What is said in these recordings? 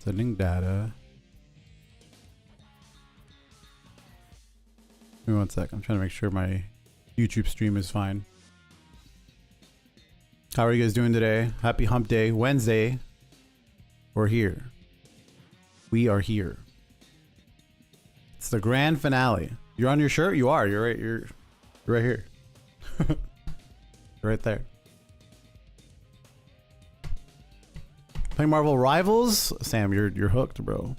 Sending data. Give me one sec. I'm trying to make sure my YouTube stream is fine. How are you guys doing today? Happy hump day. Wednesday. We're here. We are here. It's the grand finale. You're on your shirt? You are. You're right. You're right here. You're right there. Playing Marvel Rivals? Sam, you're hooked, bro.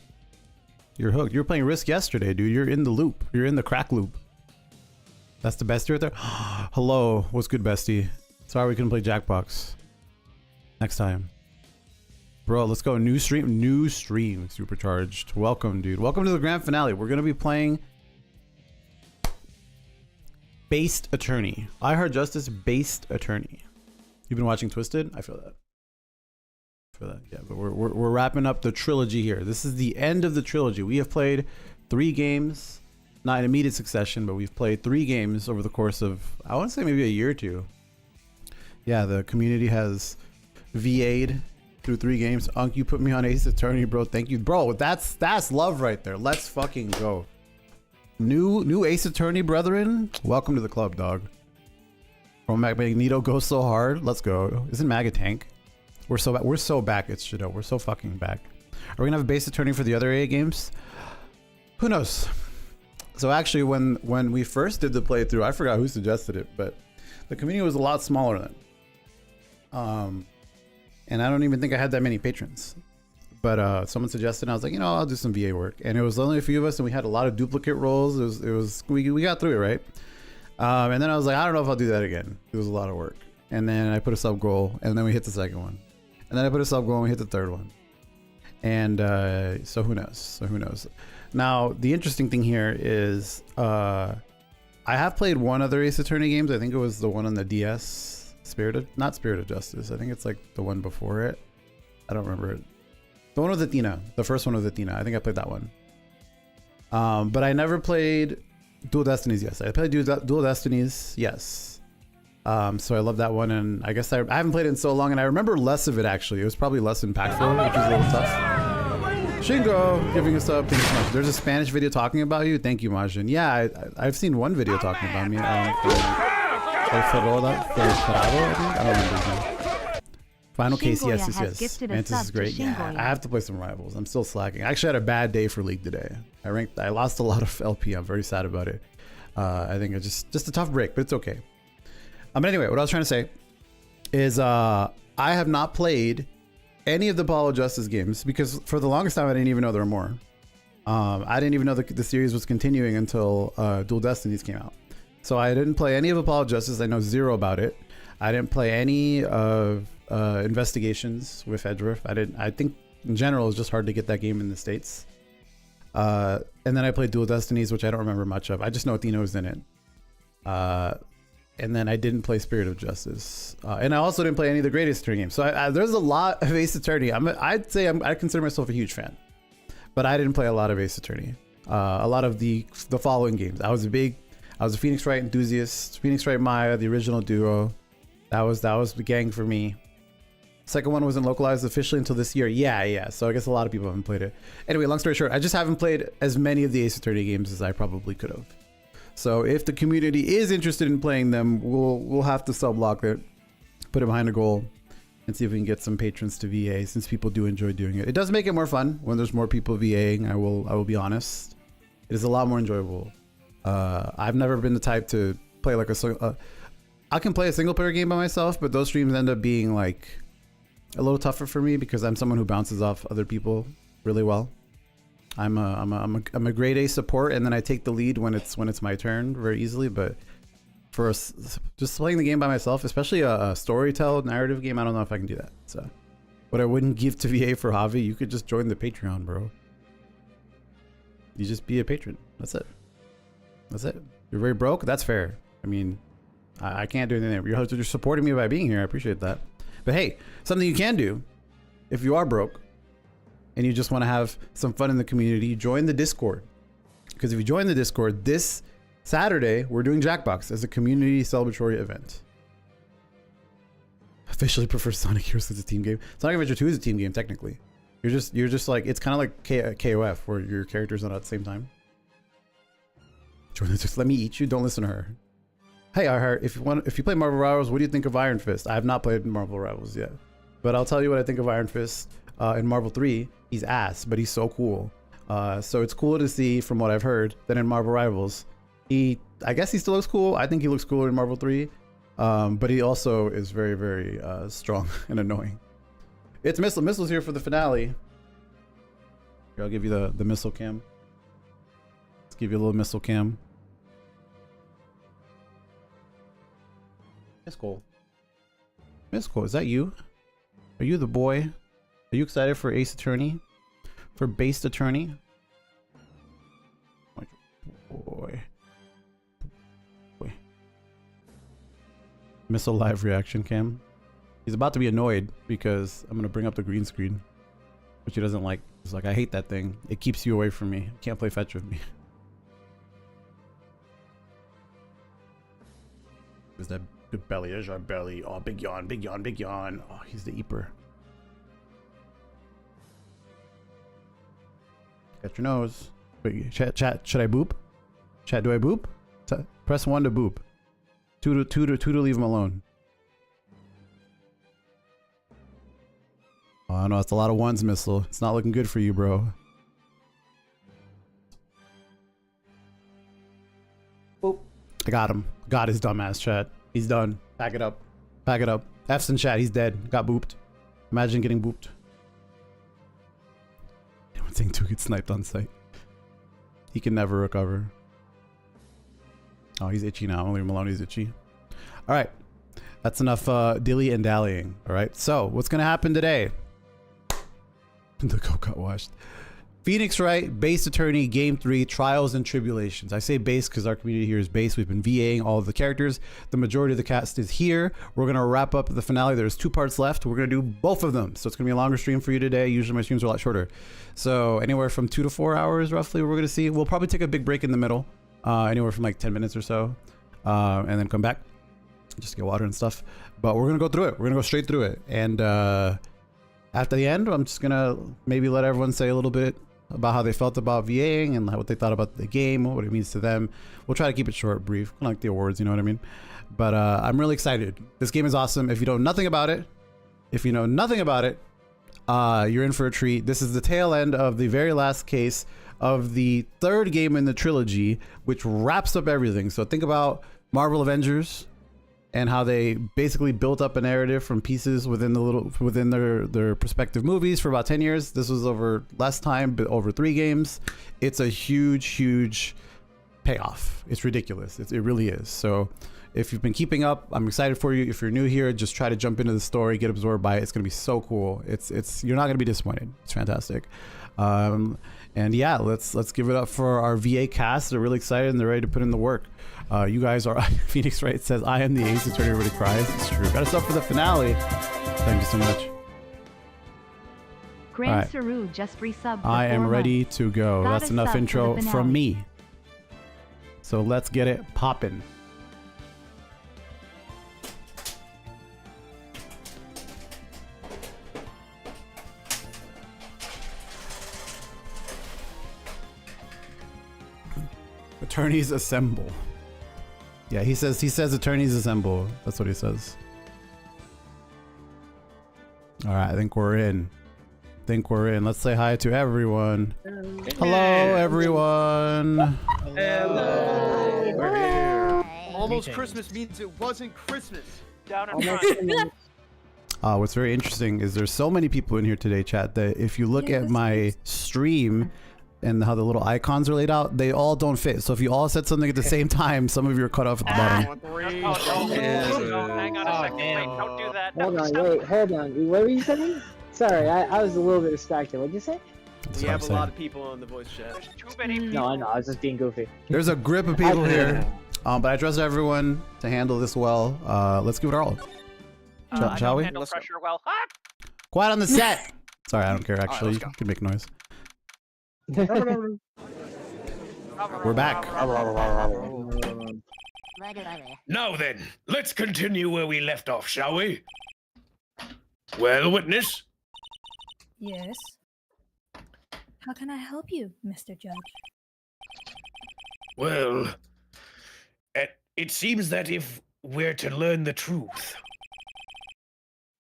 You're hooked. You were playing Risk yesterday, dude. You're in the loop. You're in the crack loop. That's the bestie right there? Hello. What's good, bestie? Sorry we couldn't play Jackbox. Next time. Bro, let's go. New stream. New stream. Supercharged. Welcome, dude. Welcome to the grand finale. We're going to be playing Based Attorney. I Heard Justice Based Attorney. You've been watching Twisted? I feel that. Yeah, but we're wrapping up the trilogy here. This is the end of the trilogy. We have played 3 games, not in immediate succession, but we've played 3 games over the course of, I want to say maybe a year or 2. Yeah, the community has VA'd through 3 games. Unk, you put me on Ace Attorney, bro. Thank you, bro. That's love right there. Let's fucking go. New Ace Attorney, brethren. Welcome to the club, dog. From Magneto goes so hard. Let's go. Isn't Mag a tank? We're so back. It's Godot. We're so fucking back. Are we gonna have a Base Attorney for the other 8 games? Who knows? So actually, when we first did the playthrough, I forgot who suggested it, but the community was a lot smaller then. And I don't even think I had that many patrons. But someone suggested, and I was like, you know, I'll do some VA work. And it was only a few of us, and we had a lot of duplicate roles. We got through it, right? And then I was like, I don't know if I'll do that again. It was a lot of work. And then I put a sub goal, and then we hit the second one. And then I put a sub goal and we hit the third one. And so who knows? Now, the interesting thing here is I have played one other Ace Attorney games. I think it was the one on the DS. Not Spirit of Justice. I think it's like the one before it. I don't remember it. The one with Athena. The first one with Athena. I think I played that one. But I never played Dual Destinies. Yes, I played Dual Destinies. Yes. So I love that one, and I guess I haven't played it in so long, and I remember less of it actually. It was probably less impactful, which is a little tough. Shingo giving us up. Thank you so much. There's a Spanish video talking about you. Thank you, Majin. Yeah, I've seen one video talking about me. Final case, yes. Mantis is great. Yeah, I have to play some Rivals. I'm still slacking. I actually had a bad day for League today. I lost a lot of LP. I'm very sad about it. I think it's just a tough break, but it's okay. But anyway, what I was trying to say is I have not played any of the Apollo Justice games because for the longest time I didn't even know there were more. I didn't even know the series was continuing until Dual Destinies came out. So I didn't play any of Apollo Justice. I know 0 about it. I didn't play any of Investigations with Edgeworth. I think in general it's just hard to get that game in the States. And then I played Dual Destinies, which I don't remember much of. I just know Athena was in it. And then I didn't play Spirit of Justice. And I also didn't play any of the greatest Attorney games. So there's a lot of Ace Attorney. I'd say I consider myself a huge fan. But I didn't play a lot of Ace Attorney. A lot of the following games. I was a Phoenix Wright enthusiast. Phoenix Wright Maya, the original duo. That was the gang for me. Second one wasn't localized officially until this year. Yeah. So I guess a lot of people haven't played it. Anyway, long story short, I just haven't played as many of the Ace Attorney games as I probably could have. So if the community is interested in playing them, we'll have to sub-lock it, put it behind a goal, and see if we can get some patrons to VA since people do enjoy doing it. It does make it more fun when there's more people VAing. I will be honest. It is a lot more enjoyable. I've never been the type to play like I can play a single player game by myself, but those streams end up being like a little tougher for me because I'm someone who bounces off other people really well. I'm a grade A support, and then I take the lead when it's my turn very easily. But for just playing the game by myself, especially a storytell narrative game, I don't know if I can do that. So, what I wouldn't give to VA for Javi, you could just join the Patreon, bro. You just be a patron. That's it. You're very broke. That's fair. I mean, I can't do anything. You're supporting me by being here. I appreciate that. But hey, something you can do if you are broke and you just want to have some fun in the community, join the Discord. Because if you join the Discord, this Saturday, we're doing Jackbox as a community celebratory event. Officially prefer Sonic Heroes as a team game. Sonic Adventure 2 is a team game, technically. You're just like, it's kind of like KOF where your characters are not at the same time. Just let me eat you. Don't listen to her. Hey, iHeart, if you play Marvel Rivals, what do you think of Iron Fist? I have not played Marvel Rivals yet, but I'll tell you what I think of Iron Fist. In Marvel 3, he's ass, but he's so cool. So it's cool to see, from what I've heard, that in Marvel Rivals, I guess he still looks cool. I think he looks cooler in Marvel 3, but he also is very, very strong and annoying. It's Missile. Missile's here for the finale. Here, I'll give you the missile cam. Let's give you a little missile cam. Miss Cole. Miss Cole, is that you? Are you the boy? Are you excited for Ace Attorney? For Based Attorney? Boy. Missile live reaction cam. He's about to be annoyed because I'm gonna bring up the green screen, which he doesn't like. He's like, I hate that thing. It keeps you away from me. You can't play fetch with me. Is that good belly? There's our belly. Oh, big yawn, big yawn, big yawn. Oh, he's the Eeper. Got your nose. Wait, chat, should I boop? Chat, do I boop? Press 1 to boop. 2 to leave him alone. Oh no, it's a lot of ones, Missile. It's not looking good for you, bro. Boop. I got him. Got his dumbass, chat. He's done. Pack it up. Pack it up. F's in chat. He's dead. Got booped. Imagine getting booped. One thing to get sniped on sight. He can never recover. Oh, he's itchy now. Only Maloney is itchy. All right. That's enough dilly and dallying. All right. So what's going to happen today? The coat got washed. Phoenix Wright, Based Attorney, Game 3, Trials and Tribulations. I say base because our community here is base. We've been VAing all of the characters. The majority of the cast is here. We're going to wrap up the finale. There's 2 parts left. We're going to do both of them. So it's going to be a longer stream for you today. Usually my streams are a lot shorter. So anywhere from 2 to 4 hours roughly we're going to see. We'll probably take a big break in the middle. Anywhere from like 10 minutes or so. And then come back. Just get water and stuff. But we're going to go through it. We're going to go straight through it. And after the end, I'm just going to maybe let everyone say a little bit about how they felt about VAing and what they thought about the game, what it means to them. We'll try to keep it short, brief, kind of like the awards, you know what I mean? But I'm really excited. This game is awesome. If you know nothing about it, you're in for a treat. This is the tail end of the very last case of the 3rd game in the trilogy, which wraps up everything. So think about Marvel Avengers and how they basically built up a narrative from pieces within their respective movies for about 10 years. This was over less time, but over 3 games. It's a huge payoff. It's ridiculous. It really is. So if you've been keeping up, I'm excited for you. If you're new here, just try to jump into the story, get absorbed by it. It's gonna be so cool. You're not gonna be disappointed. It's fantastic. And yeah, let's give it up for our VA cast. They're really excited and they're ready to put in the work. You guys are. Phoenix Wright says, I am the Ace Attorney. Everybody cries. It's true. Got us up for the finale. Thank you so much. Grand Saru just resubbed. I am ready to go. That's enough intro from me. So let's get it poppin'. Attorneys assemble. Yeah, he says attorneys assemble. That's what he says. All right, I think we're in. Let's say hi to everyone. Hello, everyone. Hello. We're here. Almost Christmas means it wasn't Christmas. Down in front. What's very interesting is there's so many people in here today, chat, that if you look at my stream and how the little icons are laid out, they all don't fit. So if you all said something at the same time, some of you are cut off at the bottom. No, hang on a second. Wait, don't do that. Hold on. What were you saying? Sorry, I was a little bit distracted. What'd you say? We have a lot of people in the voice chat. There's too many people. No, I know. I was just being goofy. There's a grip of people here, but I trust everyone to handle this well. Let's give it our all. Shall we? Handle pressure well. Ah! Quiet on the set. Sorry, I don't care. Actually, you can make noise. We're back. Now then, let's continue where we left off, shall we? Well, witness? Yes. How can I help you, Mr. Judge? Well, it seems that if we're to learn the truth,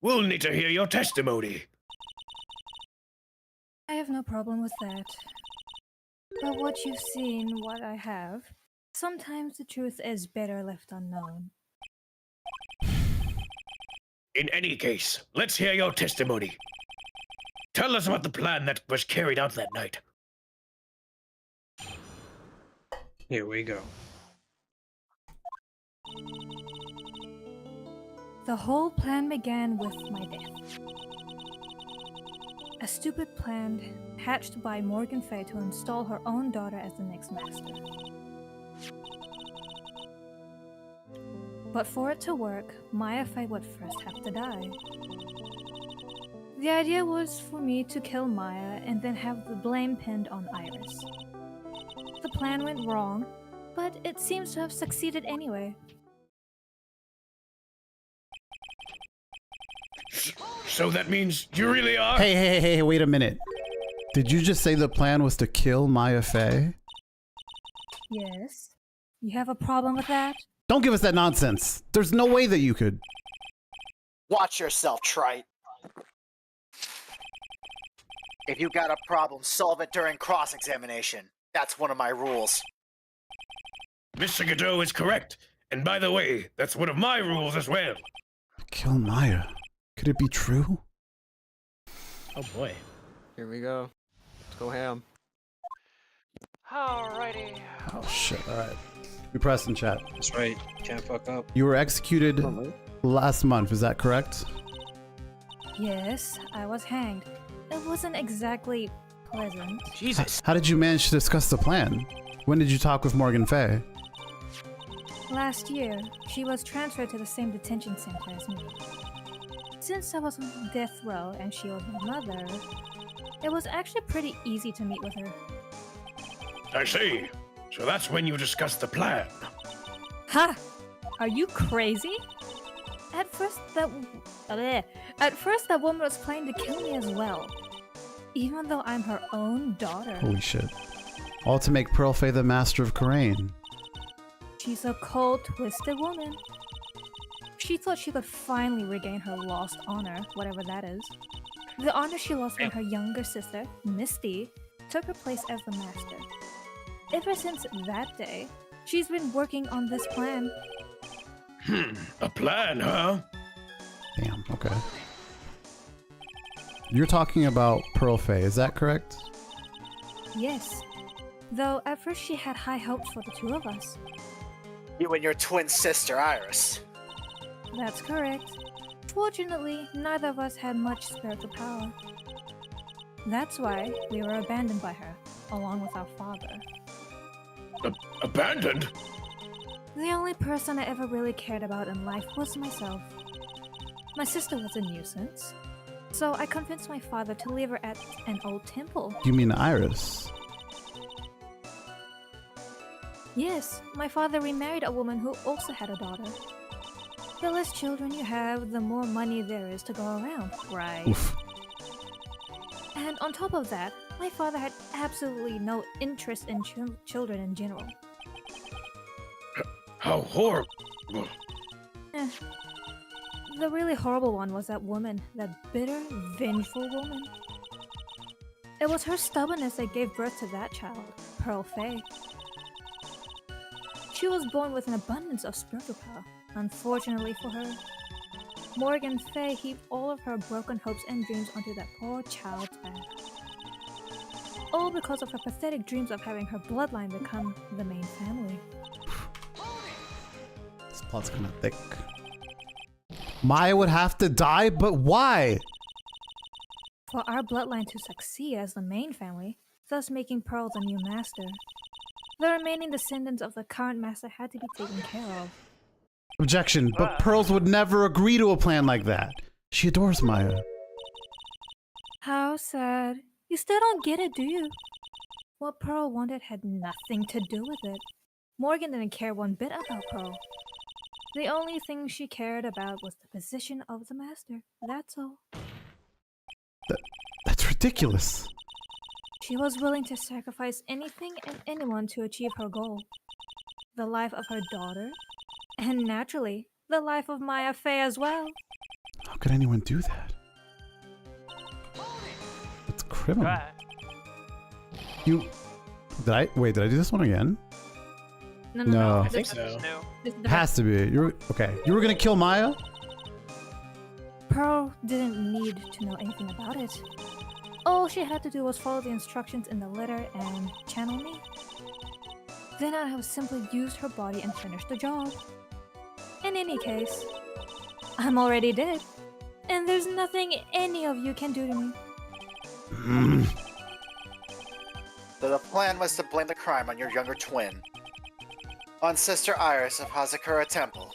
we'll need to hear your testimony. I have no problem with that. But what you've seen, what I have, sometimes the truth is better left unknown. In any case, let's hear your testimony. Tell us about the plan that was carried out that night. Here we go. The whole plan began with my death. A stupid plan hatched by Morgan Fey to install her own daughter as the next master. But for it to work, Maya Fey would first have to die. The idea was for me to kill Maya and then have the blame pinned on Iris. The plan went wrong, but it seems to have succeeded anyway. So that means you really are? Hey, wait a minute. Did you just say the plan was to kill Maya Fey? Yes. You have a problem with that? Don't give us that nonsense. There's no way that you could. Watch yourself, trite. If you got a problem, solve it during cross-examination. That's one of my rules. Mr. Godot is correct. And by the way, that's one of my rules as well. Kill Maya? Could it be true? Oh boy. Here we go. Let's go ham. Alrighty. Oh shit, alright. We pressed in chat. That's right. Can't fuck up. You were executed last month, is that correct? Yes, I was hanged. It wasn't exactly pleasant. Jesus. How did you manage to discuss the plan? When did you talk with Morgan Fey? Last year, she was transferred to the same detention center as me. Since I was on death row and she was my mother, it was actually pretty easy to meet with her. I see. So that's when you discussed the plan. Ha! Are you crazy? At first that woman was planning to kill me as well. Even though I'm her own daughter. Holy shit. All to make Pearl Fey the master of Khura'in. She's a cold, twisted woman. She thought she could finally regain her lost honor, whatever that is. The honor she lost when her younger sister, Misty, took her place as the master. Ever since that day, she's been working on this plan. A plan, huh? Damn, okay. You're talking about Pearl Fey, is that correct? Yes. Though at first she had high hopes for the two of us. You and your twin sister, Iris. That's correct. Fortunately, neither of us had much spiritual power. That's why we were abandoned by her, along with our father. Abandoned? The only person I ever really cared about in life was myself. My sister was a nuisance, so I convinced my father to leave her at an old temple. You mean Iris? Yes, my father remarried a woman who also had a daughter. The less children you have, the more money there is to go around, right? Oof. And on top of that, my father had absolutely no interest in children in general. How horrible. The really horrible one was that woman, that bitter, vengeful woman. It was her stubbornness that gave birth to that child, Pearl Fey. She was born with an abundance of spiritual power. Unfortunately for her, Morgan Fey heaped all of her broken hopes and dreams onto that poor child's back. All because of her pathetic dreams of having her bloodline become the main family. This plot's kinda thick. Maya would have to die, but why? For our bloodline to succeed as the main family, thus making Pearl the new master, the remaining descendants of the current master had to be taken care of. Objection, but Pearls would never agree to a plan like that. She adores Maya. How sad. You still don't get it, do you? What Pearl wanted had nothing to do with it. Morgan didn't care one bit about Pearl. The only thing she cared about was the position of the master. That's all. That's ridiculous. She was willing to sacrifice anything and anyone to achieve her goal. The life of her daughter, and naturally, the life of Maya Fey as well. How could anyone do that? It's criminal. Right. Did I do this one again? No. I think This so. is new. This is It the has to be. You were gonna kill Maya? Pearl didn't need to know anything about it. All she had to do was follow the instructions in the letter and channel me. Then I have simply used her body and finished the job. In any case, I'm already dead. And there's nothing any of you can do to me. The plan was to blame the crime on your younger twin. On Sister Iris of Hazakura Temple.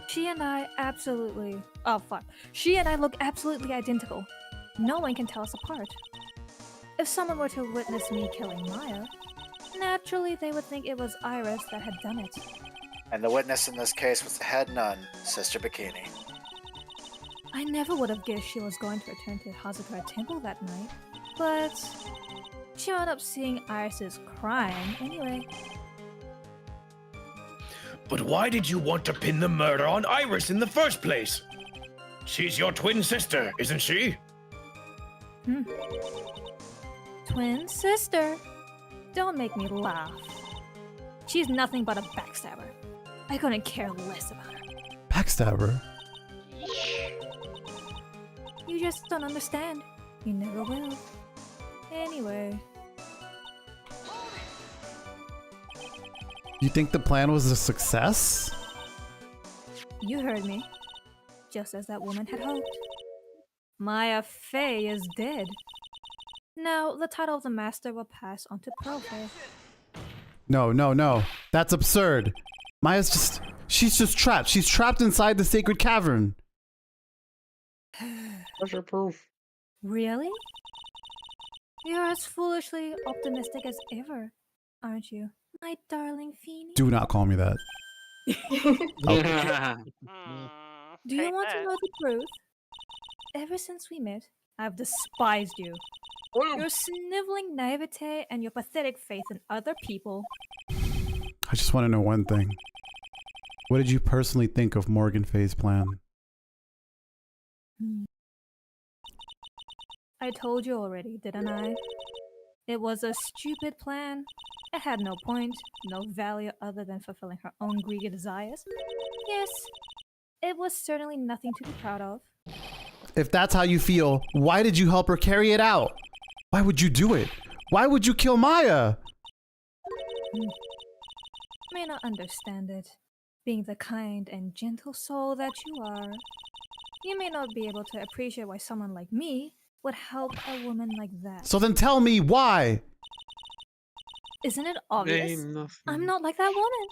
She and I absolutely... Oh, fuck. She and I look absolutely identical. No one can tell us apart. If someone were to witness me killing Maya, naturally they would think it was Iris that had done it. And the witness in this case was the head nun, Sister Bikini. I never would have guessed she was going to return to Hazakura Temple that night, but she wound up seeing Iris's crime anyway. But why did you want to pin the murder on Iris in the first place? She's your twin sister, isn't she? Twin sister? Don't make me laugh. She's nothing but a backstabber. I couldn't care less about her. Backstabber? You just don't understand. You never will. Anyway. You think the plan was a success? You heard me. Just as that woman had hoped. Maya Fey is dead. Now, the title of the master will pass on to Pearl Fey. No. That's absurd. She's just trapped. She's trapped inside the sacred cavern. Pressure proof. Really? You're as foolishly optimistic as ever, aren't you, my darling Feeny? Do not call me that. Do you want to know the truth? Ever since we met, I've despised you. Your sniveling naivete and your pathetic faith in other people. I just want to know one thing. What did you personally think of Morgan Fey's plan? I told you already, didn't I? It was a stupid plan. It had no point, no value other than fulfilling her own greedy desires. Yes, it was certainly nothing to be proud of. If that's how you feel, why did you help her carry it out? Why would you do it? Why would you kill Maya? You may not understand it, being the kind and gentle soul that you are. You may not be able to appreciate why someone like me would help a woman like that. So then tell me why. Isn't it obvious? Name nothing. I'm not like that woman.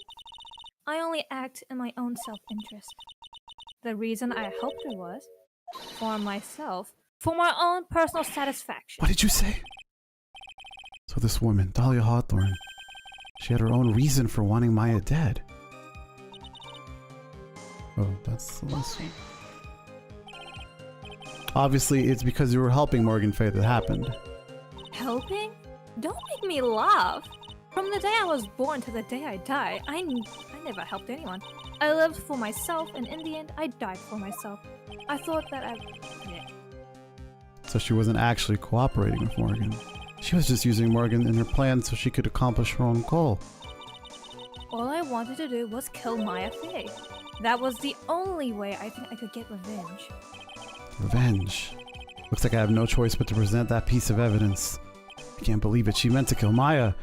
I only act in my own self-interest. The reason I helped her was for myself, for my own personal satisfaction. What did you say? So this woman, Dalia Hawthorne, she had her own reason for wanting Maya dead. Oh, that's the last one. Obviously, it's because you were helping Morgan Fey that happened. Helping? Don't make me laugh. From the day I was born to the day I die, I never helped anyone. I lived for myself, and in the end, I died for myself. I thought that yeah. So she wasn't actually cooperating with Morgan. She was just using Morgan in her plan so she could accomplish her own goal. All I wanted to do was kill Maya Fey. That was the only way I think I could get revenge. Revenge. Looks like I have no choice but to present that piece of evidence. I can't believe it. She meant to kill Maya.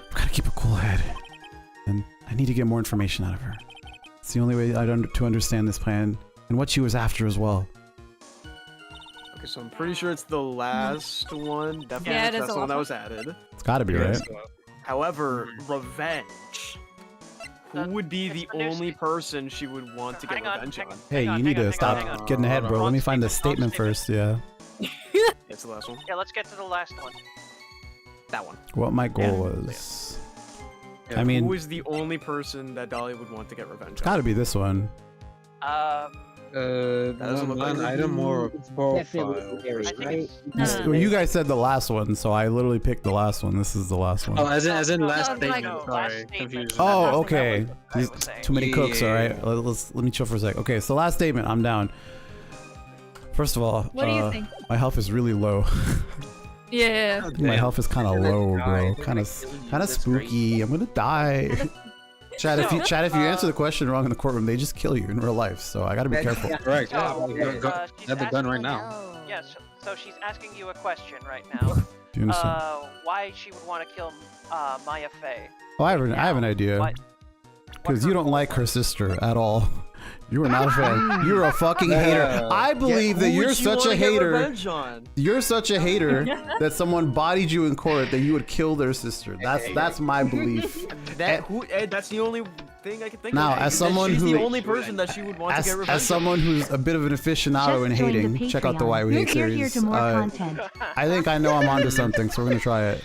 I've got to keep a cool head. And I need to get more information out of her. It's the only way to understand this plan and what she was after as well. Okay, so I'm pretty sure it's the last one. Definitely Yeah, it that's is the the one that last was added. It's got to be, right? However, revenge. Who would be the only person she would want to get revenge on? Hey, you need to stop getting ahead, bro. Let me find the statement first, yeah. It's the last one. Yeah, let's get to the last one. That one. What my goal was. Yeah, I mean, who is the only person that Dalia would want to get revenge it's got to be this one. doesn't look like item or profile. Definitely Gary, I think right? it's- Well, you guys said the last one, so I literally picked the last one. This is the last one. Oh, as in No, last no, statement. no, last Sorry, statement. confusion. Oh, That's okay. what I was saying. Too many cooks. All right, Yeah. let me chill for a sec. Okay, so last statement. I'm down. First of all, What do you think? my health is really low. Yeah. My health is kind of low, bro. Kind of spooky. I'm gonna die. Chat, if you answer the question wrong in the courtroom, they just kill you in real life. So I gotta be careful. Correct. Yeah, So, she's have the gun right asking- now. Yes, so she's asking you a question right now. Do you understand? Why she would want to kill Maya Fey? Oh, I have an idea. What- Because you don't like her sister at all. You are not a fan. You're a fucking hater. I believe that Who you're would you such wanna a get hater. revenge on? You're such a hater that someone bodied you in court that you would kill their sister. That's my belief. That's the only thing I can think Now, of. as That someone she's who- the only person that she would want to get revenge As someone who's a bit of an aficionado in Just joined the hating, check out the Patreon. Why We Hate Click here series. to more content. I think I know I'm onto something, so we're gonna try it.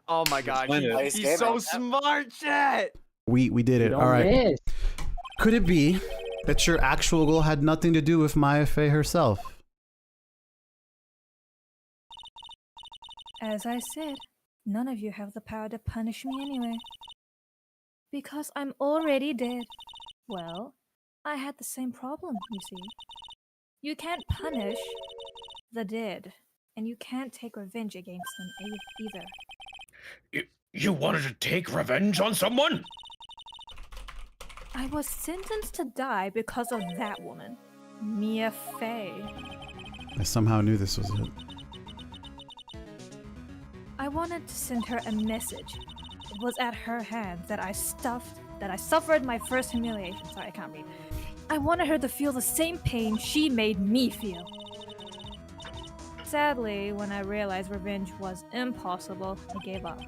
on. Oh my god, Explain it. he's so smart, chat. We did it. Don't All right. miss. Could it be that your actual goal had nothing to do with Maya Fey herself? As I said, none of you have the power to punish me anyway. Because I'm already dead. Well, I had the same problem, you see. You can't punish the dead, and you can't take revenge against them either. You wanted to take revenge on someone? I was sentenced to die because of that woman, Maya Fey. I somehow knew this was it. I wanted to send her a message. It was at her hands that I suffered my first humiliation. Sorry, I can't read. I wanted her to feel the same pain she made me feel. Sadly, when I realized revenge was impossible, I gave up.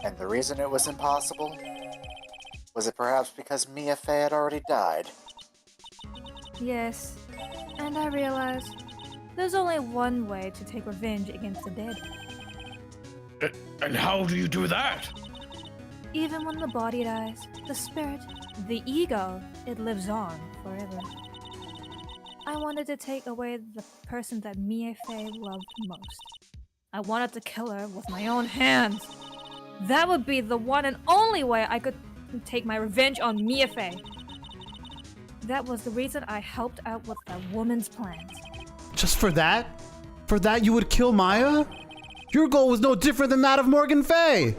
And the reason it was impossible? Was it perhaps because Mia Fey had already died? Yes, and I realized there's only one way to take revenge against the dead. And how do you do that? Even when the body dies, the spirit, the ego, it lives on forever. I wanted to take away the person that Mia Fey loved most. I wanted to kill her with my own hands. That would be the one and only way I could take my revenge on Mia Fey. That was the reason I helped out with that woman's plans. Just for that? For that you would kill Maya? Your goal was no different than that of Morgan Fey.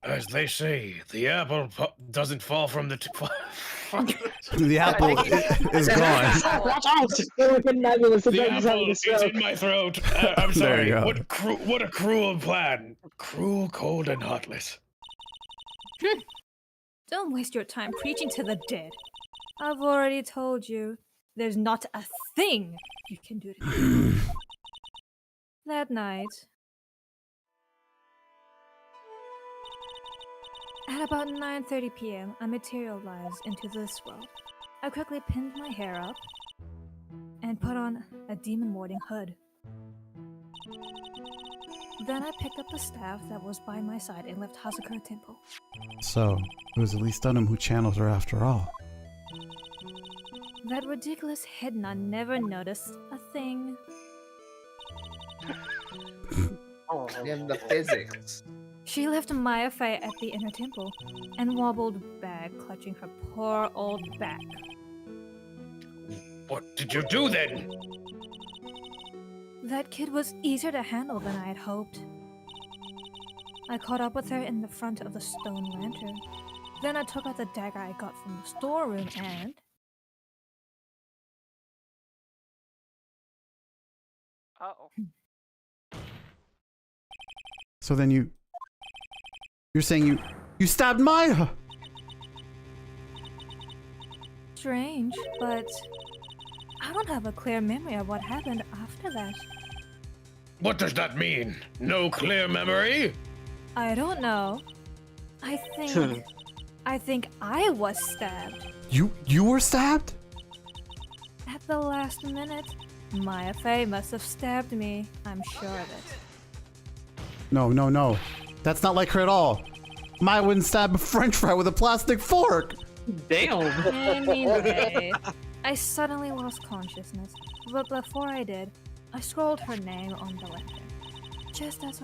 As they say, the apple doesn't fall from the The apple is gone. Watch out! The apple is in my throat. I'm There you sorry. go. What a cruel plan. Cruel, cold, and heartless. Don't waste your time preaching to the dead. I've already told you, there's not a thing you can do to me. That night, at about 9:30 p.m., I materialized into this world. I quickly pinned my hair up and put on a demon-warding hood. Then I picked up the staff that was by my side and left Hazakura Temple. So, it was at least Dunham who channeled her after all. That ridiculous head nun never noticed a thing. And the physics. She left Maya Fey at the inner temple and wobbled back, clutching her poor old back. What did you do then? That kid was easier to handle than I had hoped. I caught up with her in the front of the stone lantern. Then I took out the dagger I got from the storeroom and... Uh-oh. So then you're saying you stabbed Maya? Strange, but I don't have a clear memory of what happened after that. What does that mean? No clear memory? I don't know. I think I was stabbed. You were stabbed? At the last minute, Maya Fey must have stabbed me. I'm sure of it. No. That's not like her at all. Maya wouldn't stab a french fry with a plastic fork. Damn. Anyway, I suddenly lost consciousness, but before I did, I scrolled her name on the lantern. Just as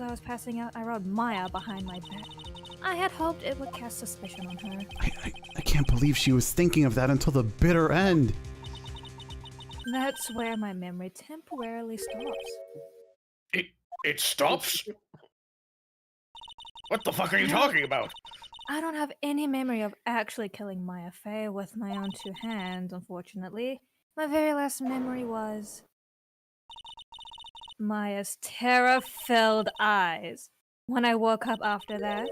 I was passing out, I wrote Maya behind my back. I had hoped it would cast suspicion on her. I can't believe she was thinking of that until the bitter end. That's where my memory temporarily stops. It stops? What the fuck are you talking about? I don't have any memory of actually killing Maya Fey with my own two hands, unfortunately. My very last memory was Maya's terror-filled eyes. When I woke up after that,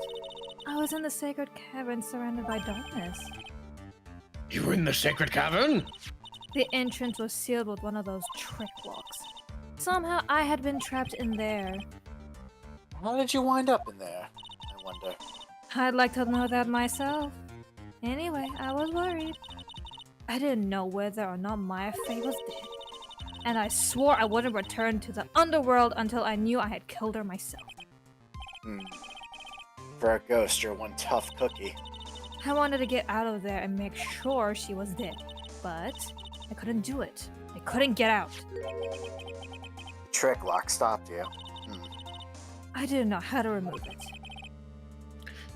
I was in the sacred cavern surrounded by darkness. You were in the sacred cavern? The entrance was sealed with one of those trick locks. Somehow I had been trapped in there. How did you wind up in there, I wonder? I'd like to know that myself. Anyway, I was worried. I didn't know whether or not Maya Fey was dead. And I swore I wouldn't return to the underworld until I knew I had killed her myself. For a ghost, you're one tough cookie. I wanted to get out of there and make sure she was dead. But I couldn't do it. I couldn't get out. Trick lock stopped you. I didn't know how to remove it.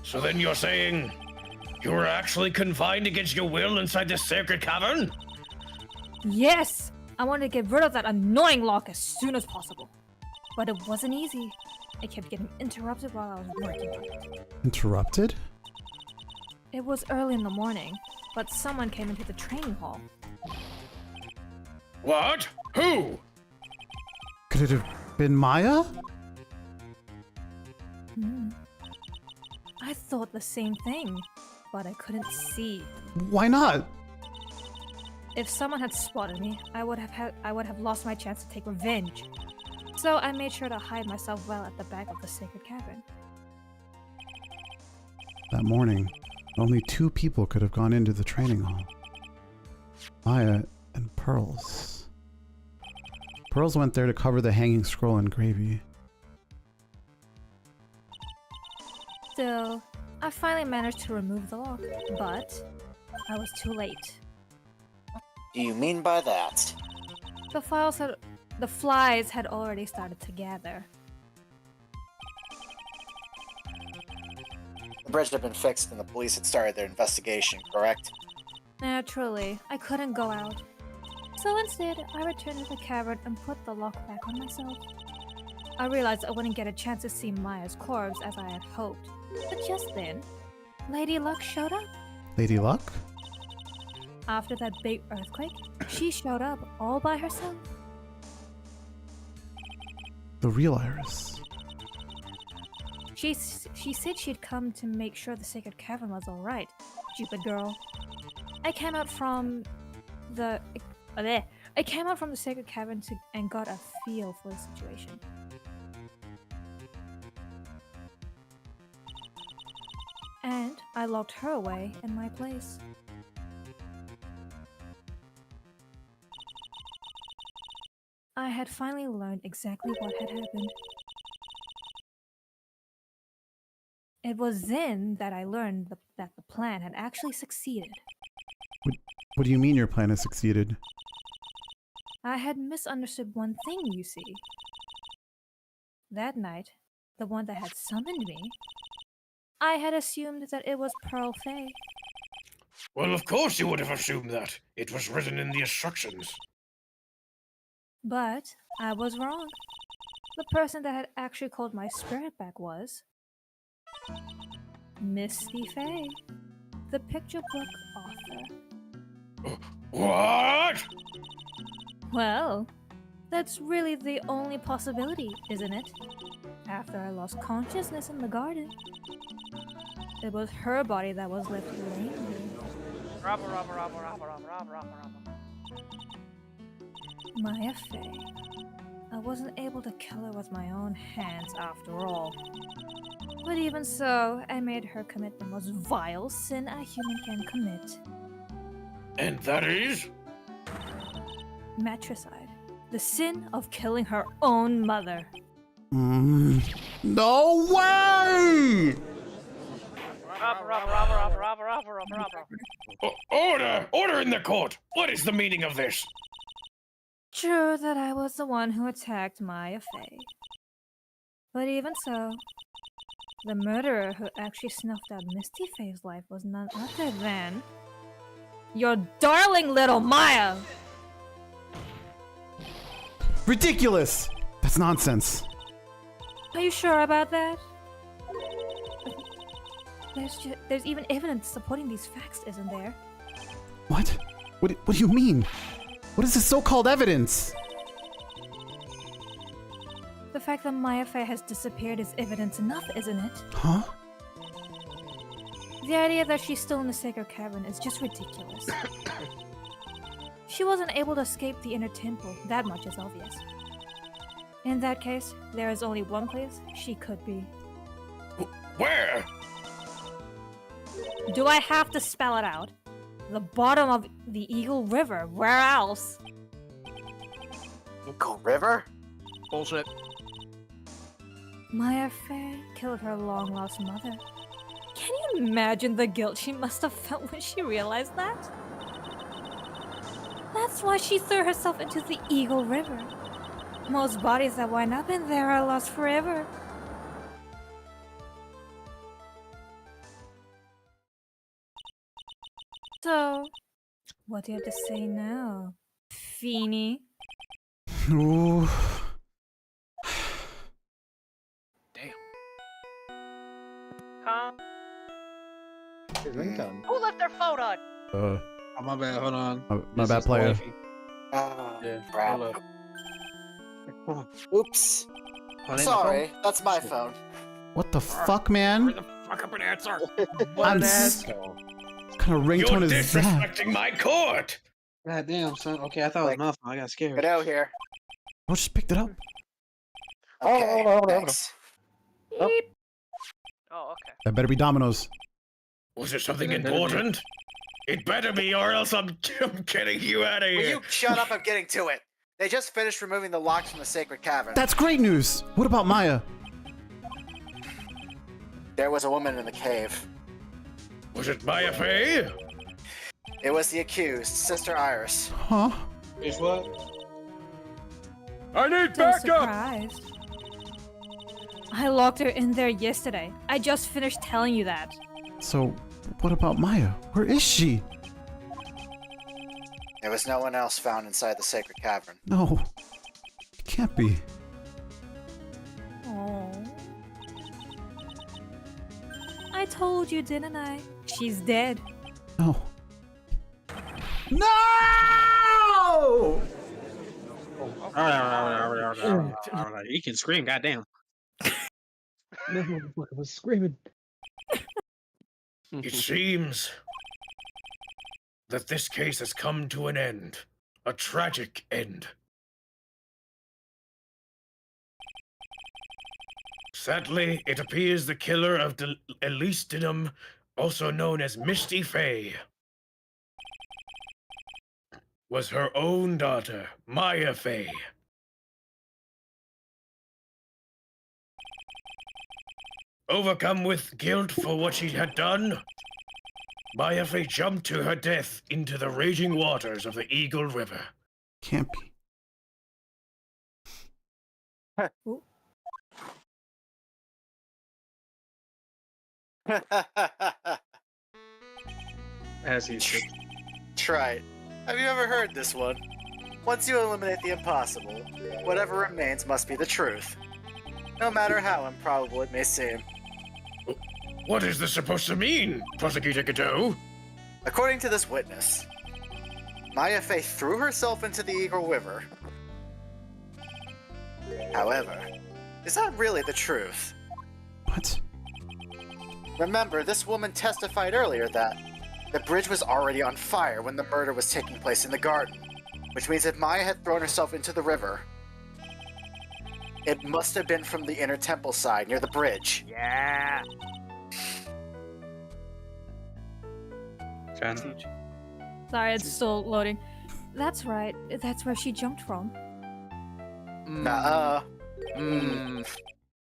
So then you're saying you were actually confined against your will inside this sacred cavern? Yes! I wanted to get rid of that annoying lock as soon as possible. But it wasn't easy. I kept getting interrupted while I was working on it. Interrupted? It was early in the morning, but someone came into the training hall. What? Who? Could it have been Maya? I thought the same thing, but I couldn't see. Why not? If someone had spotted me, I would have lost my chance to take revenge. So I made sure to hide myself well at the back of the sacred cavern. That morning, only 2 people could have gone into the training hall. Maya and Pearls. Pearls went there to cover the hanging scroll in gravy. Still, I finally managed to remove the lock, but I was too late. Do you mean by that? The flies had already started to gather. The bridge had been fixed and the police had started their investigation, correct? Naturally, I couldn't go out. So instead, I returned to the cavern and put the lock back on myself. I realized I wouldn't get a chance to see Maya's corpse as I had hoped. But just then, Lady Luck showed up. Lady Luck? After that big earthquake, she showed up all by herself. The real Iris. She said she'd come to make sure the sacred cavern was alright. Stupid girl. I came out from the sacred cavern and got a feel for the situation. And I locked her away in my place. I had finally learned exactly what had happened. It was then that I learned that the plan had actually succeeded. What do you mean your plan has succeeded? I had misunderstood one thing, you see. That night, the one that had summoned me, I had assumed that it was Pearl Fey. Well, of course you would have assumed that. It was written in the instructions. But I was wrong. The person that had actually called my spirit back was Misty Fey, the picture book author. What? Well, that's really the only possibility, isn't it? After I lost consciousness in the garden, it was her body that was left laying there. Robber. Maya Fey. I wasn't able to kill her with my own hands after all. But even so, I made her commit the most vile sin a human can commit. And that is? Matricide. The sin of killing her own mother. No way! Order! Order in the court! What is the meaning of this? True that I was the one who attacked Maya Fey. But even so, the murderer who actually snuffed out Misty Fey's life was none other than your darling little Maya! Ridiculous! That's nonsense. Are you sure about that? There's even evidence supporting these facts, isn't there? What? What do you mean? What is this so-called evidence? The fact that Maya Fey has disappeared is evidence enough, isn't it? Huh? The idea that she's still in the sacred cavern is just ridiculous. She wasn't able to escape the inner temple, that much is obvious. In that case, there is only one place she could be. Where? Do I have to spell it out? The bottom of the Eagle River, where else? Eagle River? Bullshit. Maya Fey killed her long-lost mother. Can you imagine the guilt she must have felt when she realized that? That's why she threw herself into the Eagle River. Most bodies that wind up in there are lost forever. So, what do you have to say now, Feeny? Ooh. Huh? His ringtone. Who left their phone on? Oh, my bad. Hold on. My bad, player. Oh, Yeah, crap. hold up. Oops. Oh, Sorry, that's my phone. What the fuck, man? Hurry the fuck up and answer. What kind of ringtone You're is that? disrespecting my court! God damn, son. Okay, I thought it was my phone. I got scared. Godot here. Oh, just picked it up. Okay, thanks. Oh, okay. That better be Domino's. Was there something important? It better be, or else I'm getting you out of Will here. you shut up? I'm getting to it. They just finished removing the locks from the sacred cavern. That's great news. What about Maya? There was a woman in the cave. Was it Maya Fey? It was the accused, Sister Iris. Huh? Guess what? I need So surprised. I locked her in there yesterday. I just finished telling you that. So, what about Maya? Where is she? There was no one else found inside the sacred cavern. No. It can't be. Oh. I told you, didn't I? She's dead. No. No! Alright. You can scream, goddamn. No motherfucker was screaming. It seems that this case has come to an end. A tragic end. Sadly, it appears the killer of Elise Dinham, also known as Misty Fey, was her own daughter, Maya Fey. Overcome with guilt for what she had done, Maya Fey jumped to her death into the raging waters of the Eagle River. Can't be. As he should. Try it. Have you ever heard this one? Once you eliminate the impossible, whatever remains must be the truth. No matter how improbable it may seem. What is this supposed to mean, Prosecutor Godot? According to this witness, Maya Fey threw herself into the Eagle River. However, is that really the truth? What? Remember, this woman testified earlier that the bridge was already on fire when the murder was taking place in the garden, which means if Maya had thrown herself into the river, it must have been from the inner temple side near the bridge. Yeah. Sorry, it's still loading. That's right. That's where she jumped from. Nuh-uh.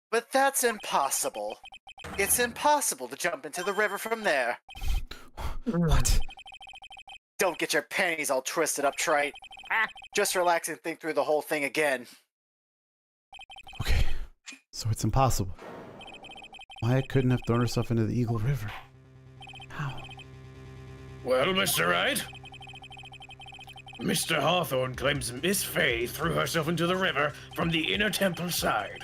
But that's impossible. It's impossible to jump into the river from there. What? Don't get your panties all twisted up, trite. Just relax and think through the whole thing again. Okay, so it's impossible. Maya couldn't have thrown herself into the Eagle River. How? Well, Mr. Wright, Mr. Hawthorne claims Miss Fey threw herself into the river from the inner temple side.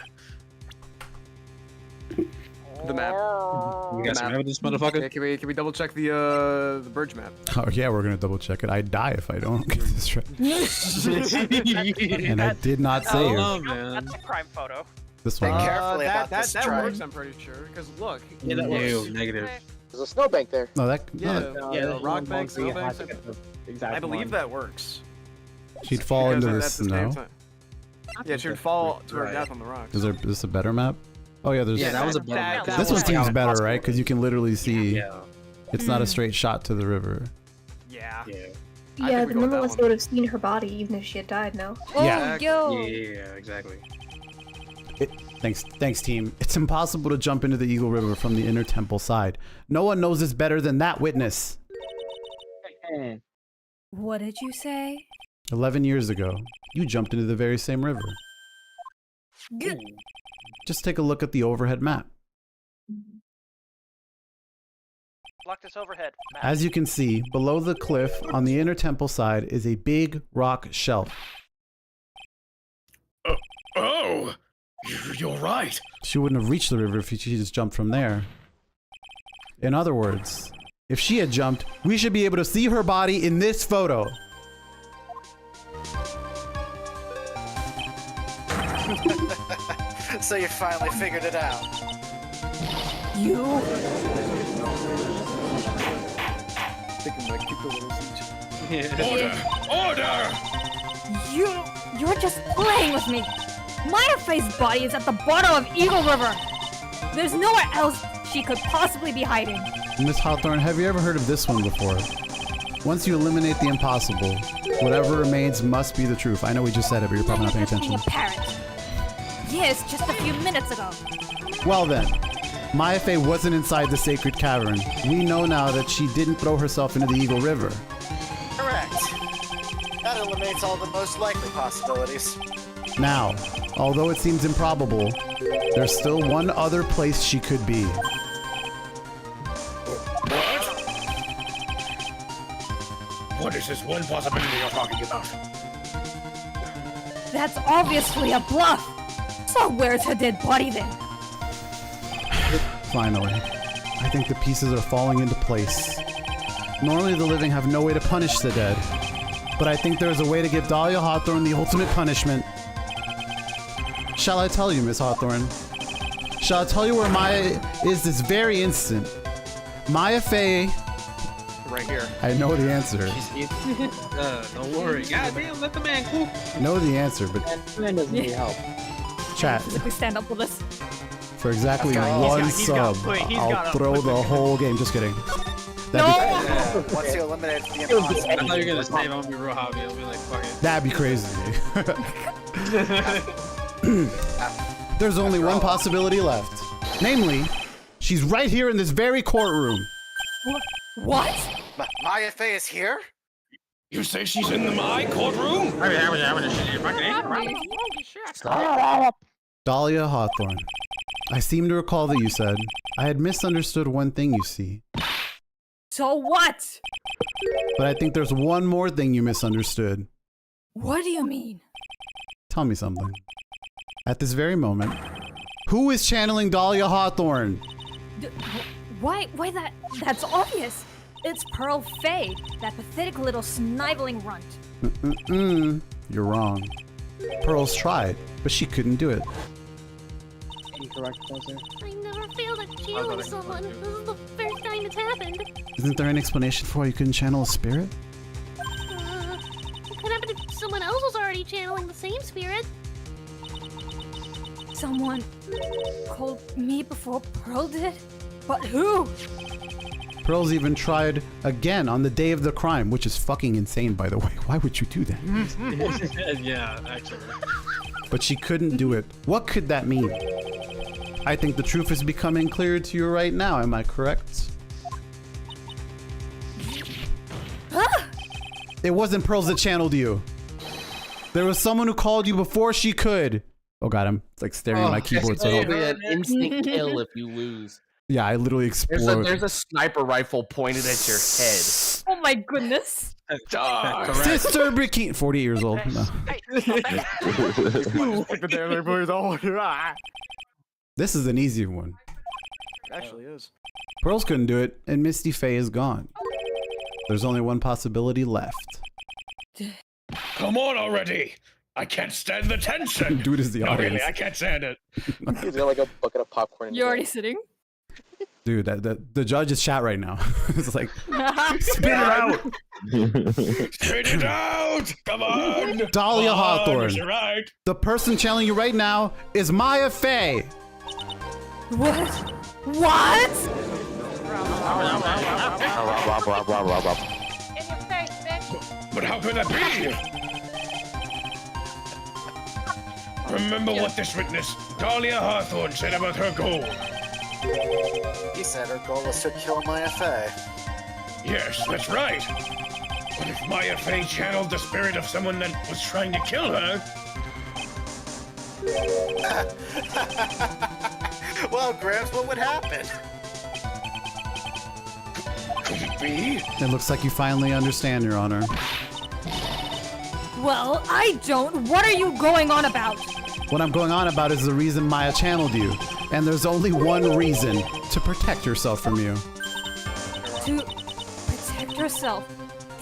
The map. You got some evidence, motherfucker? Yeah, can we double check the bridge map? Oh yeah, we're gonna double check it. I'd die if I don't get this right. And I did not say it. That's a crime photo. This Think one. carefully about that this, that Trite. works, I'm pretty sure. Because look. Yeah, that works. Negative. There's a snowbank there. No, that. Yeah, No, yeah, there's rock one bank, where you snow have bank. to get the exact I believe one. that works. she'd fall into the That's the same snow. time. Yeah, she would fall to her death on the rocks. Is this a better map? Oh yeah, there's. Yeah, that was a better map. This one seems better, right? Because you can literally see. Yeah. It's not a straight shot to the river. Yeah. Yeah. I Yeah, think we the go with that nonetheless one. they would have seen her body even if she had died, no? Yeah. Oh, yo! Yeah, exactly. Thanks, team. It's impossible to jump into the Eagle River from the inner temple side. No one knows this better than that witness. What did you say? 11 years ago, you jumped into the very same river. Good. Just take a look at the overhead map. Block this overhead. Map. As you can see, below the cliff on the inner temple side is a big rock shelf. Oh, you're right. She wouldn't have reached the river if she just jumped from there. In other words, if she had jumped, we should be able to see her body in this photo. So you finally figured it out. You? Thinking like keep the little siege. Order! You're just playing with me. Maya Fey's body is at the bottom of Eagle River. There's nowhere else she could possibly be hiding. Miss Hawthorne, have you ever heard of this one before? Once you eliminate the impossible, whatever remains must be the truth. I know we just said it, but you're probably not paying attention. A parrot. Yes, just a few minutes ago. Well then, Maya Fey wasn't inside the sacred cavern. We know now that she didn't throw herself into the Eagle River. Correct. That eliminates all the most likely possibilities. Now, although it seems improbable, there's still one other place she could be. What is this one possibility you're talking about? That's obviously a bluff. So where's her dead body then? Finally, I think the pieces are falling into place. Normally the living have no way to punish the dead, but I think there's a way to give Dalia Hawthorne the ultimate punishment. Shall I tell you, Miss Hawthorne? Shall I tell you where Maya is this very instant? Maya Fey... Right here. I know the answer. Don't worry. Goddamn, let the man cook. I know the answer, but... That man doesn't need help. Chat. Physically stand up for this. For exactly got- he's got- sub, he's I'll got a throw the flipping- whole game. Just kidding. Once you eliminate the impossible. I thought you were gonna say I'm gonna be real hobby. I'll be like, fuck it. That'd be crazy. There's only one possibility left. Namely, she's right here in this very courtroom. What? Maya Fey is here? You say she's in my courtroom? Dalia Hawthorne. I seem to recall that you said, I had misunderstood one thing, you see. So what? But I think there's one more thing you misunderstood. What do you mean? Tell me something. At this very moment, who is channeling Dalia Hawthorne? Why that's obvious. It's Pearl Fey, that pathetic little sniveling runt. You're wrong. Pearl's tried, but she couldn't do it. Incorrect answer. I never failed at channeling someone. This is the first time it's happened. Isn't there an explanation for why you couldn't channel a spirit? It could happen if someone else was already channeling the same spirit. Someone called me before Pearl did? But who? Pearl's even tried again on the day of the crime, which is fucking insane, by the way. Why would you do that? Yeah, actually. But she couldn't do it. What could that mean? I think the truth is becoming clear to you right now. Am I correct? It wasn't Pearls that channeled you. There was someone who called you before she could. Oh god, I'm like staring at my keyboard. So It'll be an instant kill if you lose. yeah, I literally explode. There's a sniper rifle pointed at your head. Oh my goodness. Sister Bikini, 48 years old. No. This is an easy one. It actually is. Pearls couldn't do it, and Misty Fey is gone. There's only one possibility left. Come on already! I can't stand the tension! Dude is the No, audience. really, I can't stand it. He's got like a bucket of popcorn. You're already sitting? Dude, the judge is chat right now. It's like, spit it out! Spit it out! Come on! Dalia Hawthorne. You're right. The person channeling you right now is Maya Fey. What? What? But how could that be? Remember what this witness, Dalia Hawthorne, said about her goal. He said her goal was to kill Maya Fey. Yes, that's right. But if Maya Fey channeled the spirit of someone that was trying to kill her... Well, Gramps, what would happen? Could it be? It looks like you finally understand, Your Honor. Well, I don't. What are you going on about? What I'm going on about is the reason Maya channeled you. And there's only one reason: to protect yourself from you. To protect yourself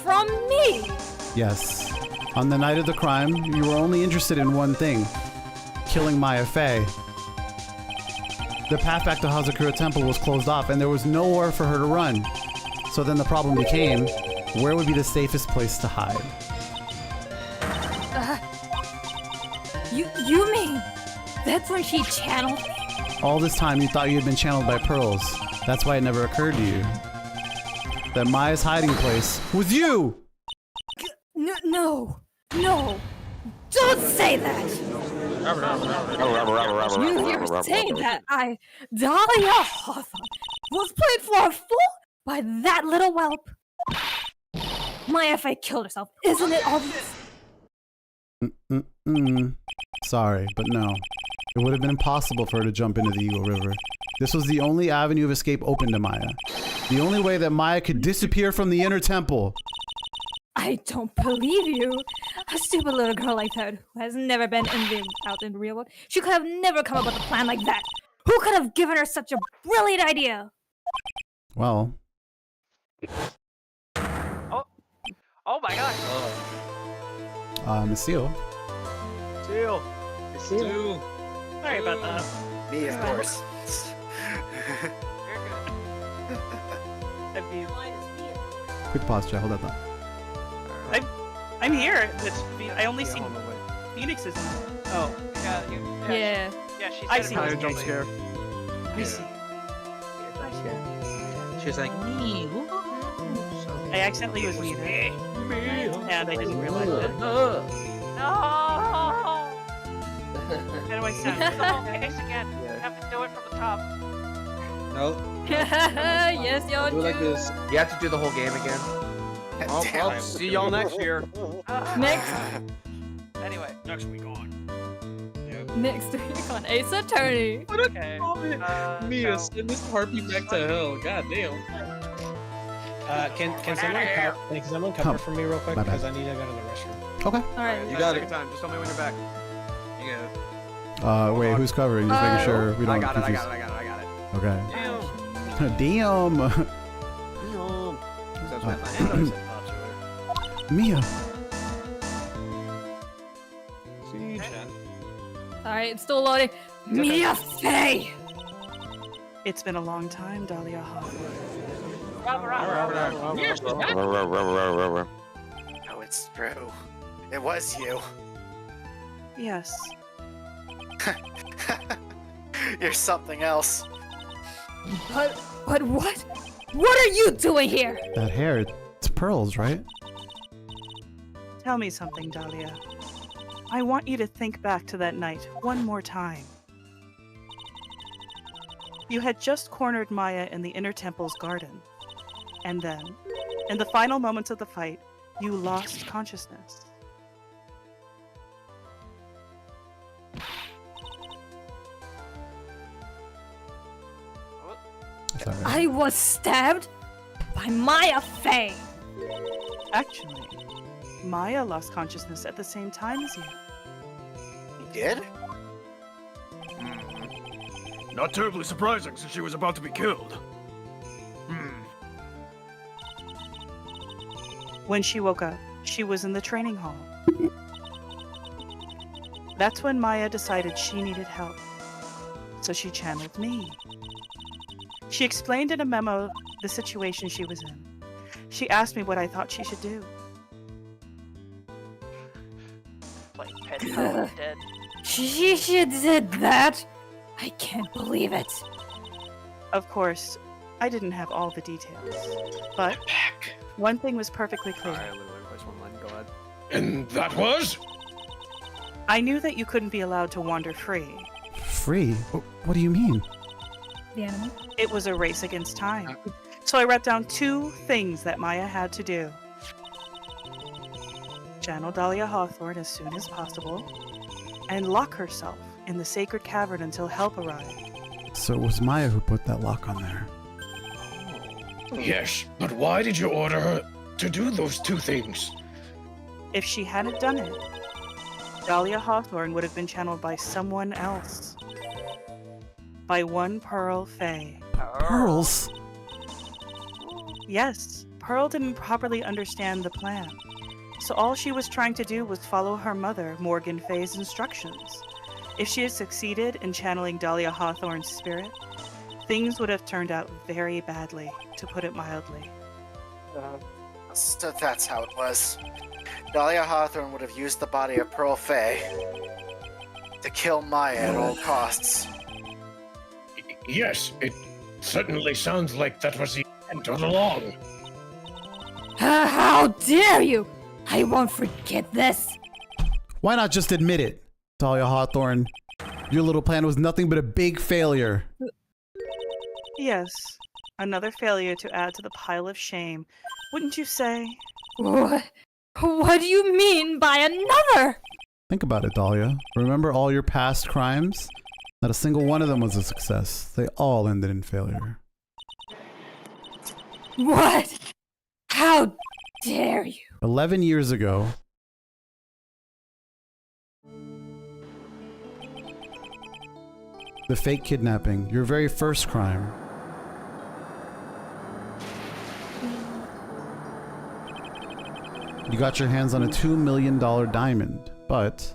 from me? Yes. On the night of the crime, you were only interested in one thing: killing Maya Fey. The path back to Hazakura Temple was closed off, and there was nowhere for her to run. So then the problem became, where would be the safest place to hide? You mean that's when she channeled me? All this time you thought you had been channeled by Pearls. That's why it never occurred to you that Maya's hiding place was you! No. Don't say that! You're saying that Dalia Hawthorne was played for a fool by that little whelp. Maya Fey killed herself. Isn't it obvious? Sorry, but no. It would have been impossible for her to jump into the Eagle River. This was the only avenue of escape open to Maya. The only way that Maya could disappear from the inner temple. I don't believe you. A stupid little girl like that who has never been out in the real world. She could have never come up with a plan like that. Who could have given her such a brilliant idea? Well. Oh my gosh. Miss Seal. Seal. Sorry about that. Me, of course. Quick pause, chat. Hold that thought. I'm here. I only see Phoenix's. Oh. Yeah. Yeah, she's I see a jump scare. I see. She's like, me. I accidentally was muted. And I didn't realize it. No! How do I sound? The whole case again. You have to do it from the top. No. Yes, yo. Do it like this. You have to do the whole game again. I'll see y'all next year. Next Anyway. Next week on. week on Ace Attorney. Okay. Mia, send this harpy back to hell. God damn. Can someone cover for me real quick? Because I need to go to the restroom. Okay. Alright. You got it. Time. Just tell me when you're back. You got it. Wait, who's covering? Just making sure we don't I got it. confuse. I got it. Okay. Damn. Damn. That's my hand on pops earlier. Mia. See, chat. Alright, it's still loading. Mia Fey! It's been a long time, Dalia Hawthorne. No, it's true. It was you. Yes. You're something else. But what? What are you doing here? That hair, it's Pearls, right? Tell me something, Dalia. I want you to think back to that night one more time. You had just cornered Maya in the inner temple's garden. And then, in the final moments of the fight, you lost consciousness. I was stabbed by Maya Fey. Actually, Maya lost consciousness at the same time as you. You did? Not terribly surprising since she was about to be killed. When she woke up, she was in the training hall. That's when Maya decided she needed help. So she channeled me. She explained in a memo the situation she was in. She asked me what I thought she should do. Like pet dead. She did that? I can't believe it. Of course, I didn't have all the details. But one thing was perfectly clear. Go ahead. And that was? I knew that you couldn't be allowed to wander free. Free? What do you mean? The animal? It was a race against time. So I wrote down 2 things that Maya had to do. Channel Dalia Hawthorne as soon as possible, and lock herself in the sacred cavern until help arrived. So it was Maya who put that lock on there. Yes, but why did you order her to do those 2 things? If she hadn't done it, Dalia Hawthorne would have been channeled by someone else. By one Pearl Fey. Pearls? Yes, Pearl didn't properly understand the plan. So all she was trying to do was follow her mother, Morgan Fey's instructions. If she had succeeded in channeling Dalia Hawthorne's spirit, things would have turned out very badly, to put it mildly. So that's how it was. Dalia Hawthorne would have used the body of Pearl Fey to kill Maya at all costs. Yes, it certainly sounds like that was the intent all along. How dare you! I won't forget this. Why not just admit it, Dalia Hawthorne? Your little plan was nothing but a big failure. Yes, another failure to add to the pile of shame, wouldn't you say? What do you mean by another? Think about it, Dalia. Remember all your past crimes? Not a single one of them was a success. They all ended in failure. What? How dare you? 11 years ago, the fake kidnapping, your very first crime. You got your hands on a $2 million diamond, but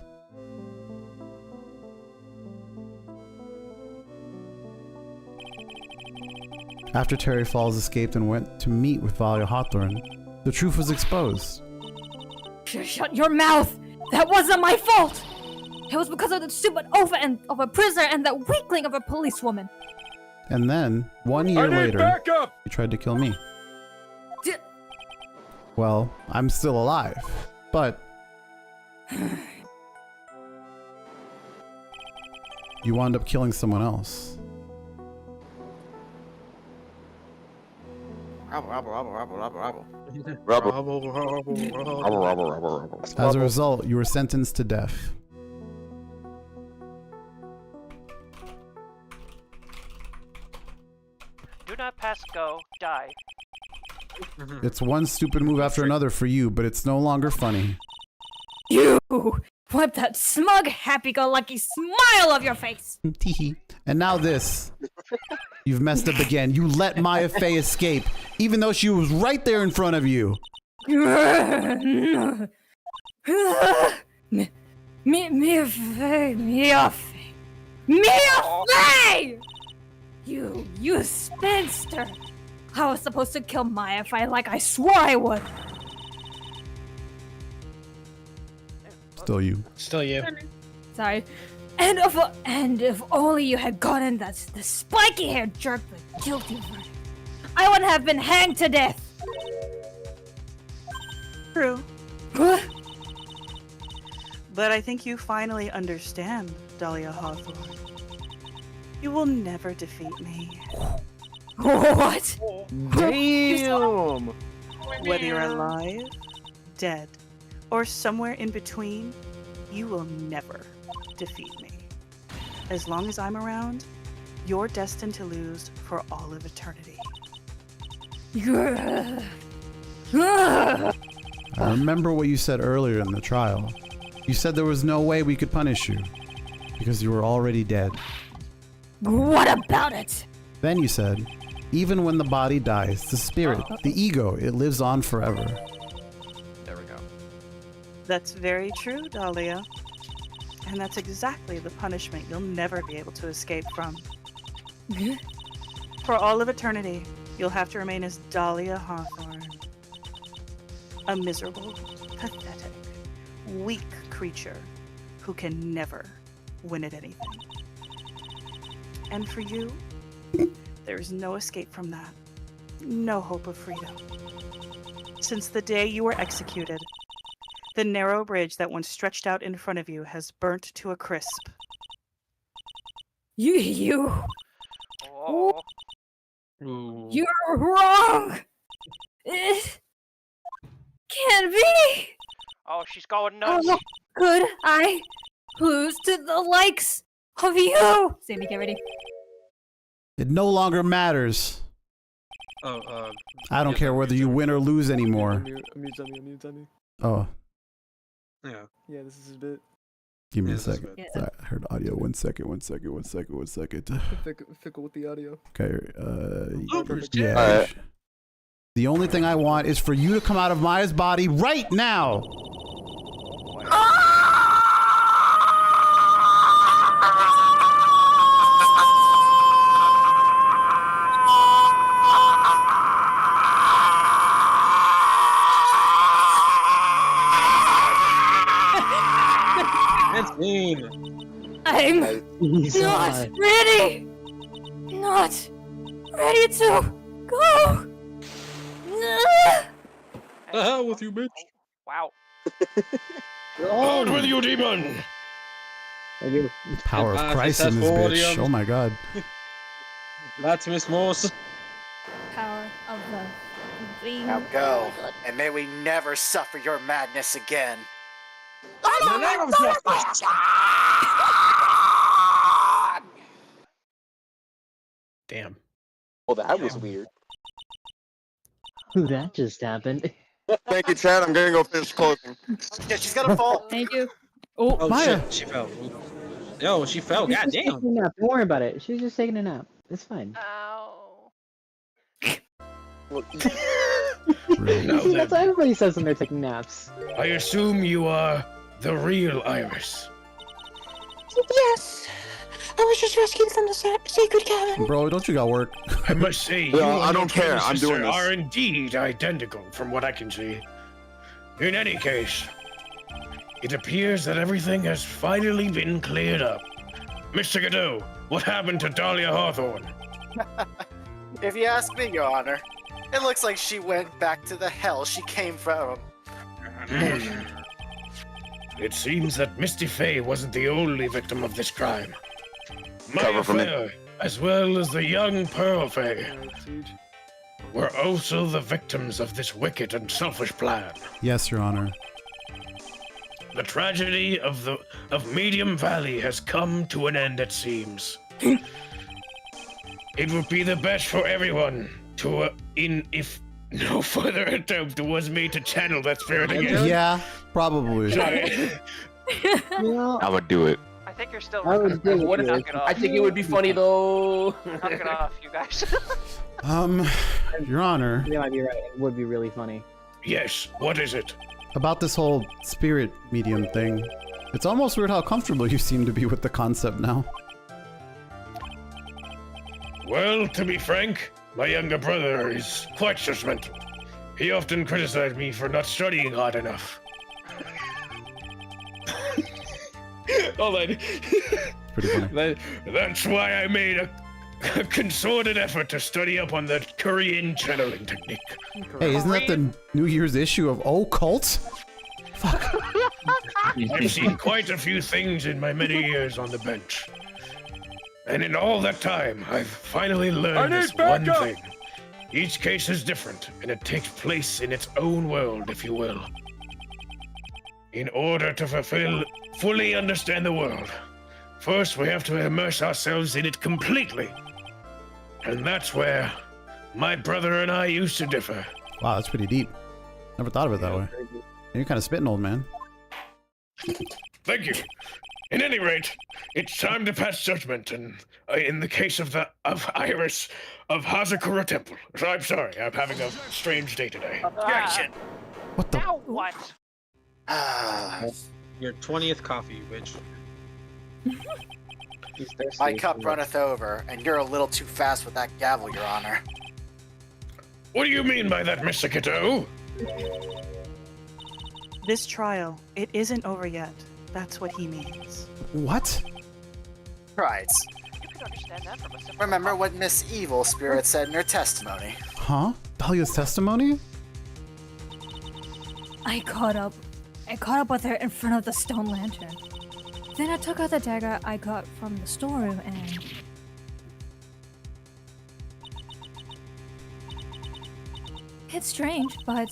after Terry Falls escaped and went to meet with Dalia Hawthorne, the truth was exposed. Shut your mouth! That wasn't my fault! It was because of the stupid oaf of a prisoner and that weakling of a policewoman. And then, 1 year later, he tried to kill me. Well, I'm still alive, but you wound up killing someone else. As a result, you were sentenced to death. Do not pass go, die. It's one stupid move after another for you, but it's no longer funny. You! Wipe that smug, happy-go-lucky smile off your face! And now this. You've messed up again. You let Maya Fey escape, even though she was right there in front of you. Mia Fey! You spinster! I was supposed to kill Maya Fey like I swore I would. Still you. Still you. Sorry. And if only you had gotten the spiky-haired jerk the guilty verdict, I would have been hanged to death. True. What? But I think you finally understand, Dalia Hawthorne. You will never defeat me. What? Damn! Whether you're alive, dead, or somewhere in between, you will never defeat me. As long as I'm around, you're destined to lose for all of eternity. I remember what you said earlier in the trial. You said there was no way we could punish you because you were already dead. What about it? Then you said, even when the body dies, the spirit, the ego, it lives on forever. There we go. That's very true, Dalia. And that's exactly the punishment you'll never be able to escape from. For all of eternity, you'll have to remain as Dalia Hawthorne. A miserable, pathetic, weak creature who can never win at anything. And for you, there is no escape from that. No hope of freedom. Since the day you were executed, the narrow bridge that once stretched out in front of you has burnt to a crisp. You. Oh. You're wrong. It can't be. Oh, she's going nuts. How could I lose to the likes of you? Sammy, get ready. It no longer matters. I don't care whether you win or lose anymore. Amuse. Oh. Yeah. Yeah, this is his bit. Give me a second. Sorry, I heard audio. One second. Fickle with the audio. Okay. Yeah. Yeah. The only thing I want is for you to come out of Maya's body right now. I'm not ready. Not ready to go. The hell with you, bitch. Wow. Out with you, demon! Power of Christ in this bitch. Oh my god. That's Miss Morse. Power of the Now go, and may we never suffer your madness again. Damn. Well, that was weird. Ooh, that just happened. Thank you, Chad. I'm gonna go finish clothing. Yeah, she's gonna fall. Thank you. Oh, Maya. shit. She fell. Yo, she fell. She's God just damn. taking a nap. Don't worry about it. She's just taking a nap. It's fine. Ow. That's what everybody says when they're taking naps. I assume you are the real Iris. Yes. I was just rescued from the sacred cabin. Bro, don't you got work? I must say, you I and don't your care. twin I'm sister doing this. are indeed identical, from what I can see. In any case, it appears that everything has finally been cleared up. Mr. Godot, what happened to Dalia Hawthorne? If you ask me, Your Honor, it looks like she went back to the hell she came from. It seems that Misty Fey wasn't the only victim of this crime. Cover Maya for me. Fey, as well as the young Pearl Fey, were also the victims of this wicked and selfish plan. Yes, Your Honor. The tragedy of Medium Valley has come to an end, it seems. It would be the best for everyone to, if no further attempt was made to channel that spirit again. Yeah, probably. You know, I would do it. I think you're still. I would do What it. if knock it off? I think it would be funny though. Knock it off, you guys. Your Honor, you might be right. It would be really funny. Yes, what is it? about this whole spirit medium thing, it's almost weird how comfortable you seem to be with the concept now. Well, to be frank, my younger brother is quite judgmental. He often criticized me for not studying hard enough. Hold on. Pretty funny. That's why I made a concerted effort to study up on the Korean channeling technique. Hey, isn't that the New Year's issue of Occult? Fuck. I've seen quite a few things in my many years on the bench. And in all that time, I've finally learned this one thing. Each case is different, and it takes place in its own world, if you will. In order to fully understand the world, first we have to immerse ourselves in it completely. And that's where my brother and I used to differ. Wow, that's pretty deep. Never thought of it that way. You're kind of spitting, old man. Thank you. In any rate, it's time to pass judgment in the case of Iris of Hazakura Temple. I'm sorry, I'm having a strange day today. Objection. What the? Now what? Your 20th coffee, bitch. My cup runneth over, and you're a little too fast with that gavel, Your Honor. What do you mean by that, Mr. Godot? This trial, it isn't over yet. That's what he means. What? Right. You can understand that from a simple Remember what Miss Evil Spirit said in her testimony. Huh? Dahlia's testimony? I caught up with her in front of the stone lantern. Then I took out the dagger I got from the storeroom and... It's strange, but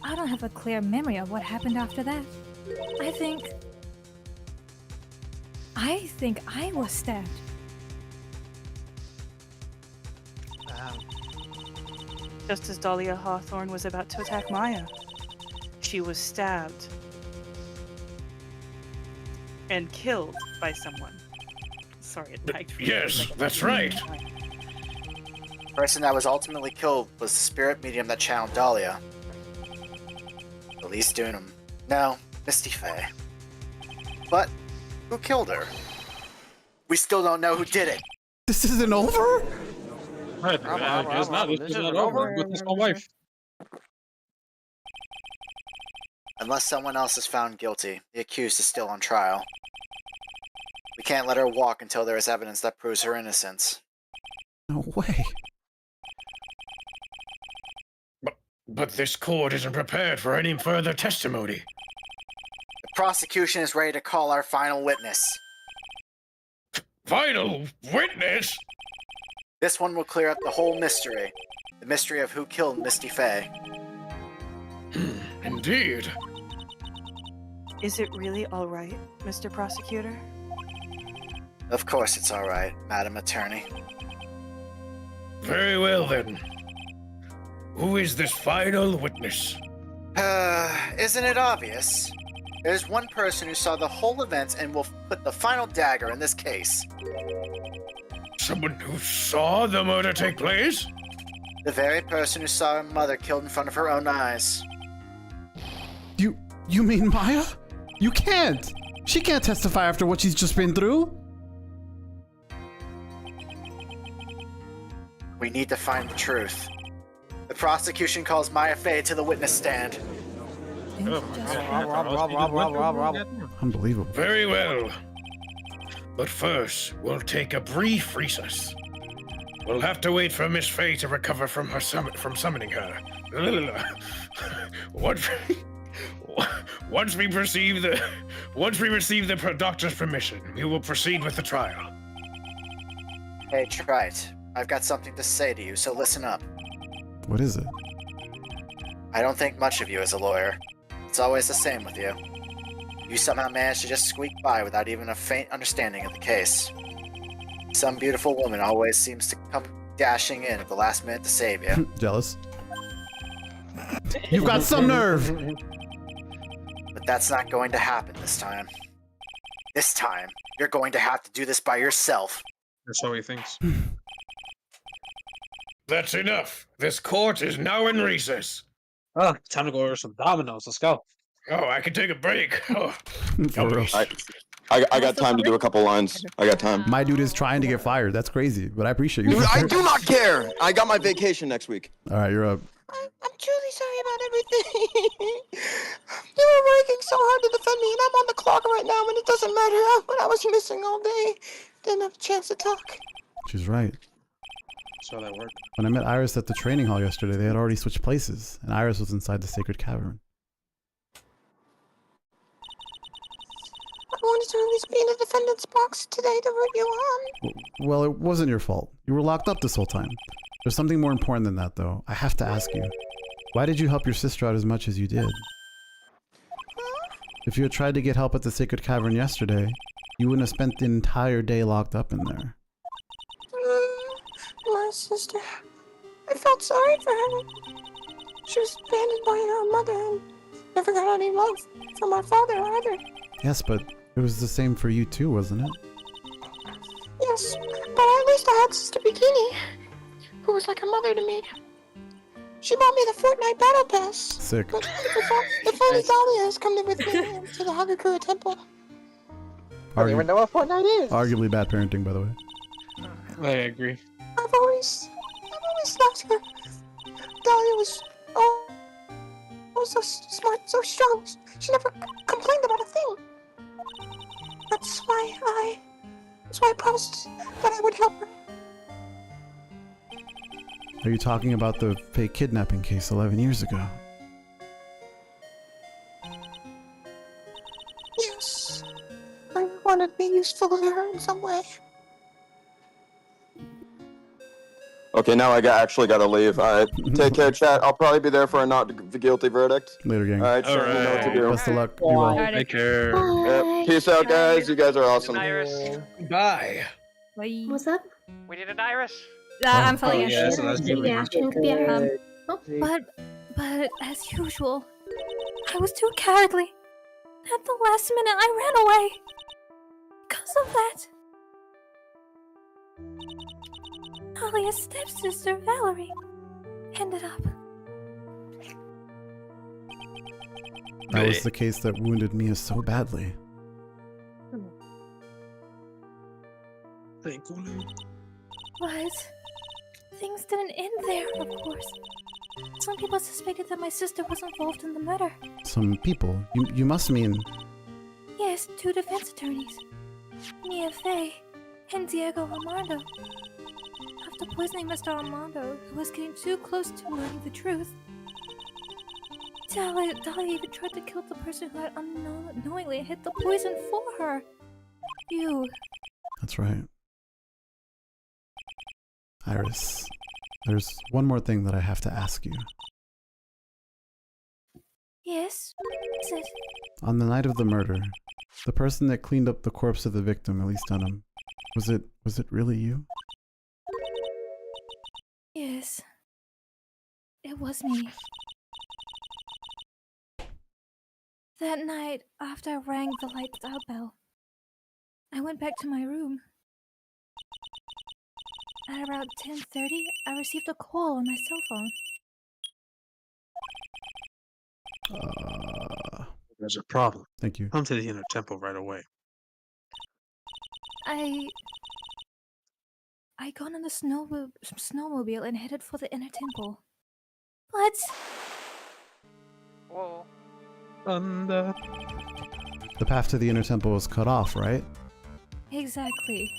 I don't have a clear memory of what happened after that. I think I was stabbed. Just as Dalia Hawthorne was about to attack Maya, she was stabbed and killed by someone. Sorry, it lagged for Yes, that's right. The person that was ultimately killed was the spirit medium that channeled Dalia. Elise Dunham. No, Misty Fey. But who killed her? We still don't know who did it. This isn't over? Right, it's not over. With his whole wife. Unless someone else is found guilty, the accused is still on trial. We can't let her walk until there is evidence that proves her innocence. No way. But this court isn't prepared for any further testimony. The prosecution is ready to call our final witness. Final witness? This one will clear up the whole mystery. The mystery of who killed Misty Fey. Indeed. Is it really all right, Mr. Prosecutor? Of course it's all right, Madam Attorney. Very well then. Who is this final witness? Isn't it obvious? There's one person who saw the whole event and will put the final dagger in this case. Someone who saw the murder take place? The very person who saw her mother killed in front of her own eyes. You mean Maya? You can't! She can't testify after what she's just been through! We need to find the truth. The prosecution calls Maya Fey to the witness stand. Unbelievable. Very well. But first, we'll take a brief recess. We'll have to wait for Miss Fey to recover from her summoning her. Once we receive the doctor's permission, we will proceed with the trial. Hey, Trite, I've got something to say to you, so listen up. What is it? I don't think much of you as a lawyer. It's always the same with you. You somehow manage to just squeak by without even a faint understanding of the case. Some beautiful woman always seems to come dashing in at the last minute to save you. Jealous. You've got some nerve! But that's not going to happen this time. This time, you're going to have to do this by yourself. That's how he thinks. That's enough. This court is now in recess. Oh, time to go order some Domino's. Let's go. Oh, I can take a break. Oh, For real. I got time to do a couple lines. I got time. My dude is trying to get fired. That's crazy, but I appreciate you. I do not care. I got my vacation next week. All right, you're up. I'm truly sorry about everything. You were working so hard to defend me, and I'm on the clock right now, and it doesn't matter what I was missing all day. Didn't have a chance to talk. She's right. So that worked. When I met Iris at the training hall yesterday, they had already switched places, and Iris was inside the sacred cavern. wanted to at least be in the defendant's box today to root you on. Well, it wasn't your fault. You were locked up this whole time. There's something more important than that, though. I have to ask you. Why did you help your sister out as much as you did? If you had tried to get help at the Sacred Cavern yesterday, you wouldn't have spent the entire day locked up in there. My sister. I felt sorry for her. She was abandoned by her mother and never got any love from our father either. Yes, but it was the same for you too, wasn't it? Yes, but at least I had Sister Bikini, who was like a mother to me. She bought me the Fortnite Battle Pass. Sick. But if only Dalia has come with me to the Hagakura Temple. I don't even know what Fortnite is. Arguably bad parenting, by the way. I agree. I've always loved her. Dalia was so smart, so strong. She never complained about a thing. That's why I promised that I would help her. Are you talking about the fake kidnapping case 11 years ago? Yes. I wanted to be useful to her in some way. Okay, now I actually gotta leave. Take care, chat. I'll probably be there for a not guilty verdict. Later, gang. Alright, so you know what to do. Best of luck. Be well. Take care. Yep. Peace out, guys. You guys are awesome. Bye. What's up? We need an iris. I'm filling in. yeah, so that's good. But as usual, I was too cowardly. At the last minute, I ran away. Because of that, Dalia's stepsister, Valerie, ended up. That was the case that wounded Mia so badly. But things didn't end there, of course. Some people suspected that my sister was involved in the murder. Some people? You must mean... Yes, 2 defense attorneys. Maya Fey and Diego Armando. After poisoning Mr. Armando, who was getting too close to learning the truth, Dalia even tried to kill the person who had unknowingly hid the poison for her. You. That's right. Iris, there's one more thing that I have to ask you. Yes? Is it? On the night of the murder, the person that cleaned up the corpse of the victim, Elise Dunham, was it really you? Yes. It was me. That night, after I rang the lights out bell, I went back to my room. At around 10:30, I received a call on my cell phone. There's a problem. Thank you. Come to the inner temple right away. I got on the snowmobile and headed for the inner temple. But... Whoa. Thunder. The path to the inner temple was cut off, right? Exactly.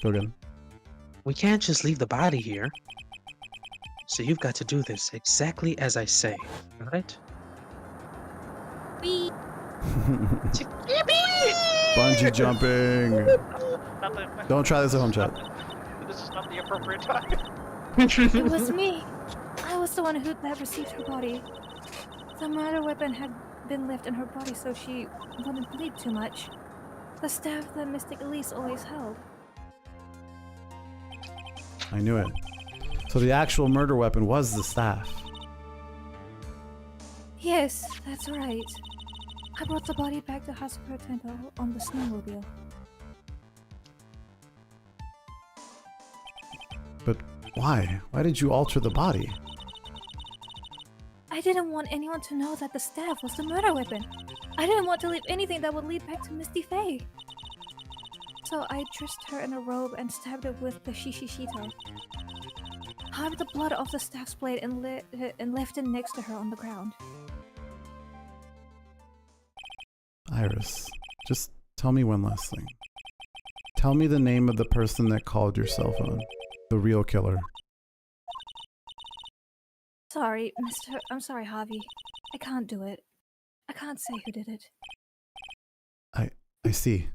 Go again. We can't just leave the body here. So you've got to do this exactly as I say, alright? Bungee jumping! Don't try this at home, chat. This is not the appropriate time. It was me. I was the one who had received her body. The murder weapon had been left in her body so she wouldn't bleed too much. The staff that Mystic Elise always held. I knew it. So the actual murder weapon was the staff. Yes, that's right. I brought the body back to Hagakura Temple on the snowmobile. But why? Why did you alter the body? I didn't want anyone to know that the staff was the murder weapon. I didn't want to leave anything that would lead back to Misty Fey. So I dressed her in a robe and stabbed her with the shishishito. Carved the blood off the staff's blade and left it next to her on the ground. Iris, just tell me one last thing. Tell me the name of the person that called your cell phone. The real killer. Sorry, I'm sorry, Javi. I can't do it. I can't say who did it. I see.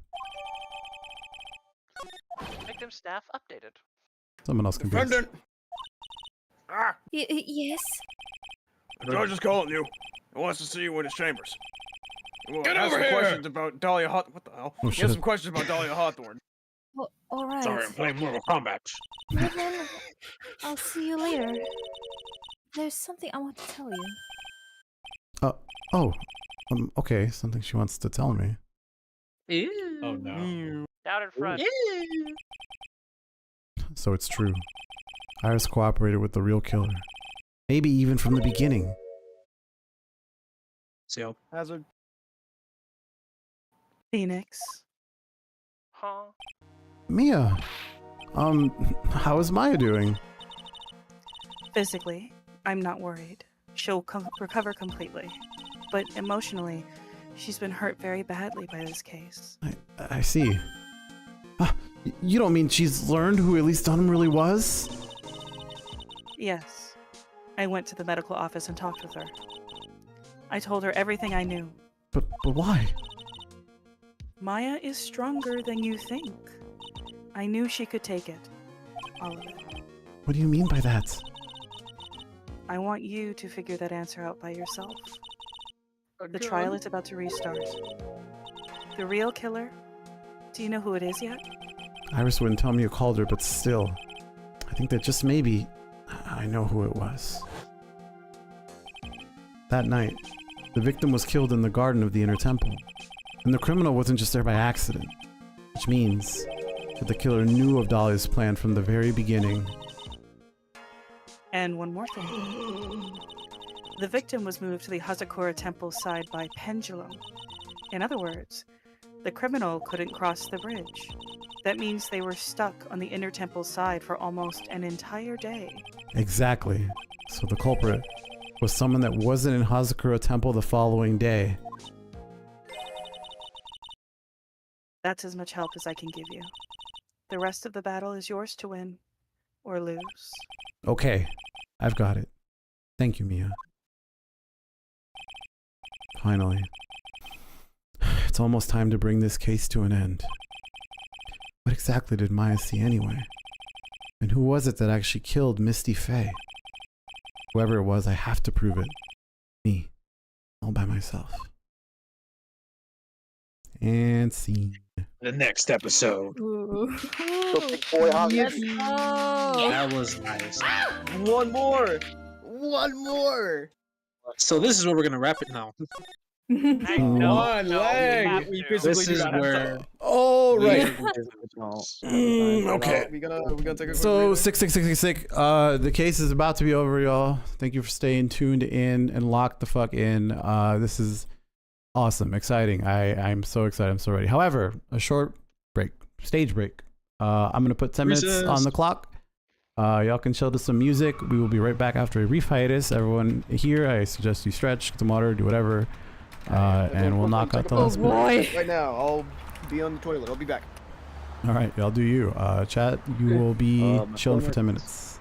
Victim staff updated. Someone else can be. Defendant! Yes? The judge is calling you. He wants to see you in his chambers. Get have over some here! questions about Dalia Hawthorne. What the hell? Oh, He has shit. some questions about Dalia Hawthorne. All right. Sorry, I'm playing Mortal Kombat. Well, then, I'll see you later. There's something I want to tell you. Oh. Okay, something she wants to tell me. Oh no. Down in front. So it's true. Iris cooperated with the real killer. Maybe even from the beginning. So, Hazard. Phoenix. Huh? Mia, how is Maya doing? Physically, I'm not worried. She'll recover completely. But emotionally, she's been hurt very badly by this case. I see. You don't mean she's learned who Elise Dunham really was? Yes. I went to the medical office and talked with her. I told her everything I knew. But why? Maya is stronger than you think. I knew she could take it. All of it. What do you mean by that? I want you to figure that answer out by yourself. The trial is about to restart. The real killer? Do you know who it is yet? Iris wouldn't tell me you called her, but still. I think that just maybe I know who it was. That night, the victim was killed in the garden of the Inner Temple. And the criminal wasn't just there by accident. Which means that the killer knew of Dalia's plan from the very beginning. And one more thing. The victim was moved to the Hazakura temple side by pendulum. In other words, the criminal couldn't cross the bridge. That means they were stuck on the Inner Temple side for almost an entire day. Exactly. So the culprit was someone that wasn't in Hazakura Temple the following day. That's as much help as I can give you. The rest of the battle is yours to win or lose. Okay, I've got it. Thank you, Mia. Finally. It's almost time to bring this case to an end. What exactly did Maya see anyway? And who was it that actually killed Misty Fey? Whoever it was, I have to prove it. Me. All by myself. And scene. The next episode. Boy, yes. That was nice. One more. So this is where we're gonna wrap it now. I know. One leg. We physically This do is not have where. to- Oh, right. Okay. We gonna take a quick So breather? 6666, the case is about to be over, y'all. Thank you for staying tuned in and locked the fuck in. This is awesome, exciting. I'm so excited. I'm so ready. However, a short break, stage break. I'm gonna put 10 minutes on the clock. Y'all can chill to some music. We will be right back after a brief hiatus. Everyone here, I suggest you stretch, get some water, do whatever, and we'll knock out the last bit. Right now, I'll be on the toilet. I'll be back. All right, y'all do you. Chat, you will be chilling for 10 minutes.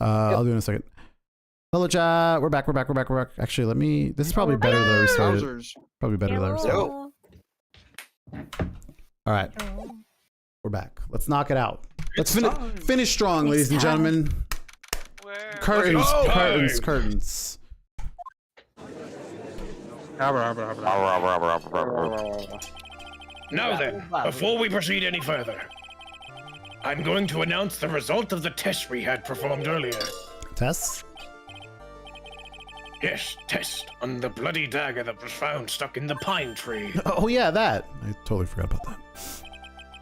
I'll do it in a second. Hello, chat. We're back. Actually, let me. This is probably better that I restarted. Wowzers. Probably better that I restarted. Yo. All right. We're back. Let's knock it out. Let's finish strong, ladies and gentlemen. Curtains. Now then, before we proceed any further, I'm going to announce the result of the test we had performed earlier. Tests? Yes, test on the bloody dagger that was found stuck in the pine tree. Oh yeah, that. I totally forgot about that.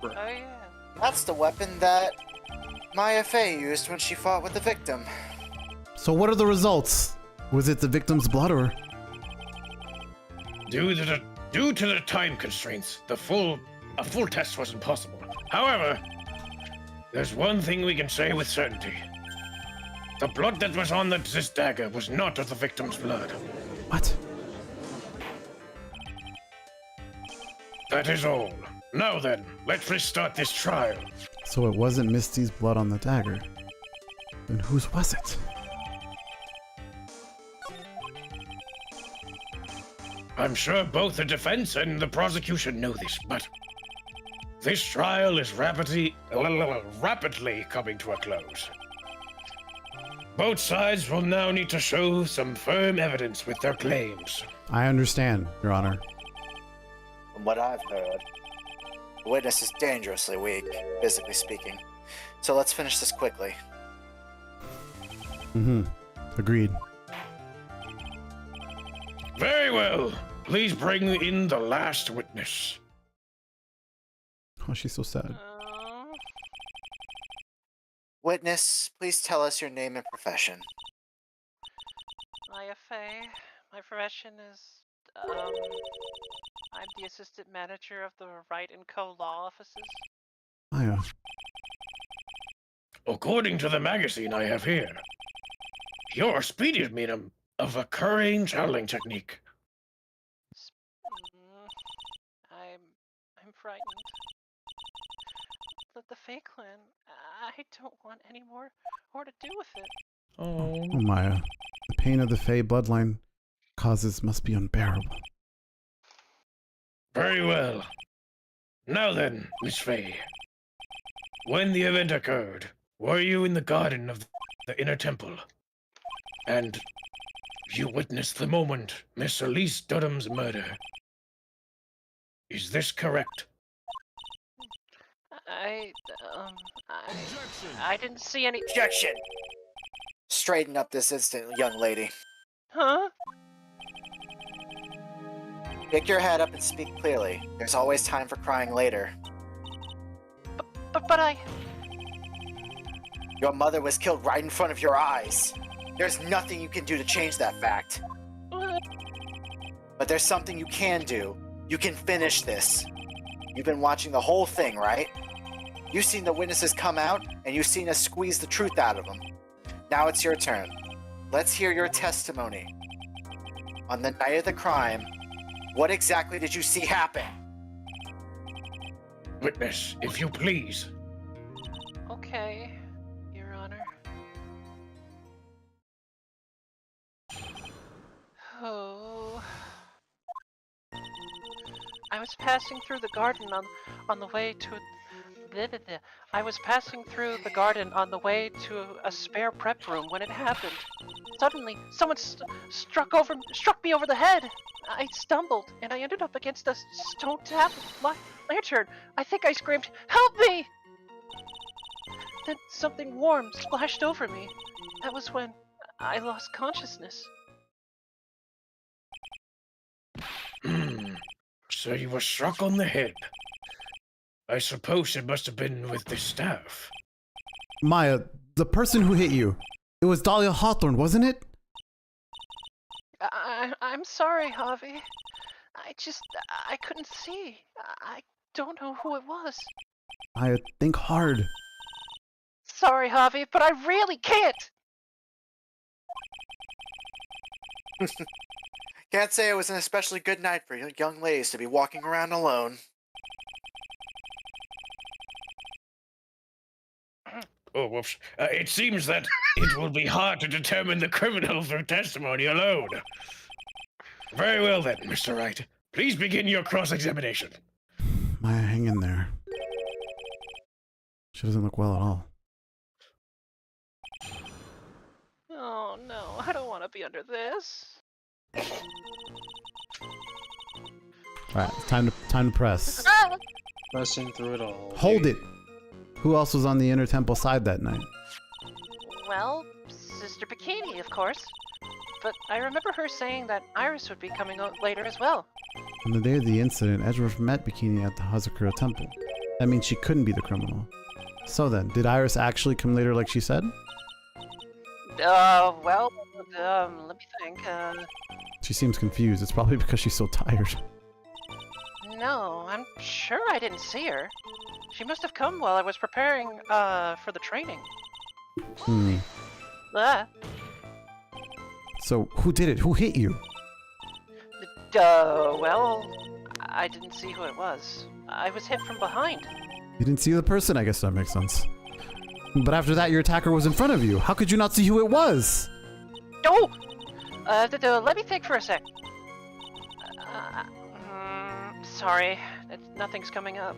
Oh yeah. That's the weapon that Maya Fey used when she fought with the victim. So what are the results? Was it the victim's blood or? Due to the time constraints, a full test wasn't possible. However, there's one thing we can say with certainty. The blood that was on this dagger was not of the victim's blood. What? That is all. Now then, let's restart this trial. So it wasn't Misty's blood on the dagger. Then whose was it? I'm sure both the defense and the prosecution know this, but this trial is rapidly coming to a close. Both sides will now need to show some firm evidence with their claims. I understand, Your Honor. From what I've heard, the witness is dangerously weak, physically speaking. So let's finish this quickly. Agreed. Very well. Please bring in the last witness. Oh, she's so sad. Witness, please tell us your name and profession. Maya Fey. My profession is, I'm the assistant manager of the Wright & Co. law offices. Maya. According to the magazine I have here, you're a speedy medium of a currying channeling technique. I'm frightened. The Fey clan, I don't want any more to do with it. Oh, Maya. The pain of the Fey bloodline causes must be unbearable. Very well. Now then, Miss Fey. When the event occurred, were you in the garden of the inner temple? And you witnessed the moment Miss Elise Dudham's murder. Is this correct? I didn't see any— Objection! Straighten up this instant, young lady. Huh? Pick your head up and speak clearly. There's always time for crying later. But I... Your mother was killed right in front of your eyes. There's nothing you can do to change that fact. But there's something you can do. You can finish this. You've been watching the whole thing, right? You've seen the witnesses come out, and you've seen us squeeze the truth out of them. Now it's your turn. Let's hear your testimony. On the night of the crime, what exactly did you see happen? Witness, if you please. Okay, Your Honor. Oh... I was passing through the garden on the way to... I was passing through the garden on the way to a spare prep room when it happened. Suddenly, someone struck me over the head. I stumbled, and I ended up against a stone lantern. I think I screamed, "Help me!" Then something warm splashed over me. That was when I lost consciousness. So you were struck on the head. I suppose it must have been with the staff. Maya, the person who hit you, it was Dalia Hawthorne, wasn't it? I'm sorry, Javi. I couldn't see. I don't know who it was. Maya, think hard. Sorry, Javi, but I really can't. Can't say it was an especially good night for young ladies to be walking around alone. Oh, whoops. It seems that it will be hard to determine the criminal through testimony alone. Very well then, Mr. Wright. Please begin your cross-examination. Maya, hang in there. She doesn't look well at all. Oh no, I don't want to be under this. Alright, time to press. Pressing through it all. Hold it! Who else was on the inner temple side that night? Well, Sister Bikini, of course. But I remember her saying that Iris would be coming out later as well. On the day of the incident, Edgeworth met Bikini at the Hazakura temple. That means she couldn't be the criminal. So then, did Iris actually come later like she said? Well, let me think, She seems confused. It's probably because she's so tired. No, I'm sure I didn't see her. She must have come while I was preparing, for the training. So, who did it? Who hit you? Well, I didn't see who it was. I was hit from behind. You didn't see the person? I guess that makes sense. But after that, your attacker was in front of you. How could you not see who it was? Oh! Let me think for a sec. Sorry, nothing's coming up.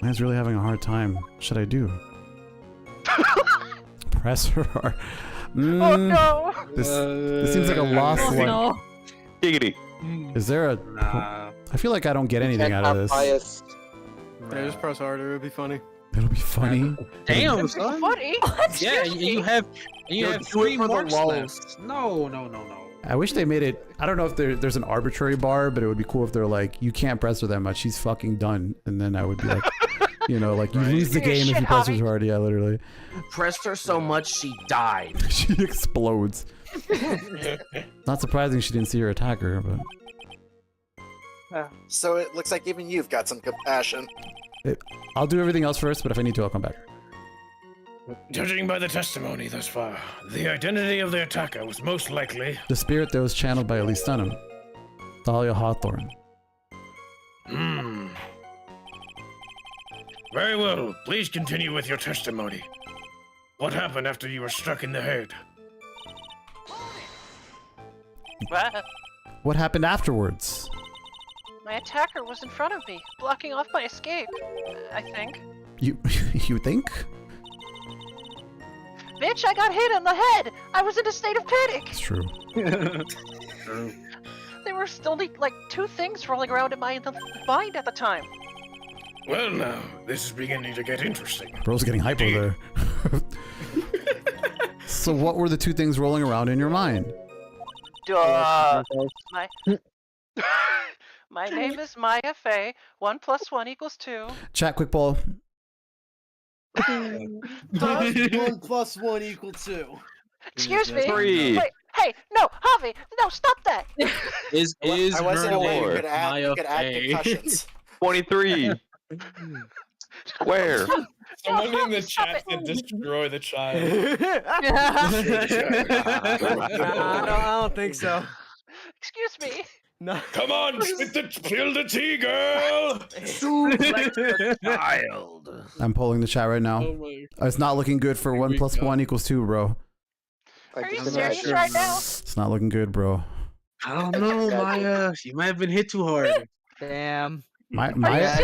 Maya's really having a hard time. What should I do? Press her hard. Oh no! This seems like a lost one. No. Giggity. Is there a... I feel like I don't get anything out of this. Yeah, just press harder, it'll be funny. It'll be funny. Damn, son. Funny? Yeah, you have 3 marks left. No. I wish they made it... I don't know if there's an arbitrary bar, but it would be cool if they're like, you can't press her that much, she's fucking done. And then I would be like, you know, like, you lose the game if you press her too hard. Yeah, literally. Pressed her so much, she died. She explodes. Not surprising she didn't see her attacker, but... So it looks like even you've got some compassion. I'll do everything else first, but if I need to, I'll come back. Judging by the testimony thus far, the identity of the attacker was most likely... The spirit that was channeled by Elise Dunham. Dalia Hawthorne. Very well. Please continue with your testimony. What happened after you were struck in the head? What happened afterwards? My attacker was in front of me, blocking off my escape, I think. You think? Bitch, I got hit in the head! I was in a state of panic! It's true. There were still like 2 things rolling around in my mind at the time. Well now, this is beginning to get interesting. Bro's getting hyper there. So what were the 2 things rolling around in your mind? My name is Maya Fey. 1 + 1 = 2. Chat, quick poll. 1 + 1 = 2. Excuse me. 3. Wait, hey, no, Javi, no, stop that. I wasn't aware you could Maya add Fey. concussions. 23. Square. Someone in the chat said destroy the child. I don't think so. Excuse me. No. Come on, spill the tea, girl! Child. I'm polling the chat right now. It's not looking good for 1 + 1 = 2, bro. Are you serious right now? It's not looking good, bro. I don't know, Maya. You might have been hit too hard. Damn. Maya Guys?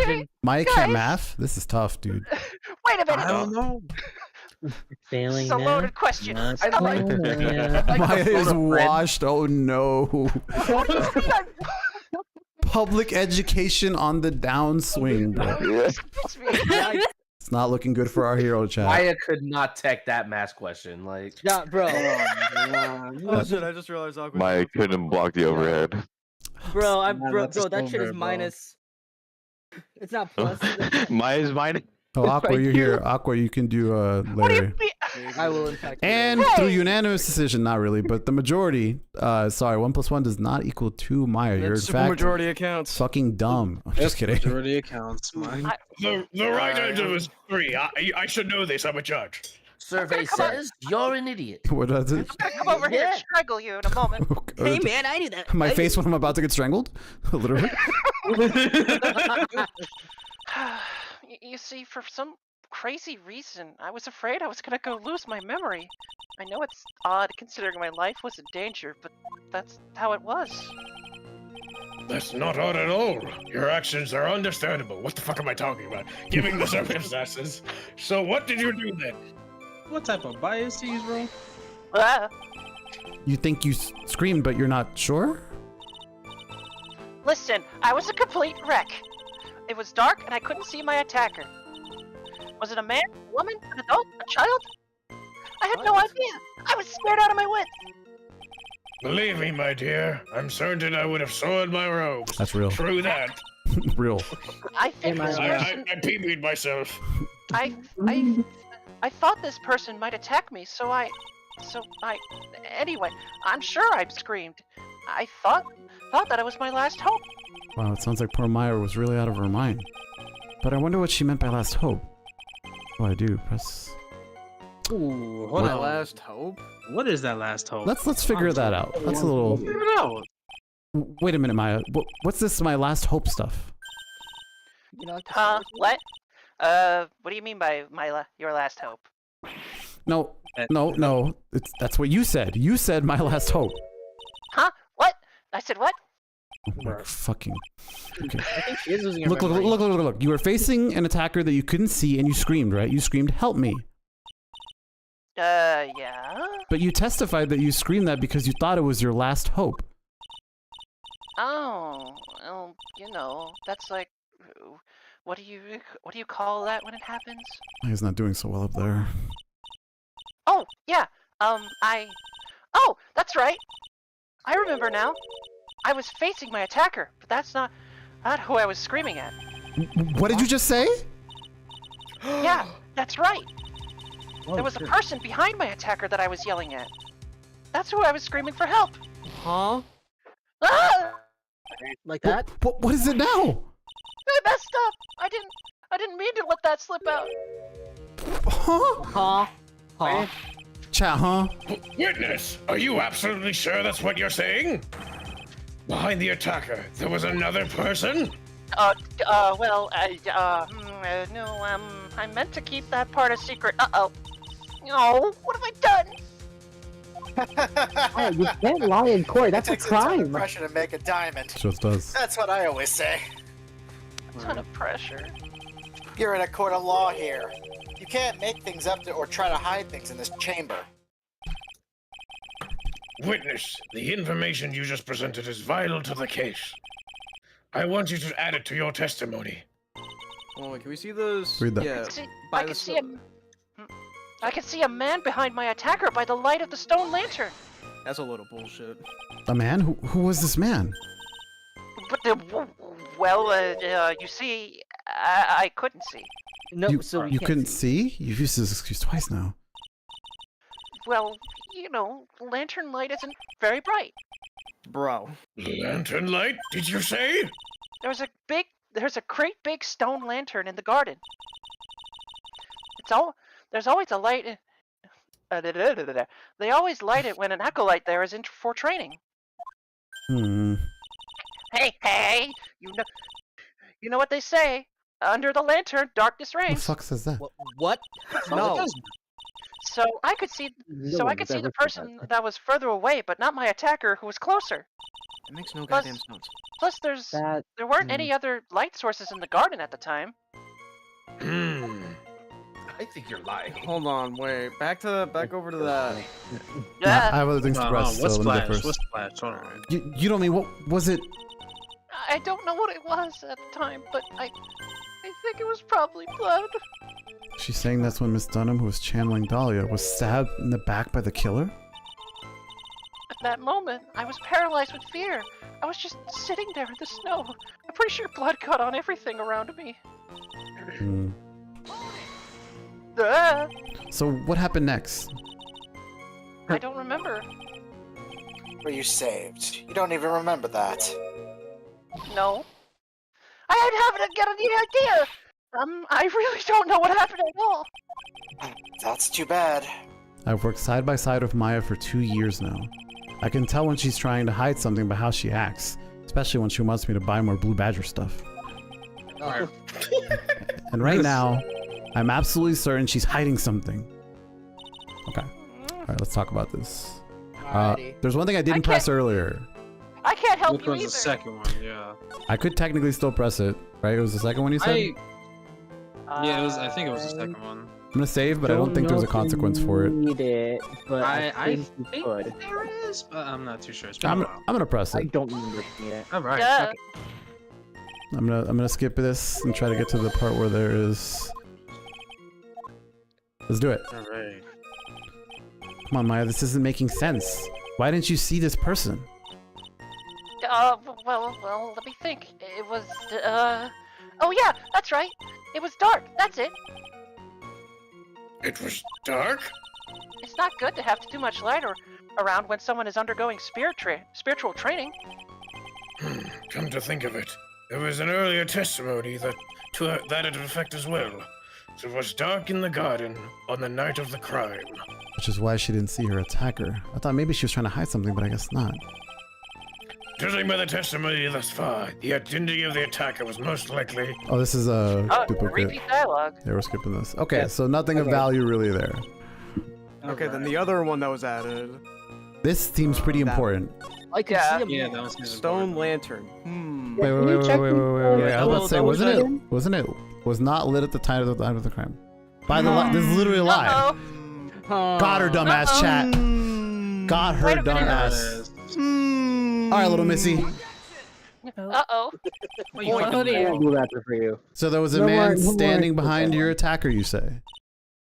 can't math? This is tough, dude. Wait a minute. I don't know. Failing It's a loaded question. Maya is washed. Oh no. Public education on the downswing, bro. It's not looking good for our hero, chat. Maya could not tech that math question. Like, Yeah, bro. Oh shit, I just realized awkward. Maya couldn't block the overhead. Bro, Bro, that shit is minus. It's not plus. Maya's mine. Oh, Aqua, you're here. Aqua, you can do Larry. I will in fact. And through unanimous decision, not really, but the majority. Sorry, 1 + 1 does not = 2. Maya, you're in fact majority accounts. fucking dumb. I'm just kidding. Majority accounts, mine. The right answer was 3. I should know this. I'm a judge. survey says you're an idiot. What does it? I'm gonna come over here and strangle you in a moment. Hey man, I knew that. My face when I'm about to get strangled? Literally. You see, for some crazy reason. I was afraid I was gonna go lose my memory. I know it's odd considering my life was in danger, but that's how it was. That's not odd at all. Your actions are understandable. What the fuck am I talking about? Giving the circumstances. So what did you do then? What type of bias do you roll? You think you screamed, but you're not sure? Listen, I was a complete wreck. It was dark and I couldn't see my attacker. Was it a man, a woman, an adult, a child? I had no idea. I was scared out of my wits. Believe me, my dear, I'm certain I would have soiled my robes. That's real. True that. Real. I think this person... I pee-peed myself. I thought this person might attack me, so I... Anyway, I'm sure I screamed. I thought that it was my last hope. Wow, it sounds like poor Maya was really out of her mind. But I wonder what she meant by last hope. Oh, I do. Press... Ooh, hold on. Last hope? What is that last hope? Let's figure that out. That's a little... Wait a minute, Maya. What's this my last hope stuff? What? What do you mean by your last hope? No. That's what you said. You said my last hope. Huh? What? I said what? Oh my fucking... Okay. I think she is losing her Look. You were facing an attacker that you couldn't see and you screamed, right? You screamed, "Help me." Yeah? But you testified that you screamed that because you thought it was your last hope. Oh, well, you know, that's like... What do you call that when it happens? He's not doing so well up there. Oh, yeah. Oh, that's right. I remember now. I was facing my attacker, but that's not who I was screaming at. What did you just say? Yeah, that's right. There was a person behind my attacker that I was yelling at. That's who I was screaming for help. Huh? Ah! Like that? What is it now? I messed up. I didn't mean to let that slip out. Huh? Chat, huh? Witness, are you absolutely sure that's what you're saying? Behind the attacker, there was another person? Well, no, I meant to keep that part a secret. Uh-oh. No, what have I done? Oh, you can't lie in court. That's a It takes a ton of crime. pressure to make a diamond. Just does. That's what I always say. A ton of pressure. You're in a court of law here. You can't make things up or try to hide things in this chamber. Witness, the information you just presented is vital to the case. I want you to add it to your testimony. Oh, can we see those? Read that. Yeah. I can see a man behind my attacker by the light of the stone lantern. That's a little bullshit. A man? Who was this man? But you see, I couldn't see. No, you couldn't see? You've used this excuse twice now. Well, you know, lantern light isn't very bright. Bro. Lantern light, did you say? There's a great big stone lantern in the garden. There's always a light. They always light it when an acolyte there is in for training. Hey! You know what they say? Under the lantern, darkness Who reigns. the fuck says that? What? No. So I could see the person that was further away, but not my attacker who was closer. It makes no goddamn sense. Plus, there weren't any other light sources in the garden at the time. I think you're lying. Hold on, wait. Back over to that. Yeah. I have other things to press. What's so let me go splash? first. What's splash? Hold on. You don't mean what was it? I don't know what it was at the time, but I think it was probably blood. She's saying that's when Miss Dunham, who was channeling Dahlia, was stabbed in the back by the killer? At that moment, I was paralyzed with fear. I was just sitting there in the snow. I'm pretty sure blood got on everything around me. So what happened next? I don't remember. Were you saved? You don't even remember that. No. I haven't got any idea. I really don't know what happened at all. That's too bad. I've worked side by side with Maya for 2 years now. I can tell when she's trying to hide something by how she acts, especially when she wants me to buy more Blue Badger stuff. And right now, I'm absolutely certain she's hiding something. Okay. All right, let's talk about this. There's one thing I didn't press earlier. I can't help Which you one's either. the second one? Yeah. I could technically still press it, right? It was the second one you said? Yeah, it was. I think it was the second one. I'm gonna save, but I don't think there's a consequence for it. Need it, but I think you could. there is, but I'm not too sure. It's been I'm a while. gonna press I it. don't remember seeing it. All right. Yeah. fuck it. I'm gonna skip this and try to get to the part where there is. Let's do it. All right. Come on, Maya. This isn't making sense. Why didn't you see this person? Well, let me think. It was, oh yeah, that's right. It was dark, that's it. It was dark? It's not good to have too much light around when someone is undergoing spiritual training. Come to think of it, there was an earlier testimony that to that effect as well. It was dark in the garden on the night of the crime. Which is why she didn't see her attacker. I thought maybe she was trying to hide something, but I guess not. Judging by the testimony thus far, the identity of the attacker was most likely... Oh, this is a duplicate. Repeat dialogue. Yeah, we're skipping this. Okay, so nothing of value really there. Okay, then the other one that was added. This seems pretty important. I can see him. Yeah, that was Stone lantern. Wait. I was about to say, wasn't it was not lit at the time of the crime? By the this is literally a lie. Got her dumbass chat. Got her dumbass. All right, little Missy. Uh-oh. I'll do that for you. So there was a man standing behind your attacker, you say?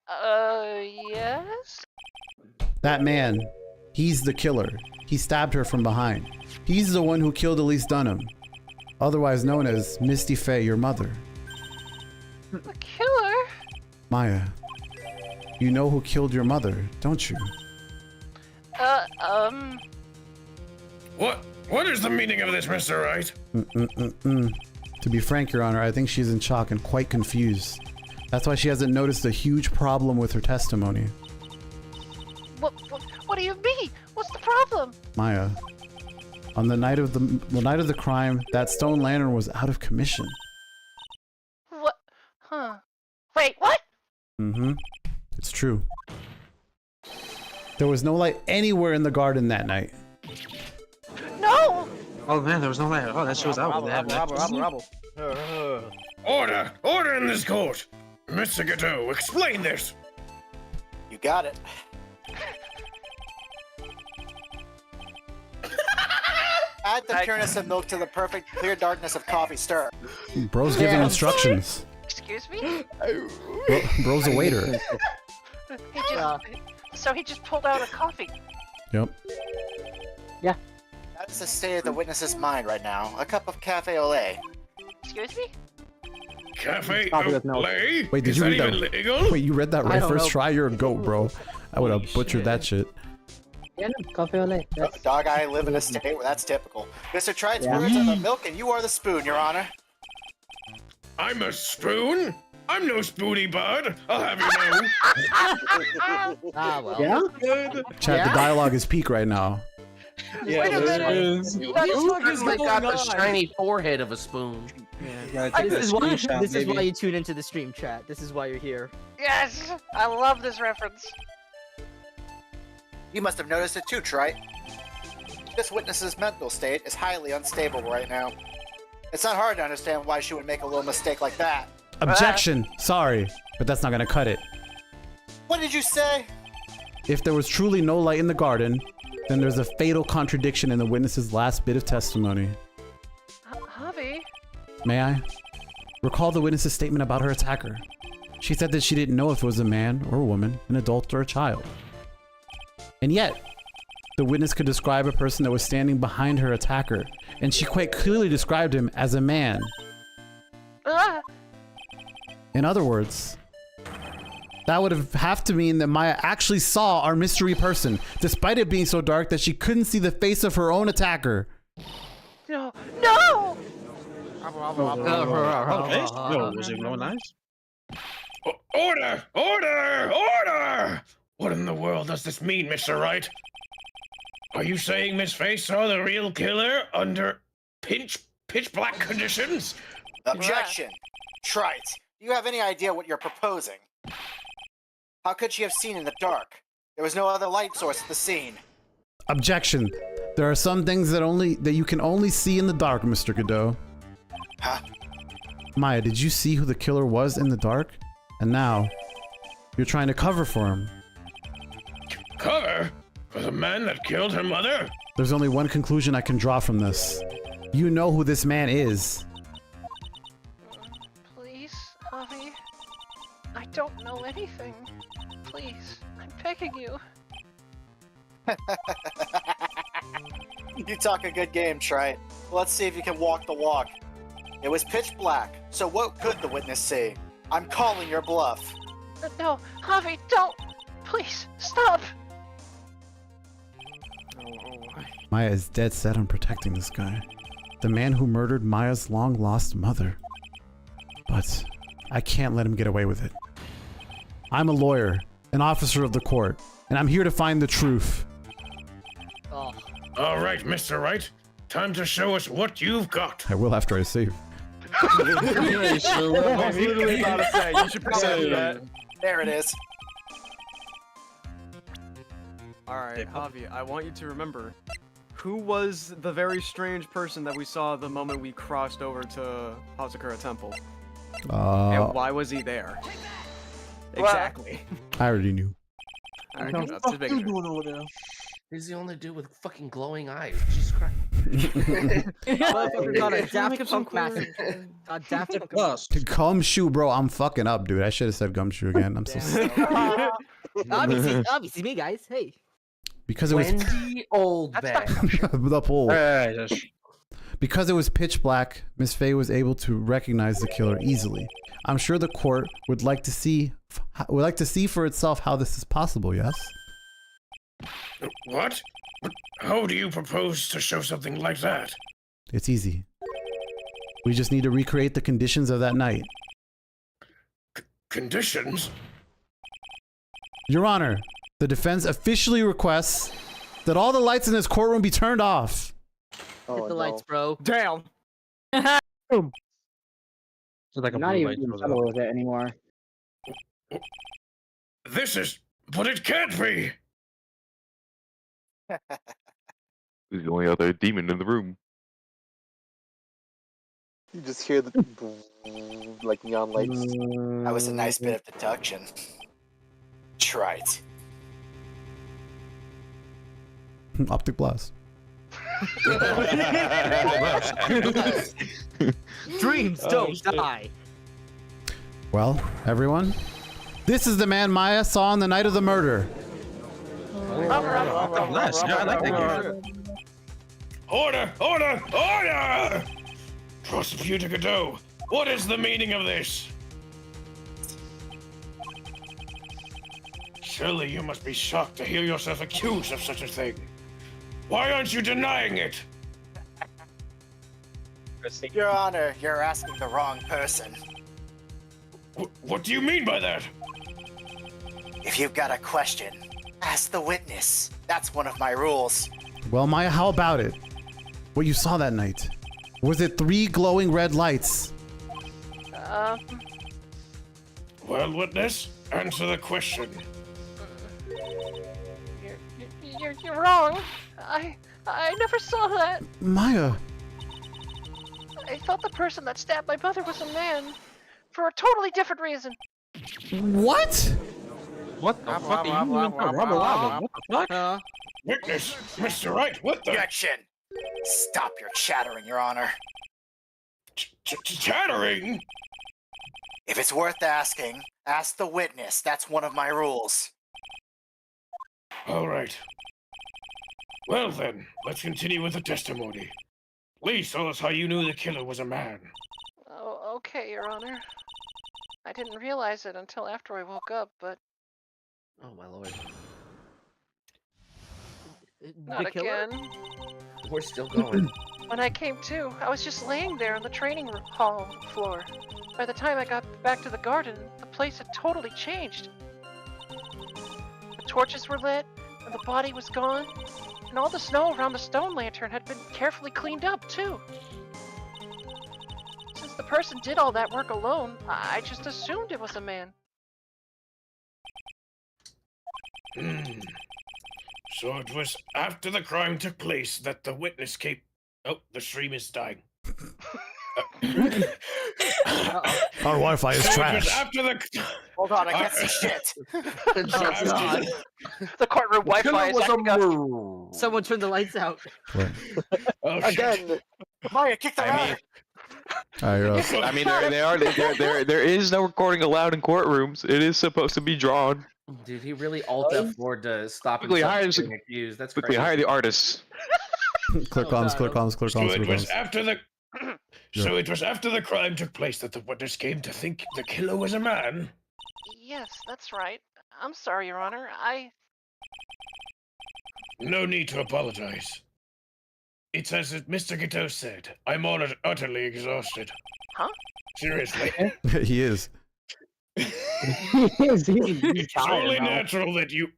Yes? That man, he's the killer. He stabbed her from behind. He's the one who killed Elise Dunham, otherwise known as Misty Fey, your mother. The killer? Maya, you know who killed your mother, don't you? What is the meaning of this, Mr. Wright? To be frank, Your Honor, I think she's in shock and quite confused. That's why she hasn't noticed a huge problem with her testimony. What do you mean? What's the problem? Maya, on the night of the crime, that stone lantern was out of commission. What? Huh. Wait, what? Mm-hmm. It's true. There was no light anywhere in the garden that night. No! Oh man, there was no light. Oh, that shows out. Order! Order in this court! Mr. Godot, explain this! You got it. Add the pureness of milk to the perfect clear darkness of coffee stir. Bro's giving instructions. Excuse me? Bro's a waiter. So he just pulled out a coffee. Yep. Yeah. That is the state of the witness's mind right now. A cup of cafe au lait. Excuse me? Cafe au lait? Wait, did you read that? Legal? Wait, you read that right first try? You're a goat, bro. I would have butchered that shit. Yeah, no, coffee au lait. Dog, I live in a state where that's typical. Mr. Triton's words are the milk and you are the spoon, Your Honor. I'm a spoon? I'm no spoony bud. I'll have you know. Well. Yeah? Chat, the dialogue is peak right now. Yeah, Wait a minute. You certainly got the shiny forehead of a spoon. This is why you tune into the stream chat. This is why you're here. Yes! I love this reference. You must have noticed it too, Trite. This witness's mental state is highly unstable right now. It's not hard to understand why she would make a little mistake like that. Objection! Sorry, but that's not gonna cut it. What did you say? If there was truly no light in the garden, then there's a fatal contradiction in the witness's last bit of testimony. Javi? May I? Recall the witness's statement about her attacker. She said that she didn't know if it was a man or a woman, an adult or a child. And yet, the witness could describe a person that was standing behind her attacker, and she quite clearly described him as a man. In other words, that would have to mean that Maya actually saw our mystery person, despite it being so dark that she couldn't see the face of her own attacker. No! No! Okay. No, was it no nice? Order! Order! Order! What in the world does this mean, Mr. Wright? Are you saying Miss Fey saw the real killer under pitch black conditions? Objection. Trite. do you have any idea what you're proposing? How could she have seen in the dark? There was no other light source at the scene. Objection. There are some things that you can only see in the dark, Mr. Godot. Huh? Maya, did you see who the killer was in the dark? And now, you're trying to cover for him. Cover? For the man that killed her mother? There's only one conclusion I can draw from this. You know who this man is. Please, Javi. I don't know anything. Please, I'm begging you. You talk a good game, Trite. Let's see if you can walk the walk. It was pitch black, so what could the witness see? I'm calling your bluff. No, Javi, don't! Please, stop! Maya is dead set on protecting this guy. The man who murdered Maya's long-lost mother. But I can't let him get away with it. I'm a lawyer, an officer of the court, and I'm here to find the truth. Oh. All right, Mr. Wright. Time to show us what you've got. I will after I save. I was literally about to say, you should probably do that. There it is. Alright, Javi, I want you to remember, who was the very strange person that we saw the moment we crossed over to Hazakura Temple? And why was he there? Exactly. I already knew. Alright, good, that's just making sure. He's the only dude with fucking glowing eyes. Jesus Christ. Motherfucker got a Daft Punk massive. A Daft Punk. Gumshoe, bro. I'm fucking up, dude. I should have said gumshoe again. I'm so sorry. Obviously me, guys. Hey. Because it was Wendy Oldbag. the poll. Because it was pitch black, Miss Fey was able to recognize the killer easily. I'm sure the court would like to see for itself how this is possible. Yes. What? How do you propose to show something like that? It's easy. We just need to recreate the conditions of that night. Conditions? Your Honor, the defense officially requests that all the lights in this courtroom be turned off. Hit the lights, bro. Down. Boom. Like I'm not even trouble with it anymore. This is... But it can't be! Who's the only other demon in the room? You just hear the like neon lights. That was a nice bit of deduction. Trite. Optic blast. Dreams don't die. Well, everyone, this is the man Maya saw on the night of the murder. Order! Order! Order! Prosecutor Godot, what is the meaning of this? Surely you must be shocked to hear yourself accused of such a thing. Why aren't you denying it? Your Honor, you're asking the wrong person. What do you mean by that? If you've got a question, ask the witness. That's one of my rules. Well, Maya, how about it? What you saw that night? Was it 3 glowing red lights? Well, witness, answer the question. You're wrong. I never saw that. Maya. I thought the person that stabbed my mother was a man, for a totally different reason. What? What the fuck? What the fuck? Witness, Mr. Wright, what the? Objection! Stop your chattering, Your Honor. Chattering? If it's worth asking, ask the witness. That's one of my rules. All right. Well then, let's continue with the testimony. Please tell us how you knew the killer was a man. Oh, okay, Your Honor. I didn't realize it until after I woke up, but... Oh my lord. Not again. We're still going. When I came to, I was just laying there on the training hall floor. By the time I got back to the garden, the place had totally changed. The torches were lit, and the body was gone, and all the snow around the stone lantern had been carefully cleaned up, too. Since the person did all that work alone, I just assumed it was a man. So it was after the crime took place that the witness came. Oh, the stream is dying. Our Wi-Fi is So it was trash. after the. Hold on, I can't see shit. God. The courtroom Wi-Fi is acting up. Someone turn the lights out. Again. Maya, kick the ladder. I mean, there is no recording allowed in courtrooms. It is supposed to be drawn. Dude, he really alt F4 to stop Quickly himself hire, from getting accused. That's quickly crazy. hire the artists. Clear comms, clear comms, clear So comms, it clear was comms. after the. Yeah. So it was after the crime took place that the witness came to think the killer was a man. Yes, that's right. I'm sorry, Your Honor. No need to apologize. It's as Mr. Godot said. I'm utterly exhausted. Huh? Seriously. He is. It's only natural that you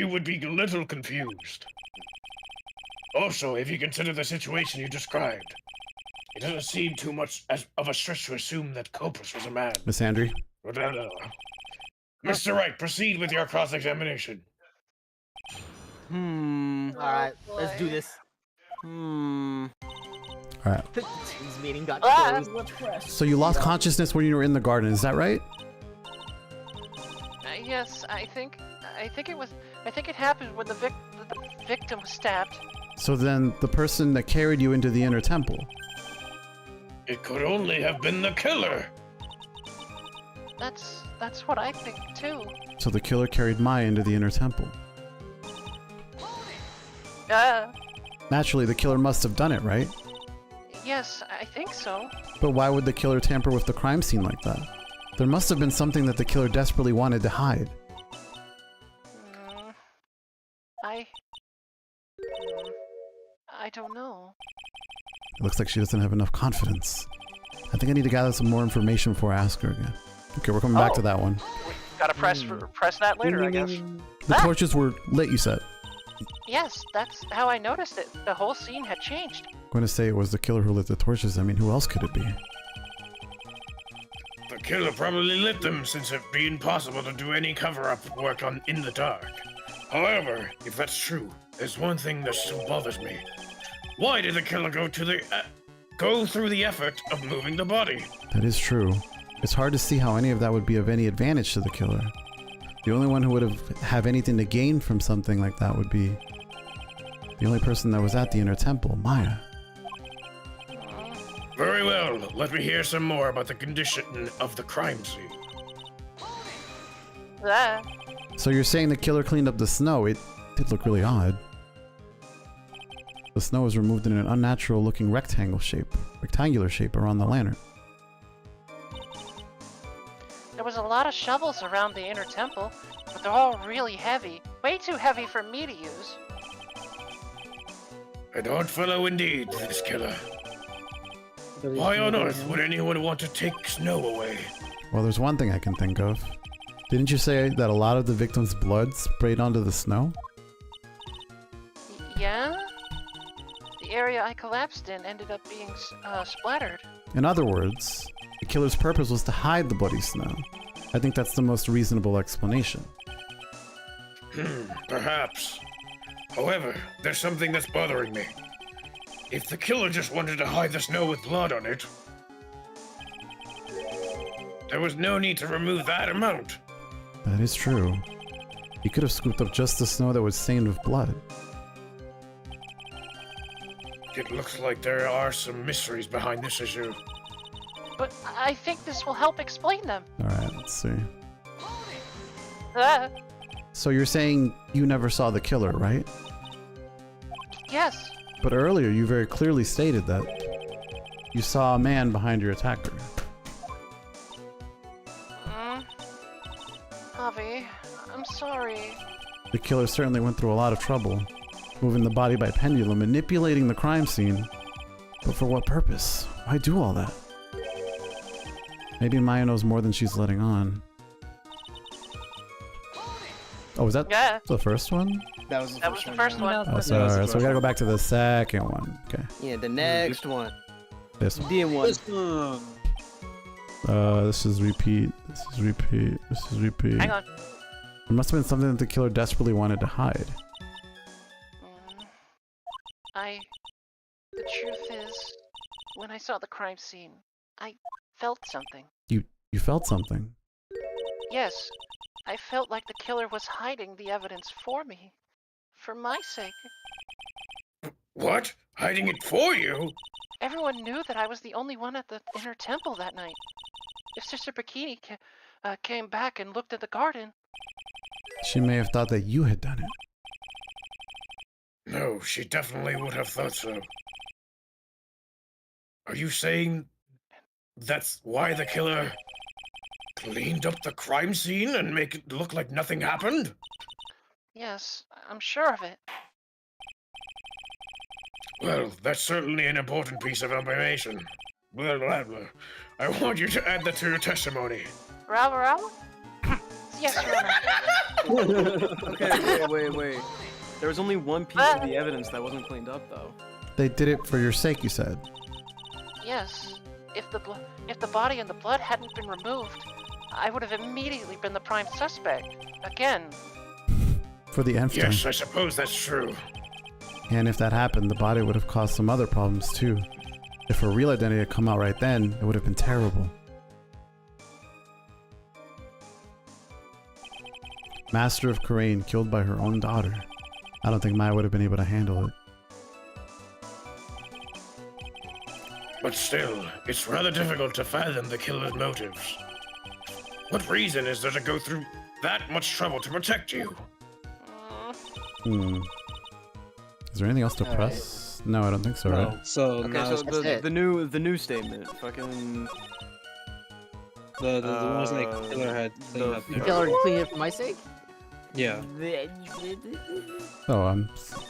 would be a little confused. Also, if you consider the situation you described, it doesn't seem too much of a stretch to assume that Copus was a man. Miss Andrew. Mr. Wright, proceed with your cross-examination. Alright, let's do this. Alright. The team's meeting got closed. Let's press. So you lost consciousness when you were in the garden, is that right? Yes, I think it happened when the victim was stabbed. So then the person that carried you into the inner temple. It could only have been the killer. That's what I think too. So the killer carried Maya into the inner temple. Naturally, the killer must have done it, right? Yes, I think so. But why would the killer tamper with the crime scene like that? There must have been something that the killer desperately wanted to hide. I don't know. It looks like she doesn't have enough confidence. I think I need to gather some more information before I ask her again. Okay, we're coming back to that one. Gotta press that later, I guess. The torches were lit, you said. Yes, that's how I noticed it. The whole scene had changed. I'm going to say it was the killer who lit the torches. I mean, who else could it be? The killer probably lit them since it'd be impossible to do any cover-up work in the dark. However, if that's true, there's one thing that still bothers me. Why did the killer go through the effort of moving the body? That is true. It's hard to see how any of that would be of any advantage to the killer. The only one who would have anything to gain from something like that would be the only person that was at the inner temple, Maya. Very well. Let me hear some more about the condition of the crime scene. So you're saying the killer cleaned up the snow? It did look really odd. The snow was removed in an unnatural looking rectangular shape around the lantern. There was a lot of shovels around the inner temple, but they're all really heavy. Way too heavy for me to use. An odd fellow indeed, this killer. Why on earth would anyone want to take snow away? Well, there's one thing I can think of. Didn't you say that a lot of the victim's blood sprayed onto the snow? Yeah? The area I collapsed in ended up being splattered. In other words, the killer's purpose was to hide the bloody snow. I think that's the most reasonable explanation. Perhaps. However, there's something that's bothering me. If the killer just wanted to hide the snow with blood on it, there was no need to remove that amount. That is true. He could have scooped up just the snow that was stained with blood. It looks like there are some mysteries behind this issue. But I think this will help explain them. Alright, let's see. Ah, So you're saying you never saw the killer, right? yes. But earlier you very clearly stated that you saw a man behind your attacker. Javi, I'm sorry. The killer certainly went through a lot of trouble, moving the body by pendulum, manipulating the crime scene. But for what purpose? Why do all that? Maybe Maya knows more than she's letting on. Oh, was that the first one? That was the first one. Oh, so, alright, so we gotta go back to the second one. Okay. Yeah, the next one. This one. DM one. This is repeat. This is repeat. This is repeat. Hang on. There must have been something that the killer desperately wanted to hide. The truth is, when I saw the crime scene, I felt something. You felt something? Yes, I felt like the killer was hiding the evidence for me. For my sake. What? Hiding it for you? Everyone knew that I was the only one at the inner temple that night. If Sister Bikini came back and looked at the garden... She may have thought that you had done it. No, she definitely would have thought so. Are you saying that's why the killer cleaned up the crime scene and make it look like nothing happened? Yes, I'm sure of it. Well, that's certainly an important piece of information. Well, I want you to add that to your testimony. Ralph? Yes, Your Honor. Okay, wait. There was only one piece of the evidence that wasn't cleaned up, though. They did it for your sake, you said. Yes. If the body and the blood hadn't been removed, I would have immediately been the prime suspect. Again. For the nth time. Yes, I suppose that's true. And if that happened, the body would have caused some other problems too. If her real identity had come out right then, it would have been terrible. Master of Karain killed by her own daughter. I don't think Maya would have been able to handle it. But still, it's rather difficult to fathom the killer's motives. What reason is there to go through that much trouble to protect you? Is there anything else to press? No, I don't think so, right? So, the new statement, fucking... The ones like killer had cleaned up. The killer cleaned it for my sake? Yeah. Oh,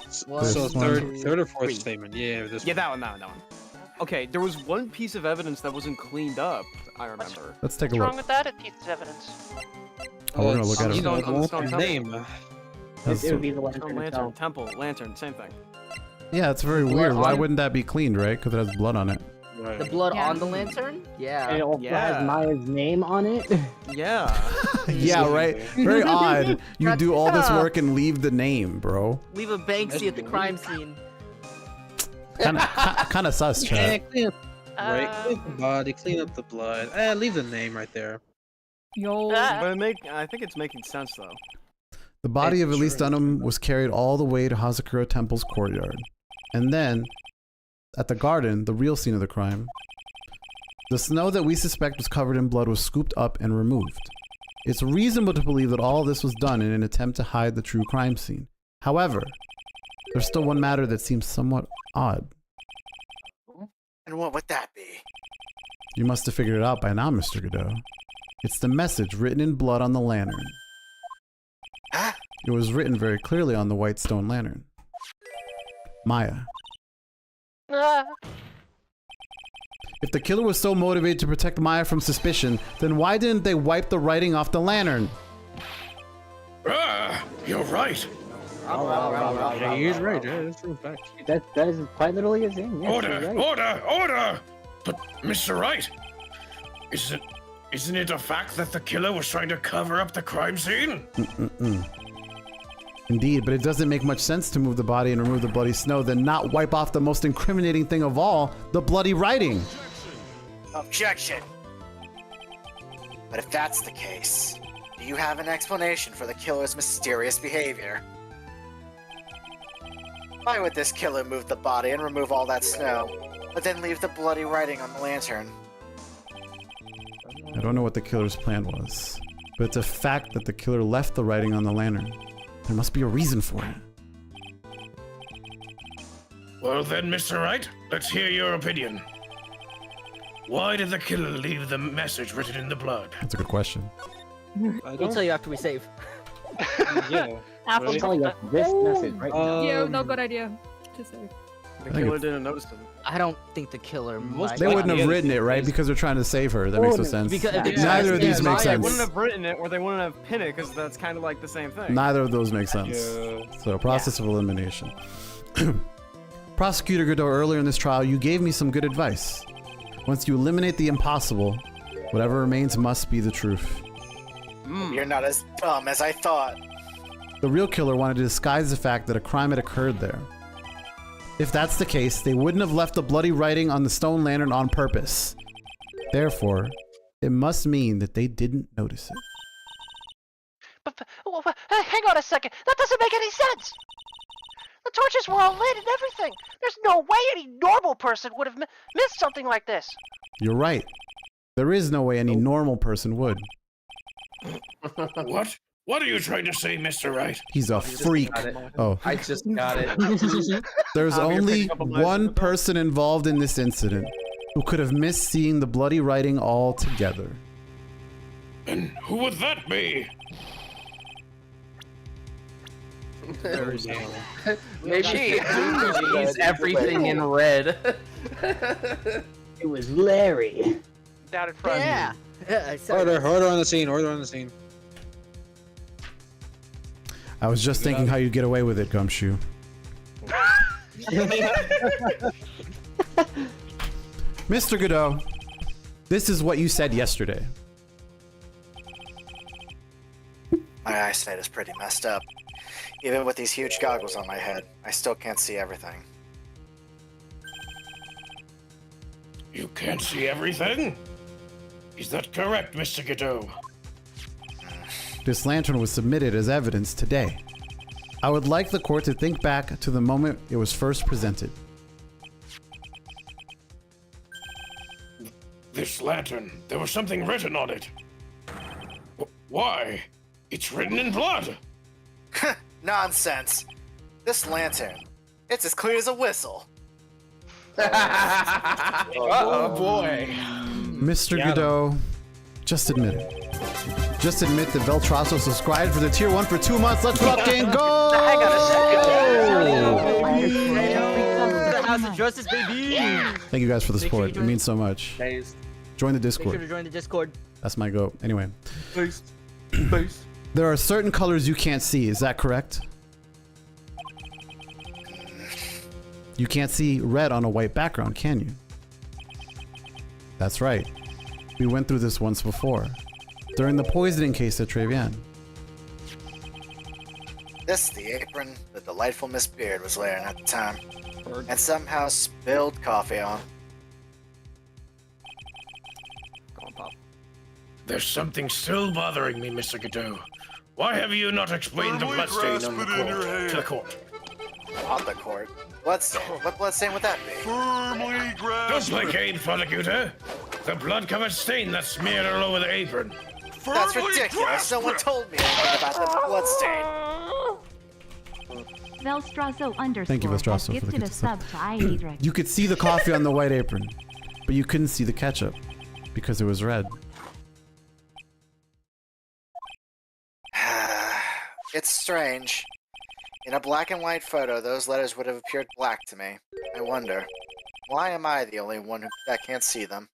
So third or fourth statement. Yeah, this Yeah, that one. Okay, there was one piece of evidence that wasn't cleaned up, I remember. Let's take a What's look. wrong with that piece of evidence? Oh, we're gonna look at it. On the stone name. Temple. It would be the Lantern, temple, lantern, same thing. Yeah, it's very weird. Why wouldn't that be cleaned, right? Because it has blood on it. The blood on the lantern? Yeah. And it also has Maya's name on it. Yeah. Yeah, right? Very odd. You do all this work and leave the name, bro. Leave a Banksy at the crime scene. Kind of sus, Yeah, chat. clean up, right? Clean up the body, clean up the blood. Leave the name right there. Yo. But I think it's making sense though. The body of Elise Dunham was carried all the way to Hazakura Temple's courtyard. And then, at the garden, the real scene of the crime, the snow that we suspect was covered in blood was scooped up and removed. It's reasonable to believe that all this was done in an attempt to hide the true crime scene. However, there's still one matter that seems somewhat odd. And what would that be? You must have figured it out by now, Mr. Godot. It's the message written in blood on the lantern. Huh? It was written very clearly on the white stone lantern. Maya. If the killer was so motivated to protect Maya from suspicion, then why didn't they wipe the writing off the lantern? You're right. Yeah, he's right. Yeah, that's true fact. That is quite literally a thing. Yes, Order! you're right. Order! But, Mr. Wright, isn't it a fact that the killer was trying to cover up the crime scene? Indeed, but it doesn't make much sense to move the body and remove the bloody snow, then not wipe off the most incriminating thing of all, the bloody writing. Objection! But if that's the case, do you have an explanation for the killer's mysterious behavior? Why would this killer move the body and remove all that snow, but then leave the bloody writing on the lantern? I don't know what the killer's plan was, but it's a fact that the killer left the writing on the lantern. There must be a reason for it. Well then, Mr. Wright, let's hear your opinion. Why did the killer leave the message written in the blood? That's a good question. We'll tell you after we save. Yeah. I'll tell you this message right now. Yeah, no, good idea. Just say. The killer didn't notice it. I don't think the killer might. They wouldn't have written it, right? Because they're trying to save her. That makes no sense. Neither of these make They sense. wouldn't have written it, or they wouldn't have pinned it, because that's kind of like the same thing. Neither of those make sense. So, process of elimination. Prosecutor Godot, earlier in this trial, you gave me some good advice. Once you eliminate the impossible, Whatever remains must be the truth. You're not as dumb as I thought. The real killer wanted to disguise the fact that a crime had occurred there. If that's the case, they wouldn't have left the bloody writing on the stone lantern on purpose. Therefore, it must mean that they didn't notice it. But hang on a second. That doesn't make any sense. The torches were all lit and everything. There's no way any normal person would have missed something like this. You're right. There is no way any normal person would. What? What are you trying to say, Mr. Wright? He's a freak. Oh. I just got it. There's only one person involved in this incident who could have missed seeing the bloody writing altogether. And who would that be? Maybe he's everything in red. It was Larry. Down in front. Yeah. Order on the scene. Order on the scene. I was just thinking how you get away with it, Gumshoe. Mr. Godot, this is what you said yesterday. My eyesight is pretty messed up. Even with these huge goggles on my head, I still can't see everything. You can't see everything? Is that correct, Mr. Godot? This lantern was submitted as evidence today. I would like the court to think back to the moment it was first presented. This lantern, there was something written on it. Why? It's written in blood. Nonsense. This lantern, it's as clear as a whistle. Oh boy. Mr. Godot, just admit it. Just admit that Veltrasso subscribed for the tier 1 for 2 months. Let's fucking go! Hang on a The House of Justice, baby. Thank you guys for the support. It means so much. Join the Make sure to Discord. join the Discord. That's my goat. Anyway. Peace. There are certain colors you can't see. Is that correct? You can't see red on a white background, can you? That's right. We went through this once before. During the poisoning case at Trevian. This the apron the delightful Miss Beard was wearing at the time, and somehow spilled coffee on. Come on, Pop. There's something still bothering me, Mr. Godot. Why have you not explained the bloodstain on the court to the court? On the court? Bloodstain? What bloodstain would that be? Firmly grasp. Don't placate, Father Guta. The blood-covered stain that's smeared all over the apron. That's ridiculous. No one told me anything about the bloodstain. Velstrasso _ Thank you, Velstrasso, for the gifted a gifted sub to iHadric. You could see the coffee on the white apron, but you couldn't see the ketchup because it was red. It's strange. In a black and white photo, those letters would have appeared black to me. I wonder, why am I the only one that can't see them?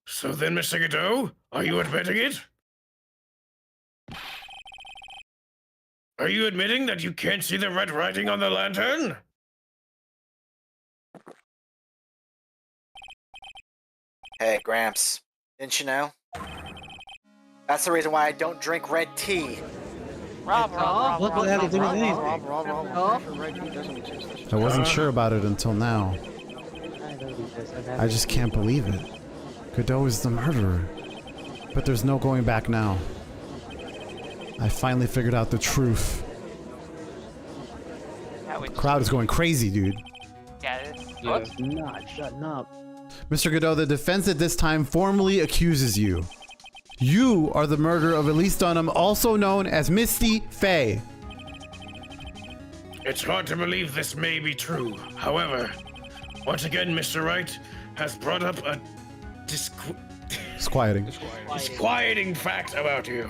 So then, Mr. Godot, are you admitting it? Are you admitting that you can't see the red writing on the lantern? Hey, Gramps, didn't you know? That's the reason why I don't drink red tea. Rob. What the hell did you mean? I wasn't sure about it until now. I just can't believe it. Godot is the murderer. But there's no going back now. I finally figured out the truth. The crowd is going crazy, dude. Yeah, Not shutting up. Mr. Godot, the defense at this time formally accuses you. You are the murderer of Elise Dunham, also known as Misty Fey. It's hard to believe this may be true. However, Once again, Mr. Wright has brought up a disquieting fact about you.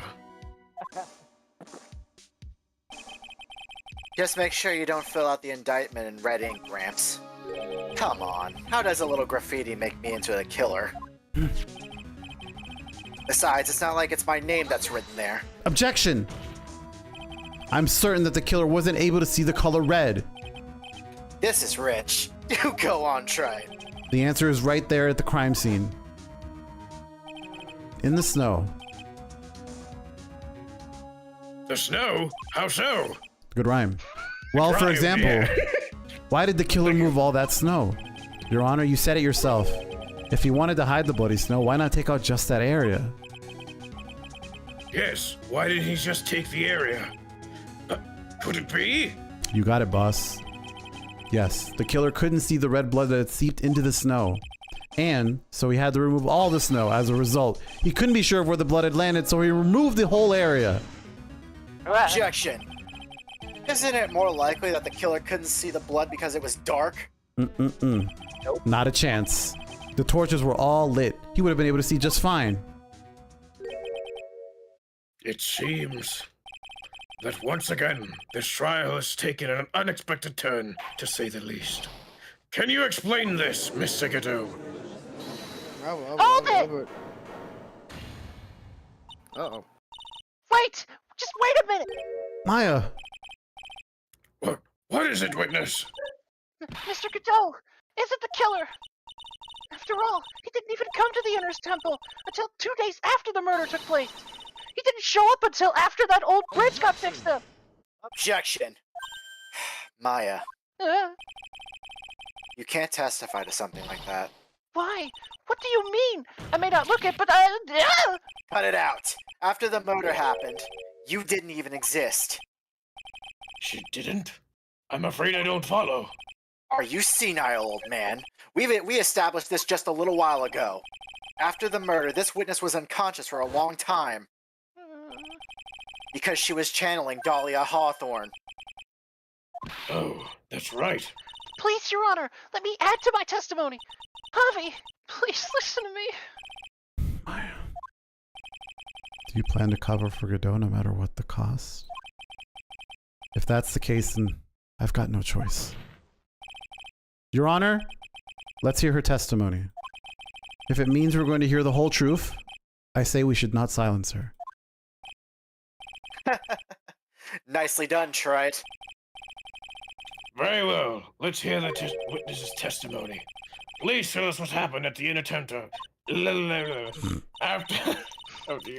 Just make sure you don't fill out the indictment in red ink, Gramps. Come on, how does a little graffiti make me into a killer? Besides, it's not like it's my name that's written there. Objection! I'm certain that the killer wasn't able to see the color red. This is rich. You go on, try it. The answer is right there at the crime scene. in the snow. The snow? How so? Good rhyme. Well, for Rhyme, example, yeah. why did the killer move all that snow? Your Honor, you said it yourself. If he wanted to hide the bloody snow, why not take out just that area? Yes, why didn't he just take the area? Could it be? You got it, boss. Yes, the killer couldn't see the red blood that had seeped into the snow. And so he had to remove all the snow. As a result, he couldn't be sure of where the blood had landed, so he removed the whole area. Objection. Isn't it more likely that the killer couldn't see the blood because it was dark? Nope. Not a chance. The torches were all lit. He would have been able to see just fine. It seems that once again, this trial has taken an unexpected turn, to say the least. Can you explain this, Mr. Godot? Hold it! Uh-oh. Wait! Just wait a minute! Maya! What is it, witness? Mr. Godot isn't the killer! After all, he didn't even come to the Inner's Temple until 2 days after the murder took place. He didn't show up until after that old bridge got fixed up. Objection. Maya, you can't testify to something like that. Why? What do you mean? I may not look it, but Cut it out. After the murder happened, you didn't even exist. She didn't? I'm afraid I don't follow. Are you senile, old man? We established this just a little while ago. After the murder, this witness was unconscious for a long time. Because she was channeling Dalia Hawthorne. Oh, that's right. Please, Your Honor, let me add to my testimony. Javi, please listen to me. Maya. Do you plan to cover for Godot no matter what the cost? If that's the case, then I've got no choice. Your Honor, let's hear her testimony. If it means we're going to hear the whole truth, I say we should not silence her. Nicely done, Trite. Very well. Let's hear the witness's testimony. Please tell us what happened at the Inner Temple. After...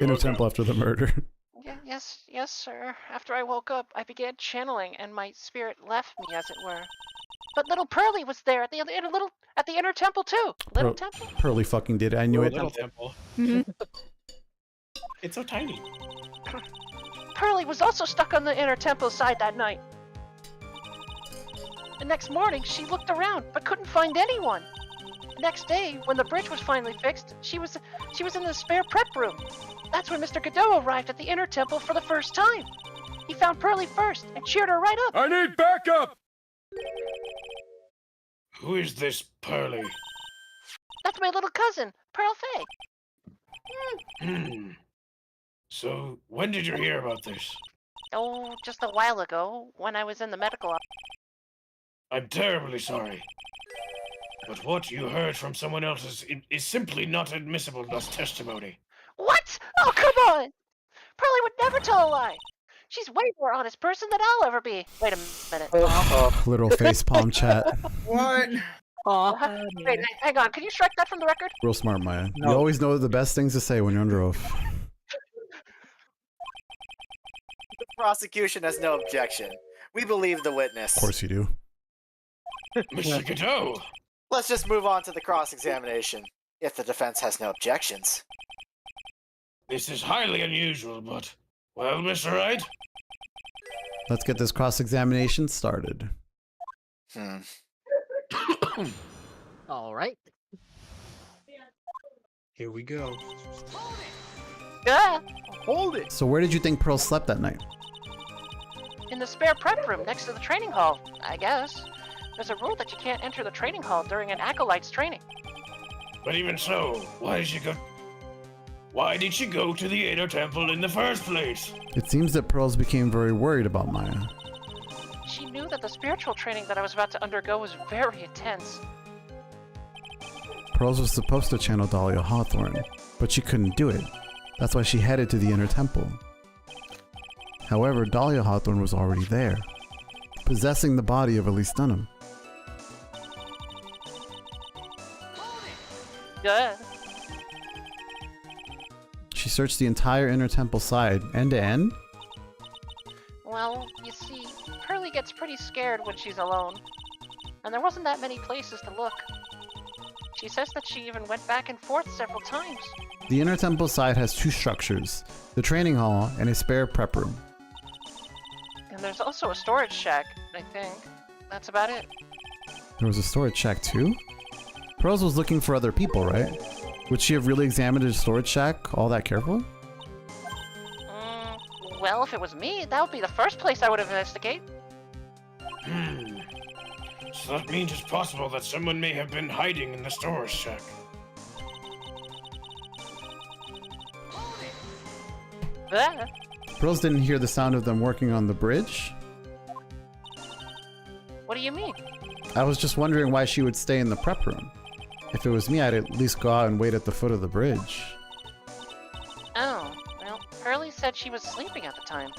Inner Temple after the murder. Yes, sir. After I woke up, I began channeling, and my spirit left me, as it were. But little Pearly was there at the Inner Temple too. Little Temple. Pearly fucking did it. I knew it. Little Temple. It's so tiny. Pearly was also stuck on the Inner Temple side that night. The next morning, she looked around but couldn't find anyone. The next day, when the bridge was finally fixed, she was in the spare prep room. That's when Mr. Godot arrived at the Inner Temple for the first time. He found Pearly first and cheered her right up. I need backup! Who is this Pearly? That's my little cousin, Pearl Fey. So, when did you hear about this? Oh, just a while ago, when I was in the medical office. I'm terribly sorry. But what you heard from someone else is simply not admissible as testimony. What? Oh, come on! Pearly would never tell a lie. She's way more honest person than I'll ever be. Wait a minute. Literal facepalm chat. What? Wait, hang on. Can you strike that from the record? Real smart, Maya. You always know the best things to say when you're under oath. The prosecution has no objection. We believe the witness. Of course you do. Mr. Godot! Let's just move on to the cross-examination, if the defense has no objections. This is highly unusual, but... Well, Mr. Wright? Let's get this cross-examination started. All right. Here we go. Hold it! So where did you think Pearl slept that night? In the spare prep room next to the training hall, I guess. There's a rule that you can't enter the training hall during an acolyte's training. But even so, why did she go to the Inner Temple in the first place? It seems that Pearls became very worried about Maya. She knew that the spiritual training that I was about to undergo was very intense. Pearls was supposed to channel Dalia Hawthorne, but she couldn't do it. That's why she headed to the Inner Temple. However, Dalia Hawthorne was already there, possessing the body of Elise Dunham. she searched the entire inner temple side, end to end? Well, you see, Pearly gets pretty scared when she's alone. And there wasn't that many places to look. She says that she even went back and forth several times. The inner temple side has 2 structures, the training hall and a spare prep room. And there's also a storage shack, I think. That's about it. There was a storage shack too? Pearls was looking for other people, right? Would she have really examined a storage shack all that careful? Well, if it was me, that would be the first place I would investigate. So that means it's possible that someone may have been hiding in the storage shack. Pearls didn't hear the sound of them working on the bridge? What do you mean? I was just wondering why she would stay in the prep room. If it was me, I'd at least go out and wait at the foot of the bridge. Oh, well, Pearly said she was sleeping at the time.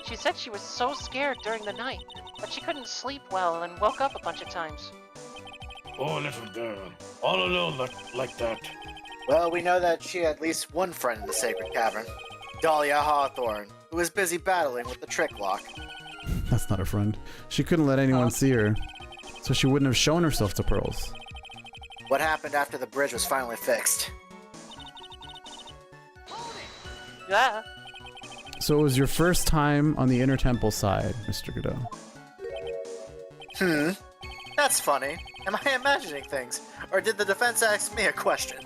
She said she was so scared during the night, but she couldn't sleep well and woke up a bunch of times. Poor little girl, all alone like that. Well, we know that she had at least one friend in the Sacred Cavern, Dalia Hawthorne, who was busy battling with the trick lock. That's not a friend. She couldn't let anyone see her, so she wouldn't have shown herself to Pearls. What happened after the bridge was finally fixed? Yeah. So it was your first time on the inner temple side, Mr. Godot. That's funny. Am I imagining things? Or did the defense ask me a question?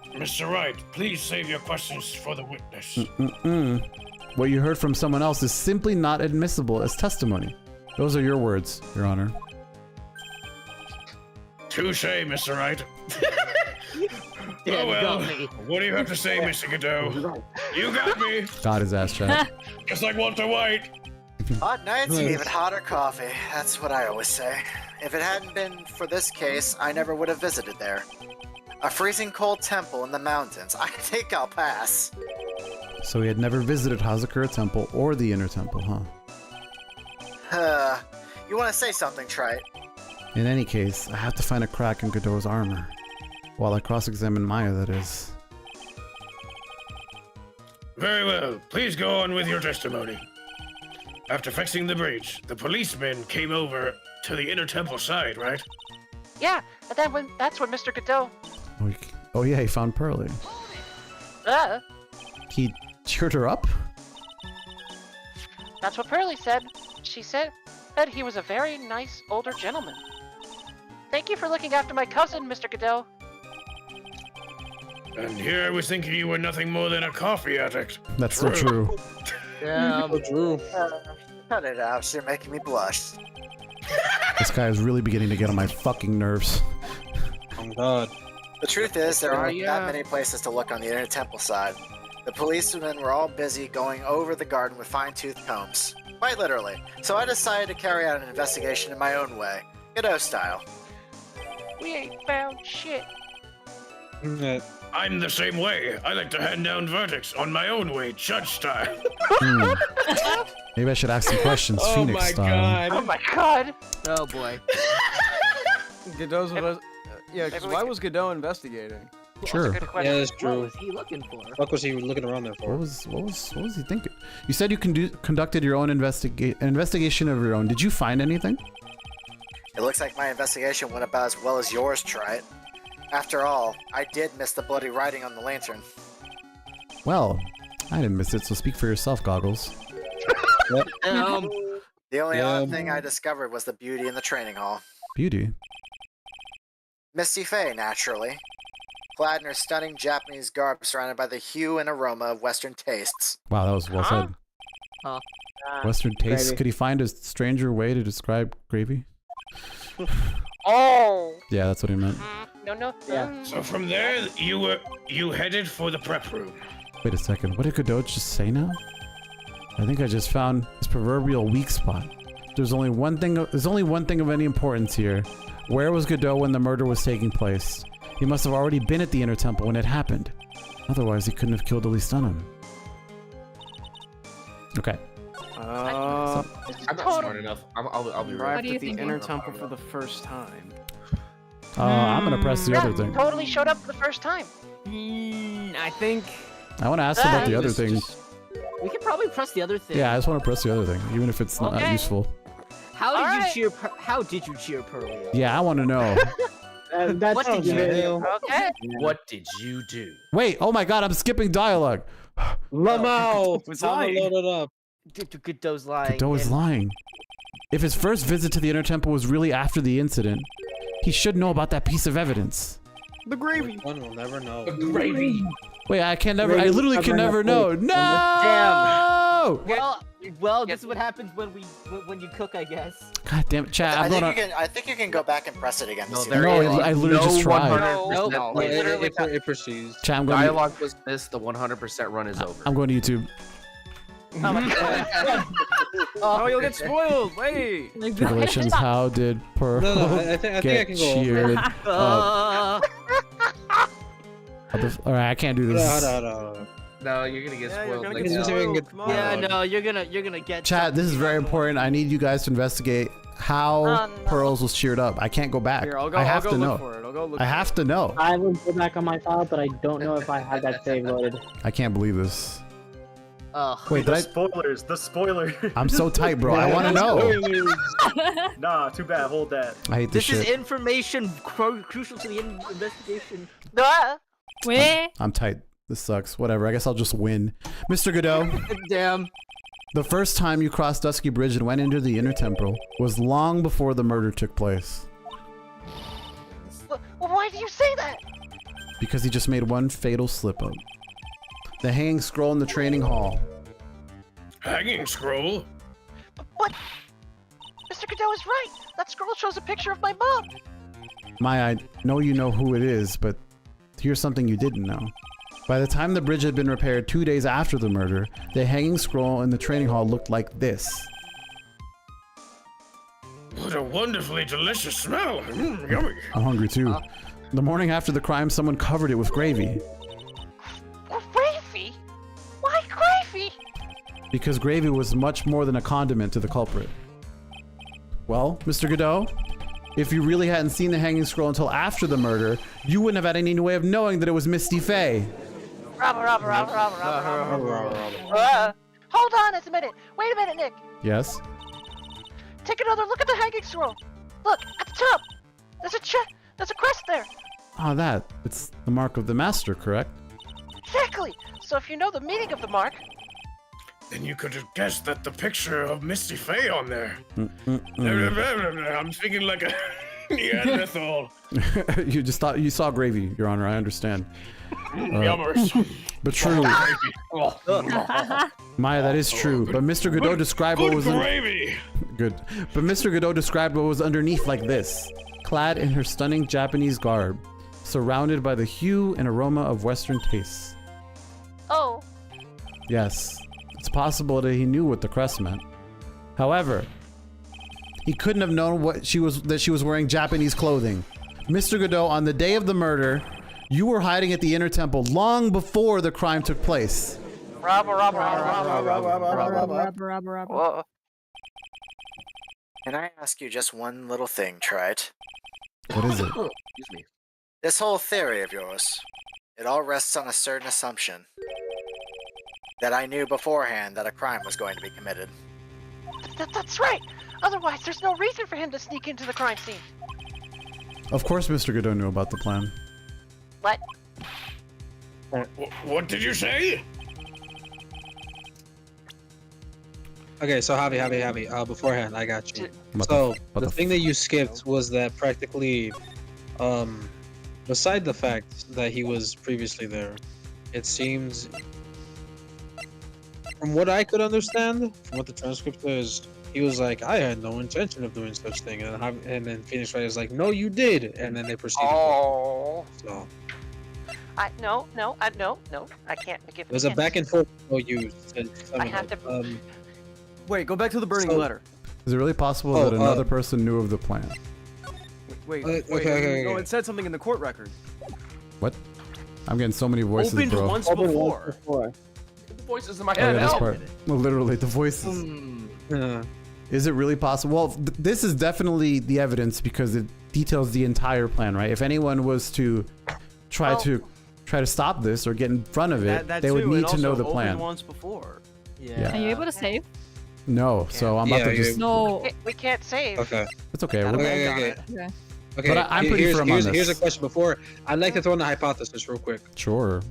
Mr. Wright, please save your questions for the witness. What you heard from someone else is simply not admissible as testimony. Those are your words, Your Honor. Touche, Mr. Wright. Oh well, what do you have to say, Mr. Godot? You got me! Got his ass, Chad. Just like Walter White. Hot nights, even hotter coffee. That's what I always say. If it hadn't been for this case, I never would have visited there. A freezing cold temple in the mountains. I think I'll pass. So he had never visited Hazakura Temple or the Inner Temple, huh? You want to say something, Trite? In any case, I have to find a crack in Godot's armor. While I cross-examine Maya, that is. Very well. Please go on with your testimony. After fixing the bridge, the policemen came over to the inner temple side, right? Yeah, and that's when Mr. Godot... Oh yeah, he found Pearly. He cheered her up? That's what Pearly said. She said he was a very nice older gentleman. Thank you for looking after my cousin, Mr. Godot. And here I was thinking you were nothing more than a coffee addict. That's so true. Yeah, but true. Cut it out, you're making me blush. This guy is really beginning to get on my fucking nerves. Oh god. The truth is, there aren't that many places to look on the inner temple side. The policemen were all busy going over the garden with fine-tooth combs. Quite literally. So I decided to carry out an investigation in my own way. Godot style. We ain't found shit. I'm the same way. I like to hand down verdicts on my own way, judge style. Maybe I should ask some questions, Oh Phoenix my style. god. Oh my god. Oh boy. Godot's yeah, because why was Godot investigating? Sure. Yeah, that's true. What was he looking for? What was he looking around there for? What was he thinking? You said you conducted your own investigation of your own. Did you find anything? It looks like my investigation went about as well as yours, Trite. After all, I did miss the bloody writing on the lantern. Well, I didn't miss it, so speak for yourself, Goggles. The only odd thing I discovered was the beauty in the training hall. Beauty? Misty Fey, naturally. Clad in her stunning Japanese garb surrounded by the hue and aroma of Western tastes. Wow, that was well said. Western tastes? Gravy. Could he find a stranger way to describe gravy? Oh! Yeah, that's what he meant. No. Yeah. So from there, you headed for the prep room. Wait a second, what did Godot just say now? I think I just found his proverbial weak spot. There's only one thing of any importance here. Where was Godot when the murder was taking place? He must have already been at the inner temple when it happened. Otherwise, he couldn't have killed Dunham. Okay. I'm not smart enough. I'll be right. Arrived at the inner temple for the first time. I'm gonna press the other thing. Totally showed up for the first time. I think I want to ask about the other thing. We can probably press the other thing. Yeah, I just want to press the other thing, even if it's not useful. How did you cheer Pearl? Yeah, I want to know. What did you do? Okay. What did you do? Wait, oh my god, I'm skipping dialogue. Lamau! Who's Load lying? it up. Godot's lying. Godot is lying. If his first visit to the Inner Temple was really after the incident, he should know about that piece of evidence. The gravy. One will never know. The gravy. Wait, I literally can never know. No! Damn. Well, this is what happens when you cook, I guess. God damn it, chat. I think you can go back and press it again. I literally just tried. No, it proceeds. Chat, Dialogue was missed. The 100% run is over. I'm going to YouTube. Oh my god. Oh, you'll get spoiled. Wait. Tribulations, how did Pearl I think I get can go cheered up? Alright, I can't do this. No, you're gonna get spoiled. No, you're gonna get. Chat, this is very important. I need you guys to investigate how Pearls was cheered up. I can't go back. Here, I have to know. I have to know. I will go back on my file, but I don't know if I have that save loaded. I can't believe this. Wait, did spoilers, the spoiler. I'm so tight, bro. I want to know. Nah, too bad. Hold that. I hate this shit. This is information crucial to the investigation. I'm tight. This sucks. Whatever. I guess I'll just win. Mr. Godot. Damn. The first time you crossed Dusky Bridge and went into the Inner Temple was long before the murder took place. Well, why do you say that? Because he just made one fatal slip-up. The hanging scroll in the training hall. Hanging scroll? But Mr. Godot is right. That scroll shows a picture of my mom. Maya, I know you know who it is, but here's something you didn't know. By the time the bridge had been repaired 2 days after the murder, the hanging scroll in the training hall looked like this. What a wonderfully delicious smell. Yummy. I'm hungry too. The morning after the crime, someone covered it with gravy. Gravy? Why gravy? Because gravy was much more than a condiment to the culprit. Well, Mr. Godot, if you really hadn't seen the hanging scroll until after the murder, you wouldn't have had any way of knowing that it was Misty Fey. Robber. Hold on a minute. Wait a minute, Nick. Yes? Take another look at the hanging scroll. Look, at the top. There's a crest there. Oh, it's the mark of the master, correct? Exactly. So if you know the meaning of the mark, then you could have guessed that the picture of Misty Fey on there. I'm thinking like a Neanderthal. You just thought you saw gravy, Your Honor. I understand. But true. Maya, that is true. But Mr. Godot described what was good. But Mr. Godot described what was underneath like this: clad in her stunning Japanese garb, surrounded by the hue and aroma of Western tastes. Oh. Yes, it's possible that he knew what the crest meant. However, he couldn't have known that she was wearing Japanese clothing. Mr. Godot, on the day of the murder, you were hiding at the Inner Temple long before the crime took place. Robber. Can I ask you just one little thing, Trite? What is it? Excuse me. This whole theory of yours, it all rests on a certain assumption. That I knew beforehand that a crime was going to be committed. That's right. Otherwise, there's no reason for him to sneak into the crime scene. Of course Mr. Godot knew about the plan. What? What did you say? Okay, so Javi, beforehand, I got you. So, the thing that you skipped was that practically, beside the fact that he was previously there, it seems, from what I could understand, from what the transcript is, he was like, I had no intention of doing such thing, and then Phoenix Wright is like, no, you did, and then they proceeded. Oh. So. No, I can't give. It was a back and forth you said. I have to. Wait, go back to the burning letter. Is it really possible that another person knew of the plan? Wait. Okay. No, it said something in the court record. What? I'm getting so many voices, Opened bro. once before. The voices in my Oh, head. yeah, this Help. part. Well, literally, the voices. Is it really possible? Well, this is definitely the evidence because it details the entire plan, right? If anyone was to try to try to stop this or get in front of it, that they would too, need and to know also the opened plan. once before. Yeah. Are you able to save? No, so I'm about to just. No. We can't save. Okay. It's okay. Okay. But I'm pretty firm on this. Here's a question before. I'd like to throw in a hypothesis real quick. Sure.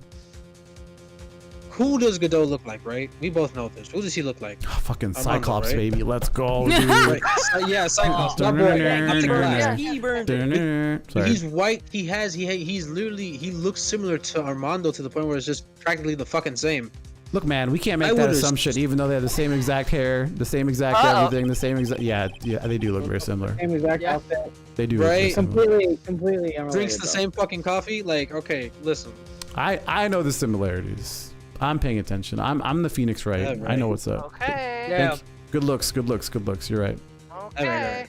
Who does Godot look like, right? We both know this. Who does he look like? Fucking Armando, Cyclops, right? baby. Let's go, dude. Right. Yeah, Cyclops. My boy. Not the glass. He burned it. Sorry. He's white. He's literally, he looks similar to Armando to the point where it's just practically the fucking same. Look, man, we can't make that assumption, even though they have the same exact hair, the same exact everything, the same exact. Yeah, they do look very similar. Same exact outfit. They do. Right. Completely unrelated. Drinks the same fucking coffee. Like, okay, listen. I know the similarities. I'm paying attention. I'm the Phoenix, right? Yeah, right. I know what's up. Okay. Yeah. Good looks. You're right. Okay.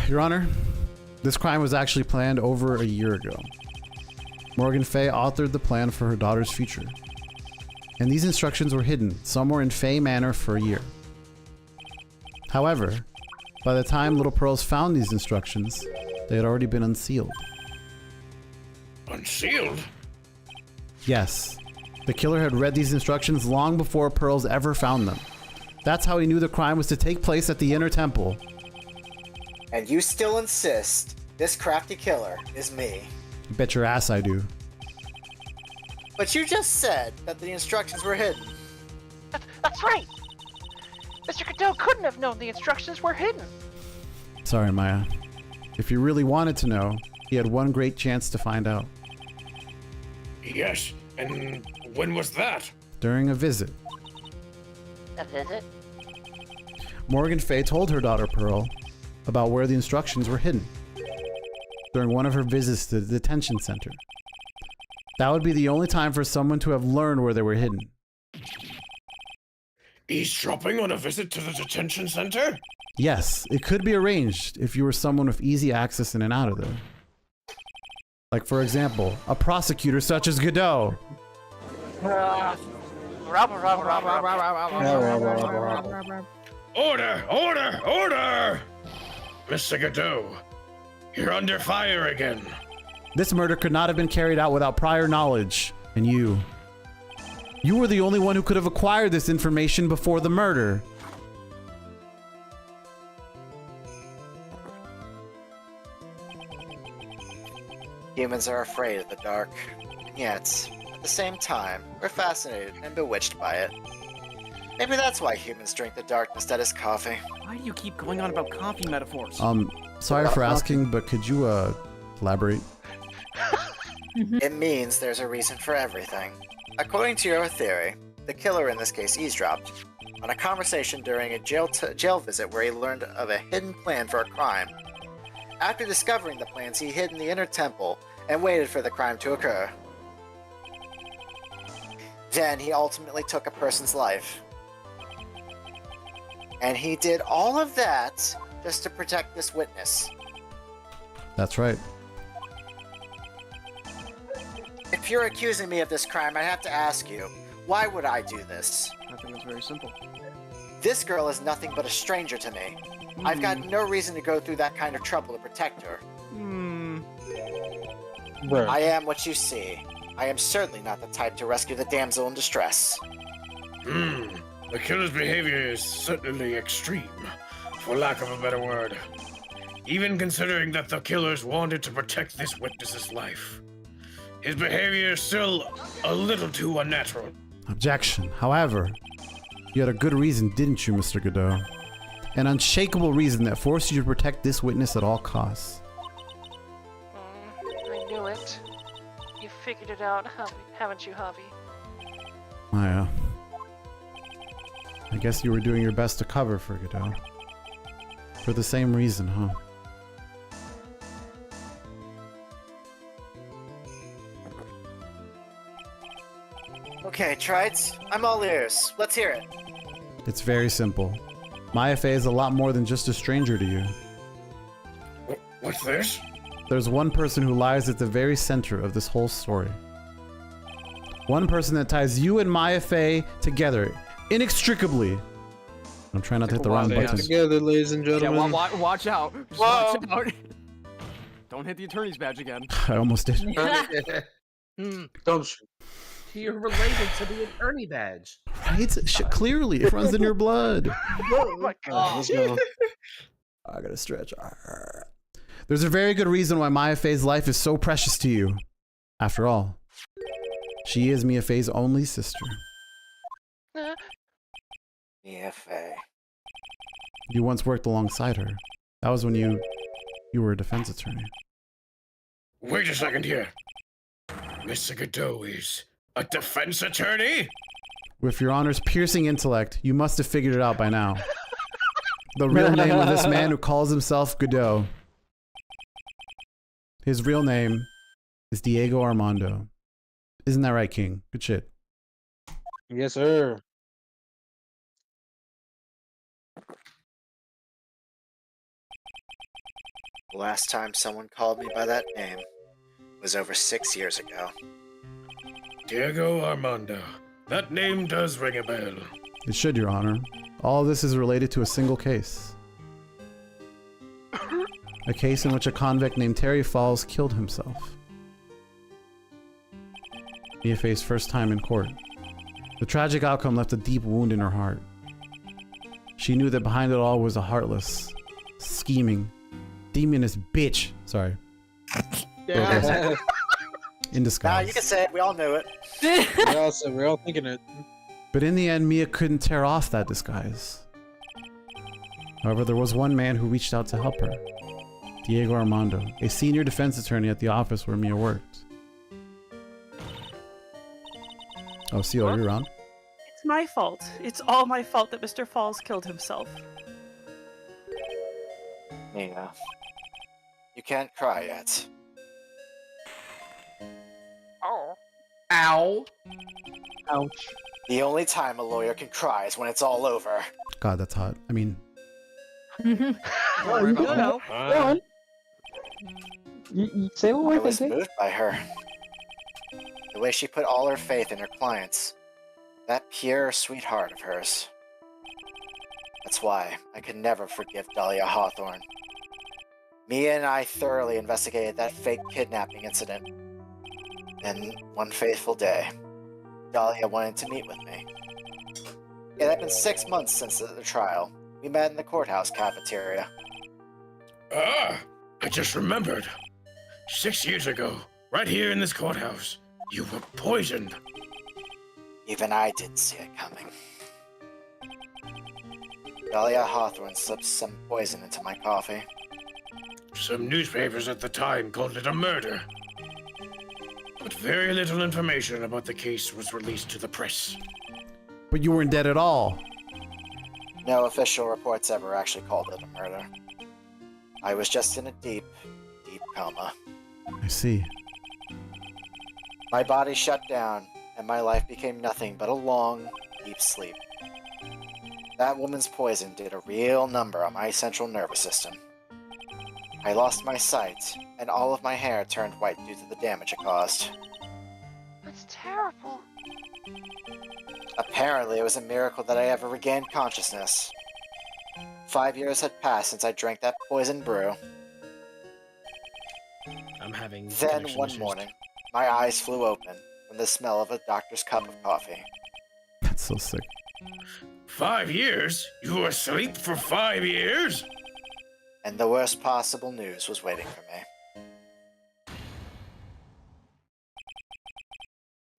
Your Honor, this crime was actually planned over a year ago. Morgan Fey authored the plan for her daughter's future. And these instructions were hidden somewhere in Fey Manor for a year. However, by the time Little Pearls found these instructions, they had already been unsealed. Unsealed? Yes. The killer had read these instructions long before Pearls ever found them. That's how he knew the crime was to take place at the Inner Temple. And you still insist this crafty killer is me. Bet your ass I do. But you just said that the instructions were hidden. That's right. Mr. Godot couldn't have known the instructions were hidden. Sorry, Maya. If you really wanted to know, he had one great chance to find out. Yes, and when was that? During a visit. A visit? Morgan Fey told her daughter Pearl about where the instructions were hidden during one of her visits to the detention center. That would be the only time for someone to have learned where they were hidden. Eavesdropping on a visit to the detention center? Yes, it could be arranged if you were someone with easy access in and out of there. Like, for example, a prosecutor such as Godot. Order! Order! Order! Mr. Godot, you're under fire again. This murder could not have been carried out without prior knowledge. And you were the only one who could have acquired this information before the murder. Humans are afraid of the dark, and yet, at the same time, we're fascinated and bewitched by it. Maybe that's why humans drink the dark instead of coffee. Why do you keep going on about coffee metaphors? Sorry for asking, but could you, elaborate? It means there's a reason for everything. According to your theory, the killer in this case eavesdropped on a conversation during a jail visit where he learned of a hidden plan for a crime. After discovering the plans, he hid in the inner temple and waited for the crime to occur. Then he ultimately took a person's life. And he did all of that just to protect this witness. That's right. If you're accusing me of this crime, I have to ask you, why would I do this? I think it's very simple. This girl is nothing but a stranger to me. I've got no reason to go through that kind of trouble to protect her. I am what you see. I am certainly not the type to rescue the damsel in distress. The killer's behavior is certainly extreme, for lack of a better word. Even considering that the killers wanted to protect this witness's life. His behavior is still a little too unnatural. Objection. However, you had a good reason, didn't you, Mr. Godot? An unshakable reason that forced you to protect this witness at all costs. I knew it. You figured it out, haven't you, Javi? Maya. I guess you were doing your best to cover for Godot. For the same reason, huh? Okay, Trides, I'm all ears. Let's hear it. It's very simple. Maya Fey is a lot more than just a stranger to you. What's this? There's one person who lies at the very center of this whole story. One person that ties you and Maya Fey together inextricably. I'm trying not to hit the wrong button. Together, ladies and gentlemen. Yeah, watch out. Whoa. Watch out. Don't hit the attorney's badge again. I almost did. Don't shoot. You're related to the attorney badge. Right? Clearly, it runs in your blood. Oh my god. Let's go. I gotta stretch. There's a very good reason why Maya Fey's life is so precious to you. After all, she is Maya Fey's only sister. Maya Fey. You once worked alongside her. That was when you were a defense attorney. Wait a second here. Mr. Godot is a defense attorney? With your honor's piercing intellect, you must have figured it out by now. The real name of this man who calls himself Godot. His real name is Diego Armando. Isn't that right, King? Good shit. Yes, sir. The last time someone called me by that name was over 6 years ago. Diego Armando. That name does ring a bell. It should, Your Honor. All of this is related to a single case. A case in which a convict named Terry Falls killed himself. Maya Fey's first time in court. The tragic outcome left a deep wound in her heart. She knew that behind it all was a heartless, scheming, demonous bitch. Sorry. Yeah. In disguise. Nah, you can say it. We all knew it. We're all thinking it. But in the end, Mia couldn't tear off that disguise. However, there was one man who reached out to help her. Diego Armando, a senior defense attorney at the office where Mia worked. Oh, Seal, are you around? It's my fault. It's all my fault that Mr. Falls killed himself. Mia, you can't cry yet. Oh. Ow. Ouch. The only time a lawyer can cry is when it's all over. God, that's hot. I mean... Oh, you know. Go on. You say what I we're was thinking. moved by her. The way she put all her faith in her clients. That pure, sweet heart of hers. That's why I could never forgive Dalia Hawthorne. Mia and I thoroughly investigated that fake kidnapping incident. And one fateful day, Dalia wanted to meet with me. It had been 6 months since the trial. We met in the courthouse cafeteria. Ah, I just remembered. 6 years ago, right here in this courthouse, you were poisoned. Even I didn't see it coming. Dalia Hawthorne slipped some poison into my coffee. Some newspapers at the time called it a murder. But very little information about the case was released to the press. But you weren't dead at all. No official reports ever actually called it a murder. I was just in a deep, deep coma. I see. My body shut down, and my life became nothing but a long, deep sleep. That woman's poison did a real number on my central nervous system. I lost my sight, and all of my hair turned white due to the damage it caused. That's terrible. Apparently, it was a miracle that I ever regained consciousness. 5 years had passed since I drank that poisoned brew. I'm having. Then, one morning, my eyes flew open from the smell of a doctor's cup of coffee. That's so sick. 5 years? You were asleep for 5 years? And the worst possible news was waiting for me.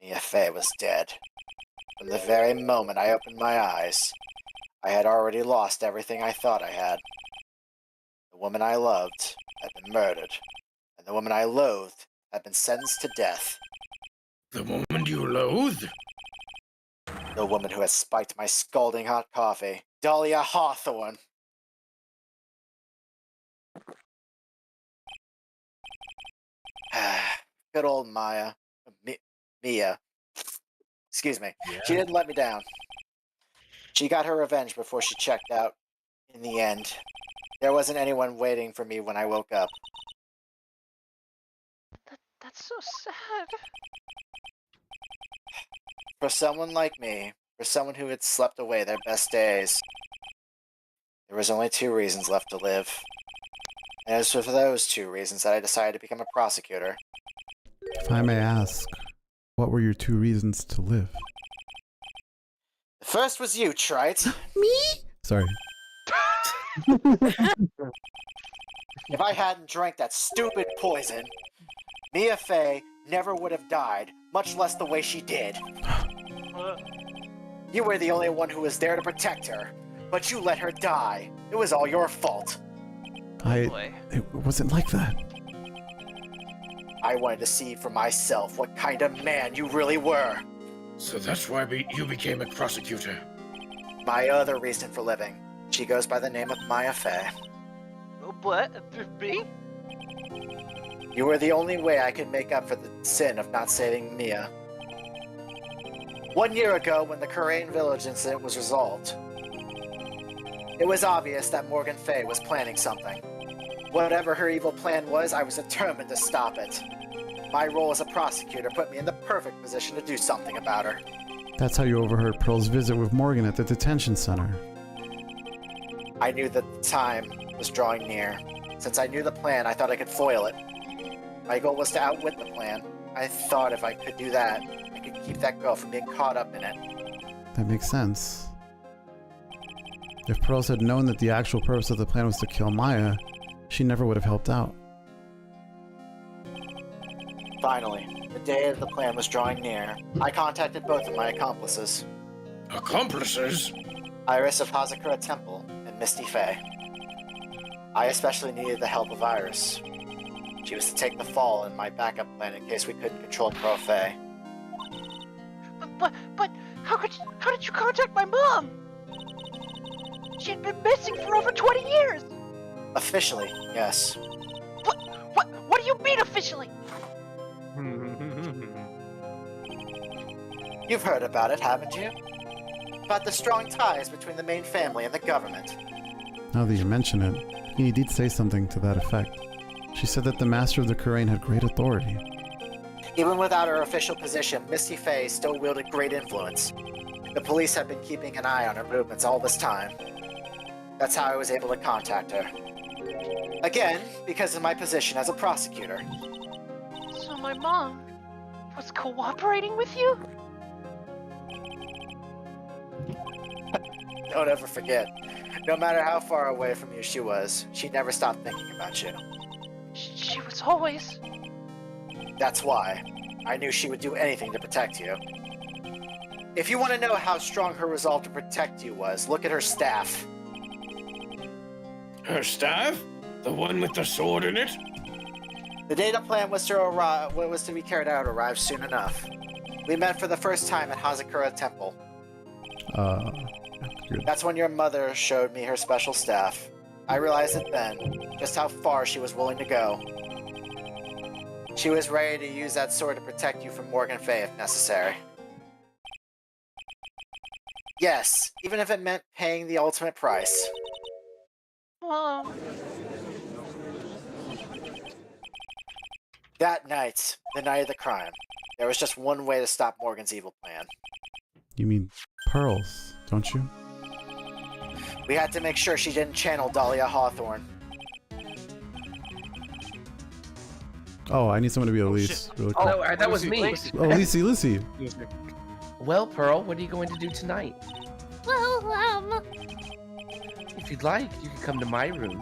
Maya Fey was dead. From the very moment I opened my eyes, I had already lost everything I thought I had. The woman I loved had been murdered, and the woman I loathed had been sentenced to death. The woman you loathed? The woman who had spiked my scalding hot coffee, Dalia Hawthorne. Good old Maya. Mia. Excuse me. Yeah. She didn't let me down. She got her revenge before she checked out. In the end, there wasn't anyone waiting for me when I woke up. That's so sad. For someone like me, for someone who had slept away their best days, there was only 2 reasons left to live. And it was for those two reasons that I decided to become a prosecutor. If I may ask, what were your 2 reasons to live? The first was you, Trite. Me? Sorry. If I hadn't drank that stupid poison, Maya Fey never would have died, much less the way she did. You were the only one who was there to protect her, but you let her die. It was all your fault. It wasn't like that. I wanted to see for myself what kind of man you really were. So that's why you became a prosecutor. My other reason for living. She goes by the name of Maya Fey. What? Me? You were the only way I could make up for the sin of not saving Mia. 1 year ago, when the Courtroom village incident was resolved, it was obvious that Morgan Fey was planning something. Whatever her evil plan was, I was determined to stop it. My role as a prosecutor put me in the perfect position to do something about her. That's how you overheard Pearl's visit with Morgan at the detention center. I knew that the time was drawing near. Since I knew the plan, I thought I could foil it. My goal was to outwit the plan. I thought if I could do that, I could keep that girl from being caught up in it. That makes sense. If Pearls had known that the actual purpose of the plan was to kill Maya, she never would have helped out. Finally, the day of the plan was drawing near. I contacted both of my accomplices. Accomplices? Iris of Hazakura Temple and Misty Fey. I especially needed the help of Iris. She was to take the fall in my backup plan in case we couldn't control Pro Fey. But how did you contact my mom? She'd been missing for over 20 years. Officially, yes. What do you mean officially? You've heard about it, haven't you? About the strong ties between the main family and the government. Now that you mention it, he did say something to that effect. She said that the Master of the Courtroom had great authority. Even without her official position, Misty Fey still wielded great influence. The police have been keeping an eye on her movements all this time. That's how I was able to contact her. Again, because of my position as a prosecutor. So my mom was cooperating with you? Don't ever forget, no matter how far away from you she was, she never stopped thinking about you. She was always... That's why. I knew she would do anything to protect you. If you want to know how strong her resolve to protect you was, look at her staff. Her staff? The one with the sword in it? The data plan was to be carried out arrived soon enough. We met for the first time at Hazakura Temple. That's when your mother showed me her special staff. I realized it then, just how far she was willing to go. She was ready to use that sword to protect you from Morgan Fey if necessary. Yes, even if it meant paying the ultimate price. Mom. That night, the night of the crime, there was just one way to stop Morgan's evil plan. You mean Pearls, don't you? We had to make sure she didn't channel Dalia Hawthorne. Oh, I need someone to be Elise. Really quick. Oh, that was me. Oh, Lucy. Well, Pearl, what are you going to do tonight? Well, If you'd like, you can come to my room.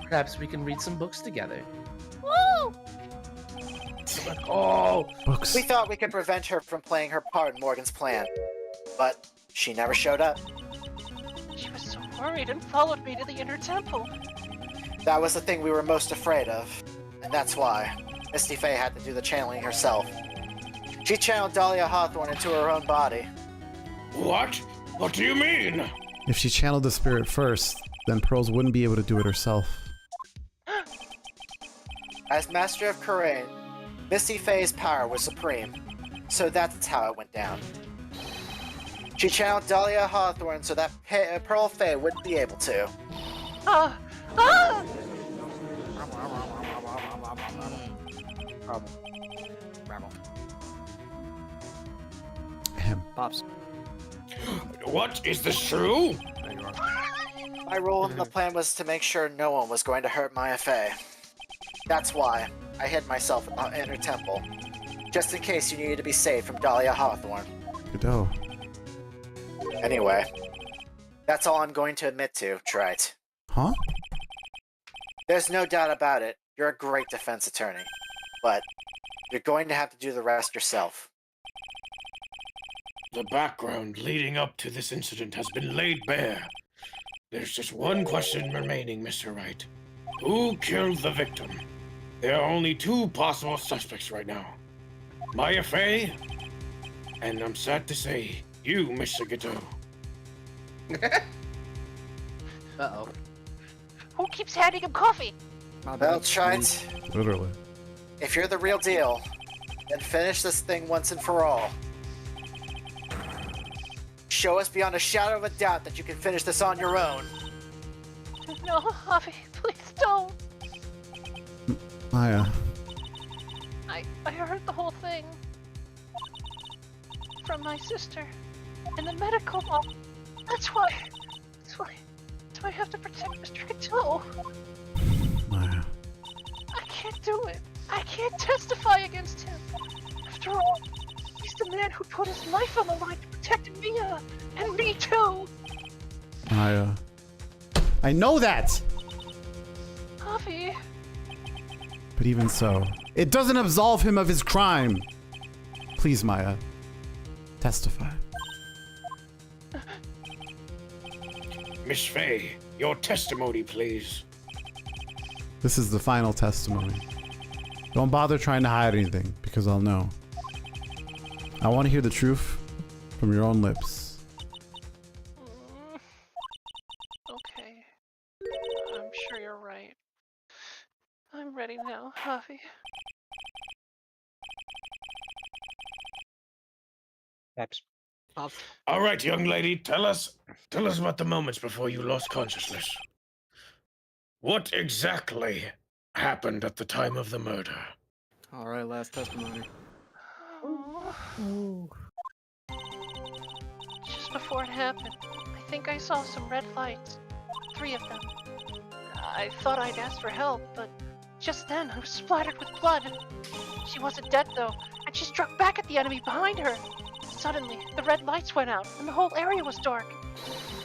Perhaps we can read some books together. Woo! Oh, books. We thought we could prevent her from playing her part in Morgan's plan, but she never showed up. She was so worried and followed me to the inner temple. That was the thing we were most afraid of, and that's why Misty Fey had to do the channeling herself. She channeled Dalia Hawthorne into her own body. What? What do you mean? If she channeled the spirit first, then Pearls wouldn't be able to do it herself. As Master of Courtroom, Misty Fey's power was supreme, so that's how it went down. She channeled Dalia Hawthorne so that Pearl Fey wouldn't be able to. Pops. What? Is this true? My role in the plan was to make sure no one was going to hurt Maya Fey. That's why I hid myself in her temple, just in case you needed to be saved from Dalia Hawthorne. Godot. Anyway, that's all I'm going to admit to, Trite. Huh? There's no doubt about it, you're a great defense attorney. But you're going to have to do the rest yourself. The background leading up to this incident has been laid bare. There's just one question remaining, Mr. Wright. Who killed the victim? There are only two possible suspects right now. Maya Fey, and I'm sad to say, you, Mr. Godot. Uh-oh. Who keeps handing him coffee? Well, Trite, Literally. if you're the real deal, then finish this thing once and for all. Show us beyond a shadow of a doubt that you can finish this on your own. No, Javi, please don't. Maya. I heard the whole thing. From my sister. In the medical hall. That's why I have to protect Mr. Godot. Maya. I can't do it. I can't testify against him. After all, he's the man who put his life on the line to protect Mia and me too. Maya. I know that! Javi. But even so, it doesn't absolve him of his crime. Please, Maya. Testify. Miss Fey, your testimony, please. This is the final testimony. Don't bother trying to hide anything, because I'll know. I want to hear the truth from your own lips. Okay. I'm sure you're right. I'm ready now, Javi. All right, young lady, tell us about the moments before you lost consciousness. What exactly happened at the time of the murder? All right, last testimony. Just before it happened, I think I saw some red lights. 3 of them. I thought I'd ask for help, but just then I was splattered with blood. She wasn't dead though, and she struck back at the enemy behind her. Suddenly, the red lights went out, and the whole area was dark.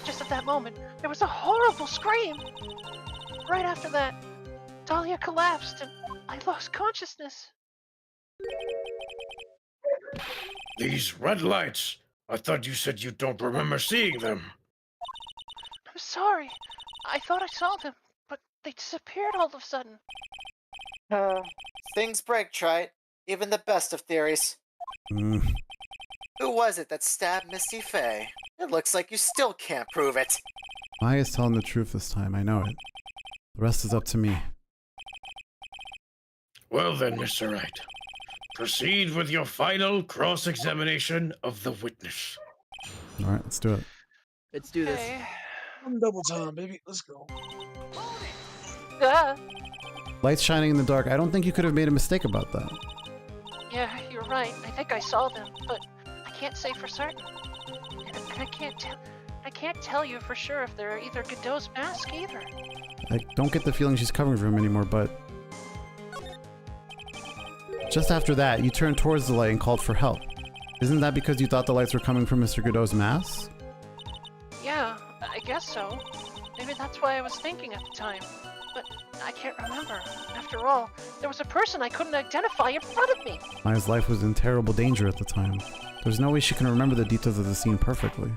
Just at that moment, there was a horrible scream. Right after that, Dalia collapsed, and I lost consciousness. These red lights? I thought you said you don't remember seeing them. I'm sorry. I thought I saw them, but they disappeared all of a sudden. Things break, Trite. Even the best of theories. Who was it that stabbed Misty Fey? It looks like you still can't prove it. Maya's telling the truth this time, I know it. The rest is up to me. Well then, Mr. Wright. Proceed with your final cross-examination of the witness. Alright, let's do it. Let's do this. I'm double time, baby. Let's go. Lights shining in the dark. I don't think you could have made a mistake about that. Yeah, you're right. I think I saw them, but I can't say for certain. And I can't tell you for sure if they're either Godot's mask either. I don't get the feeling she's covering for him anymore, but... Just after that, you turned towards the light and called for help. Isn't that because you thought the lights were coming from Mr. Godot's mask? Yeah, I guess so. Maybe that's why I was thinking at the time. But I can't remember. After all, there was a person I couldn't identify in front of me. Maya's life was in terrible danger at the time. There's no way she can remember the details of the scene perfectly.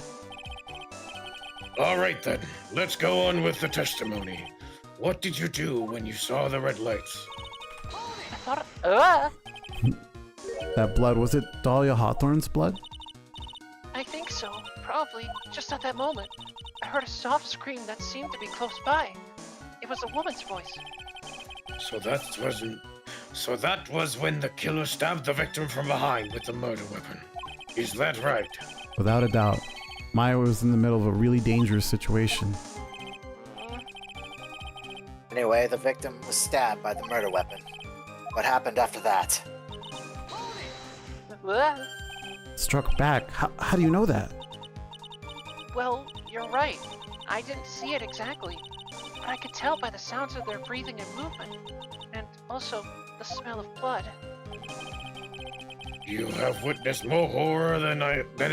All right then, let's go on with the testimony. What did you do when you saw the red lights? I thought, That blood, was it Dalia Hawthorne's blood? I think so. Probably. Just at that moment, I heard a soft scream that seemed to be close by. It was a woman's voice. So that was when the killer stabbed the victim from behind with the murder weapon. Is that right? Without a doubt. Maya was in the middle of a really dangerous situation. Anyway, the victim was stabbed by the murder weapon. What happened after that? Struck back? How do you know that? Well, you're right. I didn't see it exactly, but I could tell by the sounds of their breathing and movement, and also the smell of blood. You have witnessed more horror than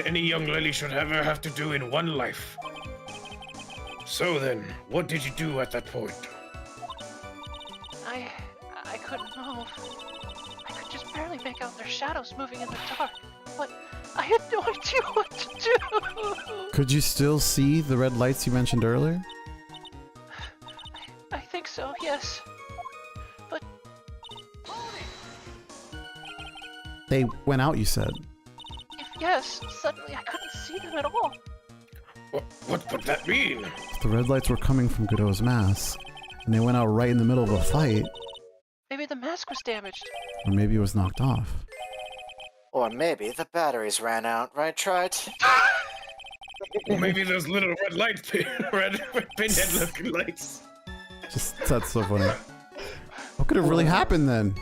any young lady should ever have to do in one life. So then, what did you do at that point? I couldn't move. I could just barely make out their shadows moving in the dark, but I had no idea what to do. Could you still see the red lights you mentioned earlier? I think so, yes. But They went out, you said. if yes, suddenly I couldn't see them at all. What could that mean? The red lights were coming from Godot's mask, and they went out right in the middle of a fight. Maybe the mask was damaged. Or maybe it was knocked off. Or maybe the batteries ran out, right, Trite? Or maybe those little red lights, red pinhead-looking lights. That's so funny. What could have really happened then?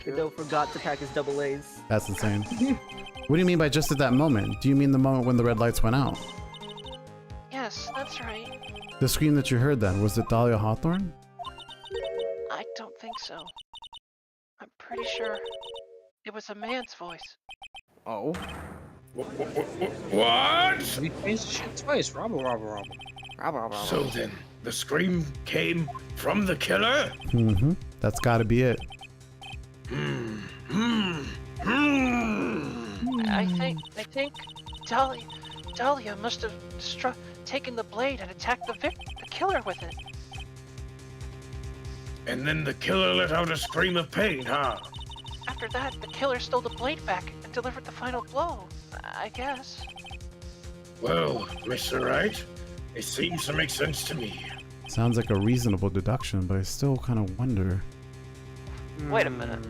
Godot forgot to pack his double A's. That's insane. What do you mean by just at that moment? Do you mean the moment when the red lights went out? Yes, that's right. The scream that you heard then, was it Dalia Hawthorne? I don't think so. I'm pretty sure it was a man's voice. Oh. What? We changed shit twice. Robber. So then, the scream came from the killer? Mm-hmm. That's gotta be it. I think Dalia must have taken the blade and attacked the killer with it. And then the killer let out a scream of pain, huh? After that, the killer stole the blade back and delivered the final blow, I guess. Well, Mr. Wright, it seems to make sense to me. Sounds like a reasonable deduction, but I still kind of wonder. Wait a minute.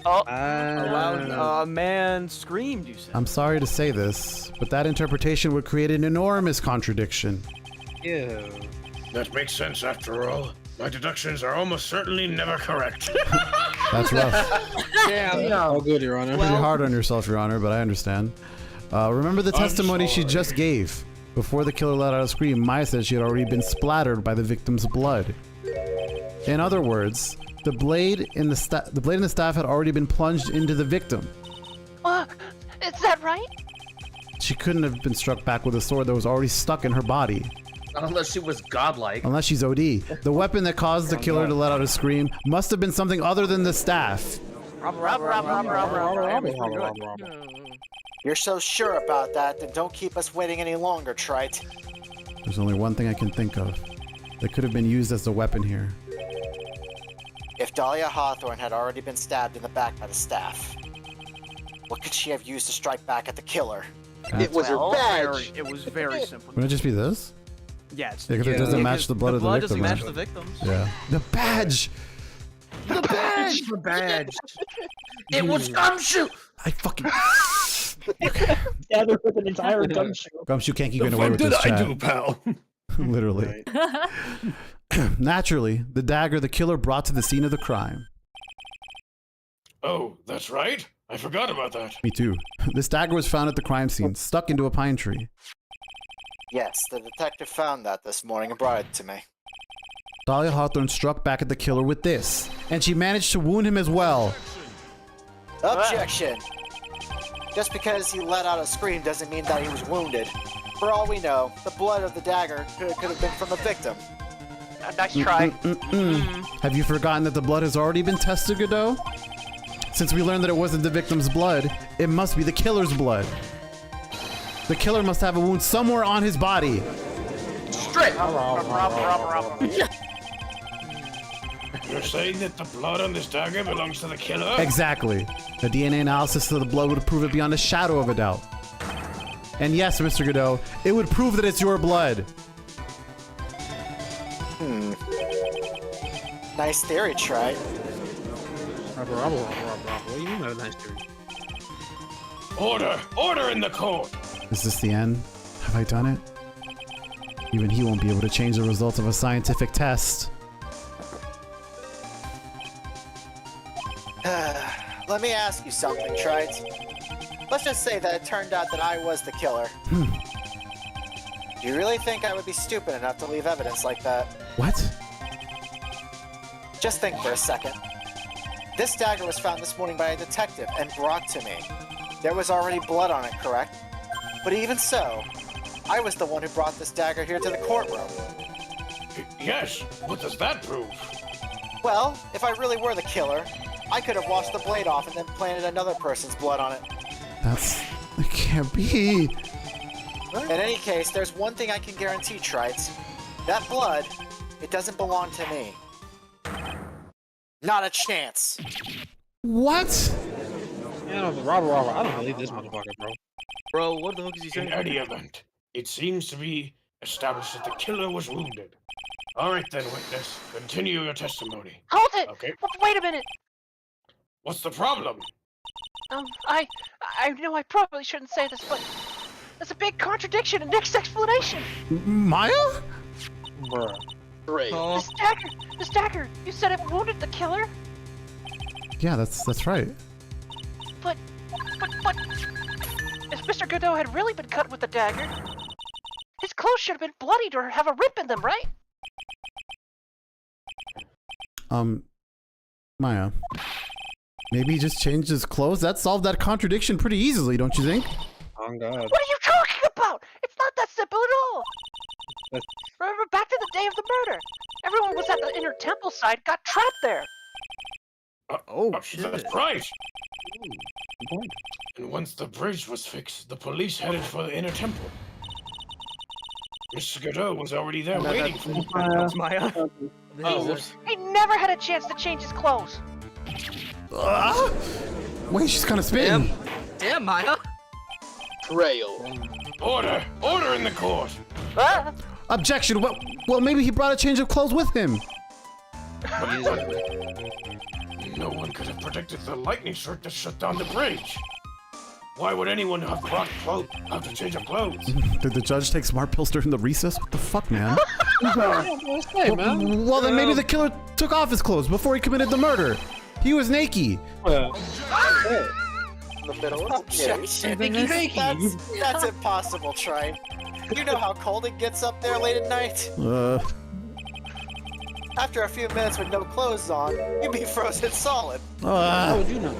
Oh. A man screamed, you said. I'm sorry to say this, but that interpretation would create an enormous contradiction. Yeah. That makes sense after all. My deductions are almost certainly never correct. That's rough. Damn. All good, Your Honor. Pretty hard on yourself, Your Honor, but I understand. Remember the testimony she just gave? Before the killer let out a scream, Maya said she had already been splattered by the victim's blood. In other words, the blade in the staff had already been plunged into the victim. Is that right? She couldn't have been struck back with a sword that was already stuck in her body. Unless she was godlike. Unless she's OD. The weapon that caused the killer to let out a scream must have been something other than the staff. You're so sure about that, then don't keep us waiting any longer, Trite. There's only one thing I can think of that could have been used as the weapon here. If Dalia Hawthorne had already been stabbed in the back by the staff, what could she have used to strike back at the killer? It was her badge. It was very simple. Wouldn't it just be this? Yeah, it's because it doesn't match the blood of the victim. Doesn't match the victims. Yeah. The badge! The badge! The badge! It was Gumshoe! I fucking... Yeah, they're with an entire gumshoe. Gumshoe can't keep getting away with this chat. I do, pal? Literally. Naturally, the dagger the killer brought to the scene of the crime. Oh, that's right. I forgot about that. Me too. This dagger was found at the crime scene, stuck into a pine tree. Yes, the detective found that this morning and brought it to me. Dalia Hawthorne struck back at the killer with this, and she managed to wound him as well. Objection! Just because he let out a scream doesn't mean that he was wounded. For all we know, the blood of the dagger could have been from the victim. Nice try. Have you forgotten that the blood has already been tested, Godot? Since we learned that it wasn't the victim's blood, it must be the killer's blood. The killer must have a wound somewhere on his body. Straight! You're saying that the blood on this dagger belongs to the killer? Exactly. The DNA analysis of the blood would prove it beyond a shadow of a doubt. And yes, Mr. Godot, it would prove that it's your blood. Nice theory, Trite. What do you mean by a nice theory? Order! Order in the court! Is this the end? Have I done it? Even he won't be able to change the results of a scientific test. Let me ask you something, Trite. Let's just say that it turned out that I was the killer. You really think I would be stupid enough to leave evidence like that? What? Just think for a second. This dagger was found this morning by a detective and brought to me. There was already blood on it, correct? But even so, I was the one who brought this dagger here to the courtroom. Yes, what does that prove? Well, if I really were the killer, I could have washed the blade off and then planted another person's blood on it. It can't be. In any case, there's one thing I can guarantee, Trites. That blood, it doesn't belong to me. Not a chance. What? Yeah, Robert, I don't believe this motherfucker, bro. Bro, what the fuck is he saying? In any event, it seems to be established that the killer was wounded. All right then, witness. Continue your testimony. Hold it! Okay. Wait a minute. What's the problem? I know I probably shouldn't say this, but there's a big contradiction in Nick's explanation. Maya? Bruh. Great. This dagger, you said it wounded the killer? Yeah, that's right. But if Mr. Godot had really been cut with the dagger, his clothes should have been bloodied or have a rip in them, right? Maya. Maybe he just changed his clothes? That solved that contradiction pretty easily, don't you think? Oh, God. What are you talking about? It's not that simple at all. Remember back to the day of the murder. Everyone was at the inner temple side, got trapped there. Shit. That's right. And once the bridge was fixed, the police headed for the inner temple. Mr. Godot was already there waiting for me. That's Maya. He never had a chance to change his clothes. Wait, she's kind of spitting. Damn, Maya. Trail. Order in the court. Objection. Well, maybe he brought a change of clothes with him. No one could have predicted the lightning strike that shut down the bridge. Why would anyone have brought out a change of clothes? Did the judge take smart pills during the recess? What the fuck, man? Man. Well, then maybe the killer took off his clothes before he committed the murder. He was naked. That's impossible, Trite. You know how cold it gets up there late at night? After a few minutes with no clothes on, you'd be frozen solid. How would you know?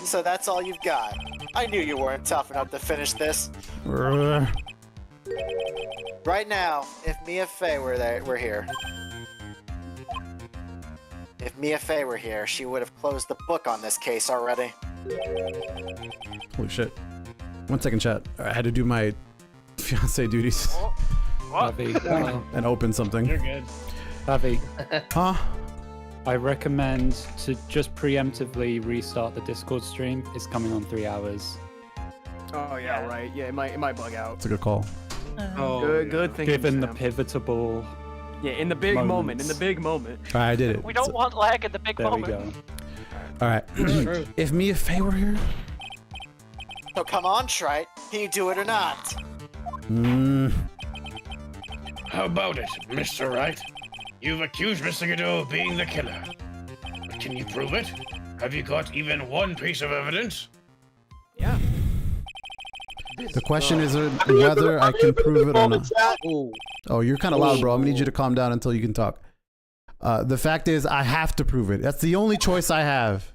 So that's all you've got. I knew you weren't tough enough to finish this. Right now, if Maya Fey were here. If Maya Fey were here, she would have closed the book on this case already. Holy shit. 1 second, chat. I had to do my fiance duties. And open something. You're good. Avi. Huh? I recommend to just preemptively restart the Discord stream. It's coming on 3 hours. Oh yeah, right. Yeah, it might bug out. It's a good call. Good thing. Given the pivotal. Yeah, in the big moment. In the big moment. All right, I did it. We don't want lag in the big moment. There we go. All right. If Maya Fey were here. So come on, Trite. Can you do it or not? How about it, Mr. Wright? You've accused Mr. Godot of being the killer. But can you prove it? Have you got even one piece of evidence? Yeah. The question is whether I can prove it or not. Oh, you're kind of loud, bro. I'm gonna need you to calm down until you can talk. The fact is, I have to prove it. That's the only choice I have.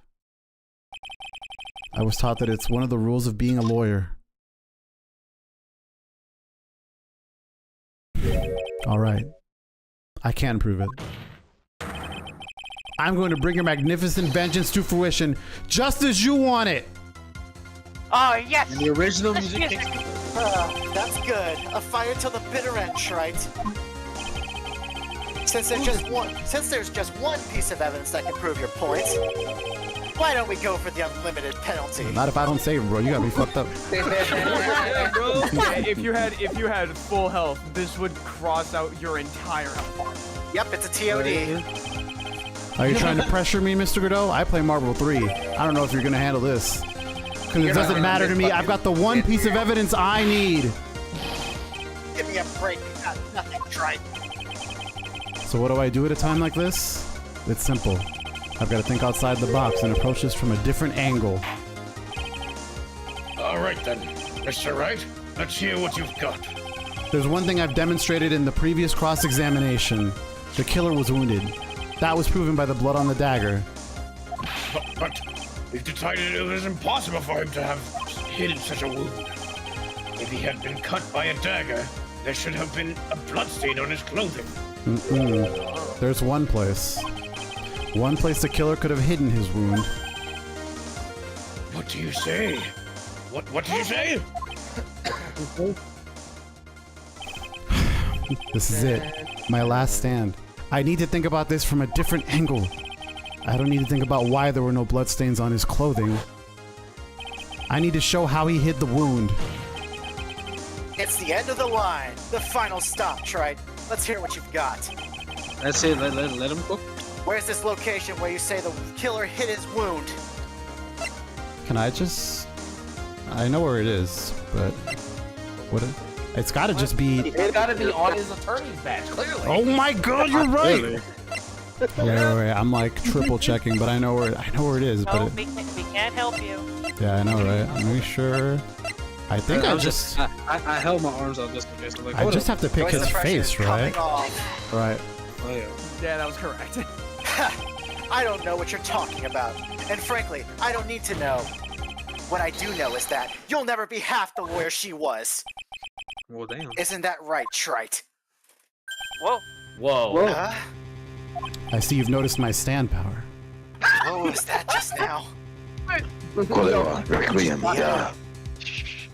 I was taught that it's one of the rules of being a lawyer. All right. I can prove it. I'm going to bring your magnificent vengeance to fruition, just as you want it. Oh, yes! And the original music. That's good. A fire till the bitter end, Trite. Since there's just one piece of evidence that can prove your point, why don't we go for the unlimited penalty? Not if I don't save, bro. You got me fucked up. Yeah, bro. Yeah, if you had full health, this would cross out your entire health bar. Yep, it's a TOD. Are you trying to pressure me, Mr. Godot? I play Marble 3. I don't know if you're gonna handle this. Because it doesn't matter to me. I've got the one piece of evidence I need. Give me a break. You got nothing, Trite. So what do I do at a time like this? It's simple. I've got to think outside the box and approach this from a different angle. All right then, Mr. Wright, let's hear what you've got. There's one thing I've demonstrated in the previous cross-examination. The killer was wounded. That was proven by the blood on the dagger. But we've decided it was impossible for him to have hidden such a wound. If he had been cut by a dagger, there should have been a bloodstain on his clothing. There's one place. One place the killer could have hidden his wound. What do you say? What did you say? This is it. My last stand. I need to think about this from a different angle. I don't need to think about why there were no bloodstains on his clothing. I need to show how he hid the wound. It's the end of the line. The final stop, Trite. Let's hear what you've got. Let's say let him cook. Where's this location where you say the killer hid his wound? Can I just... I know where it is, but... It's gotta just be... It's gotta be on his attorney's badge, clearly. Oh my god, you're right! Wait, I'm like triple checking, but I know where it is, No, but we can't help you. yeah, I know, right? I'm really sure. I think I just I held my arms out just in case. I'm like, I just have to pick his face, right? Right. Oh yeah. Yeah, that was correct. I don't know what you're talking about. And frankly, I don't need to know. What I do know is that you'll never be half the lawyer she was. Well, damn. Isn't that right, Trite? Whoa. Whoa. I see you've noticed my stand power. What was that just now?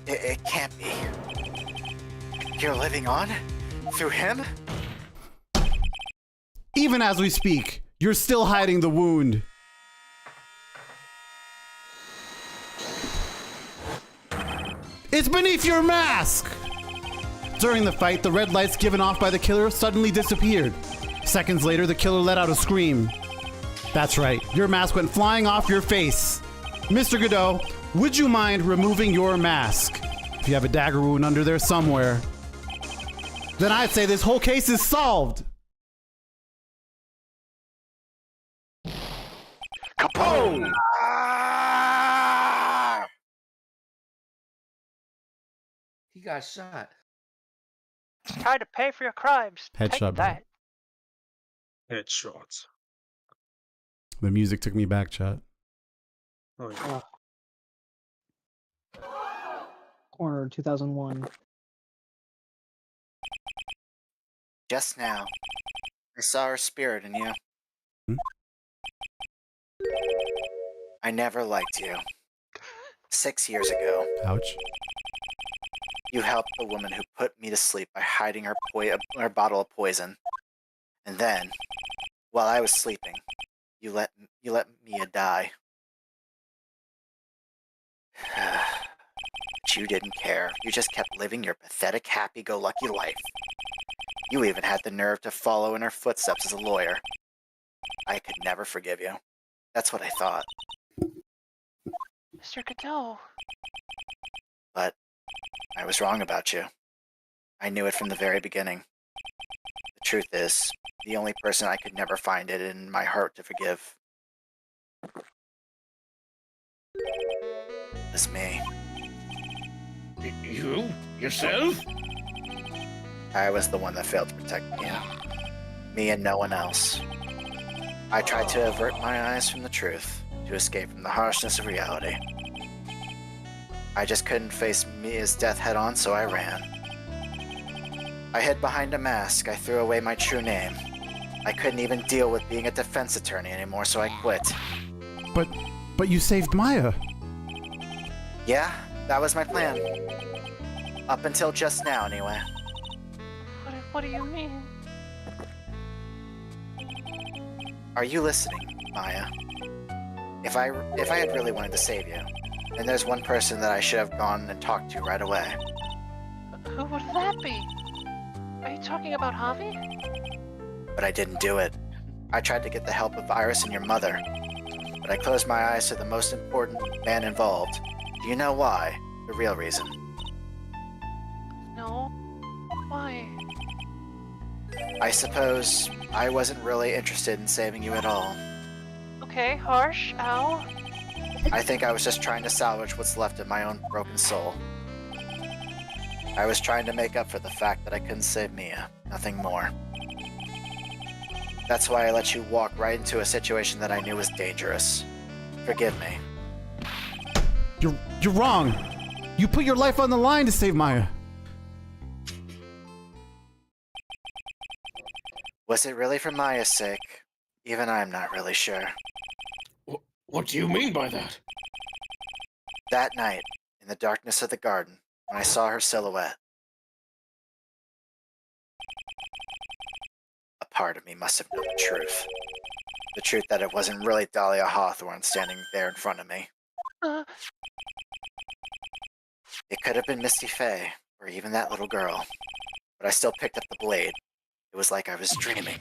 It can't be. You're living on? Through him? Even as we speak, you're still hiding the wound. It's beneath your mask! During the fight, the red lights given off by the killer suddenly disappeared. Seconds later, the killer let out a scream. That's right, your mask went flying off your face. Mr. Godot, would you mind removing your mask? If you have a dagger wound under there somewhere, then I'd say this whole case is solved. Capone! He got shot. Try to pay for your crimes. Headshot, Take that. Headshots. The music took me back, chat. Oh yeah. Corner 2001. Just now, I saw her spirit in you. I never liked you. 6 years ago. Ouch. You helped the woman who put me to sleep by hiding her bottle of poison. And then, while I was sleeping, you let Mia die. But you didn't care. You just kept living your pathetic, happy-go-lucky life. You even had the nerve to follow in her footsteps as a lawyer. I could never forgive you. That's what I thought. Mr. Godot. But I was wrong about you. I knew it from the very beginning. The truth is, the only person I could never find it in my heart to forgive was me. You? Yourself? I was the one that failed to protect Mia. Me and no one else. I tried to avert my eyes from the truth, to escape from the harshness of reality. I just couldn't face Mia's death head-on, so I ran. I hid behind a mask. I threw away my true name. I couldn't even deal with being a defense attorney anymore, so I quit. But you saved Maya. Yeah, that was my plan. Up until just now, anyway. What do you mean? Are you listening, Maya? If I had really wanted to save you, then there's one person that I should have gone and talked to right away. Who would that be? Are you talking about Javi? But I didn't do it. I tried to get the help of Iris and your mother, but I closed my eyes to the most important man involved. Do you know why? The real reason. No. Why? I suppose I wasn't really interested in saving you at all. Okay, harsh. Ow. I think I was just trying to salvage what's left of my own broken soul. I was trying to make up for the fact that I couldn't save Mia. Nothing more. That's why I let you walk right into a situation that I knew was dangerous. Forgive me. You're wrong. You put your life on the line to save Maya. Was it really for Maya's sake? Even I'm not really sure. What do you mean by that? That night, in the darkness of the garden, when I saw her silhouette, a part of me must have known the truth. The truth that it wasn't really Dalia Hawthorne standing there in front of me. It could have been Misty Fey, or even that little girl. But I still picked up the blade. It was like I was dreaming.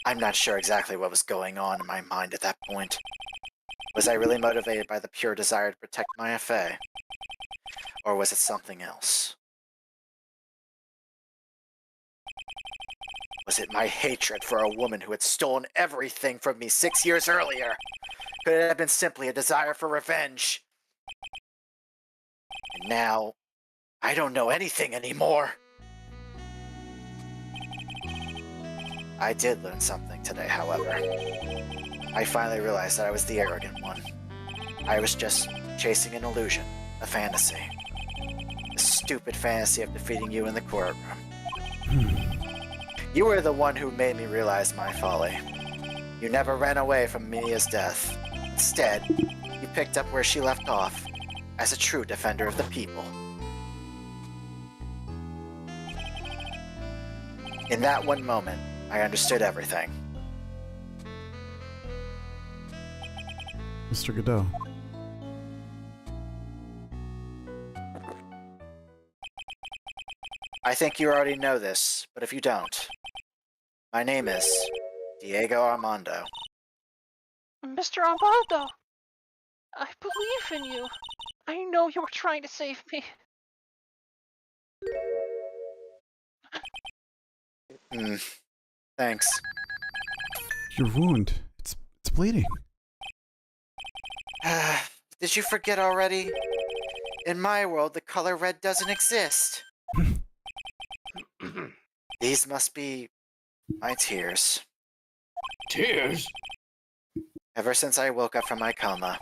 I'm not sure exactly what was going on in my mind at that point. Was I really motivated by the pure desire to protect Maya Fey? Or was it something else? Was it my hatred for a woman who had stolen everything from me 6 years earlier? Could it have been simply a desire for revenge? And now, I don't know anything anymore. I did learn something today, however. I finally realized that I was the arrogant one. I was just chasing an illusion, a fantasy. A stupid fantasy of defeating you in the courtroom. You were the one who made me realize my folly. You never ran away from Mia's death. Instead, you picked up where she left off, as a true defender of the people. In that one moment, I understood everything. Mr. Godot. I think you already know this, but if you don't, my name is Diego Armando. Mr. Armando, I believe in you. I know you were trying to save me. Thanks. Your wound. It's bleeding. Did you forget already? In my world, the color red doesn't exist. These must be my tears. Tears? Ever since I woke up from my coma,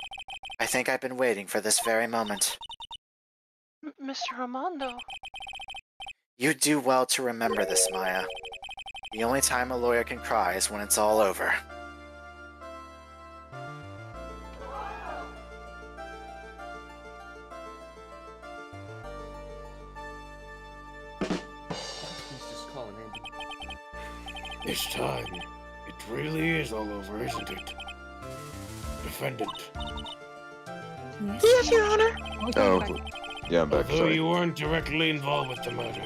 I think I've been waiting for this very moment. Mr. Armando. You do well to remember this, Maya. The only time a lawyer can cry is when it's all over. This time, it really is all over, isn't it? Defendant. Yes, Your Honor. Oh, yeah, I'm back. Although Sorry. you weren't directly involved with the murder,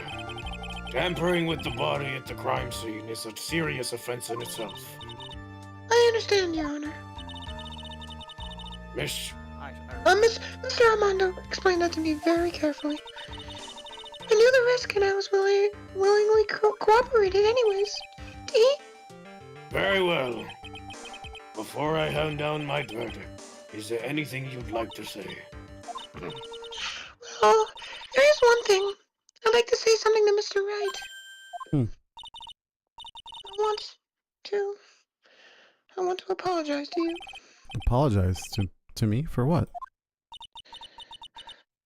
tampering with the body at the crime scene is a serious offense in itself. I understand, Your Honor. Miss... Mr. Armando explained that to me very carefully. I knew the risk and I was willingly cooperated anyways. Very well. Before I hand down my verdict, is there anything you'd like to say? Well, there is one thing. I'd like to say something to Mr. Wright. I want to apologize to you. Apologize to me for what?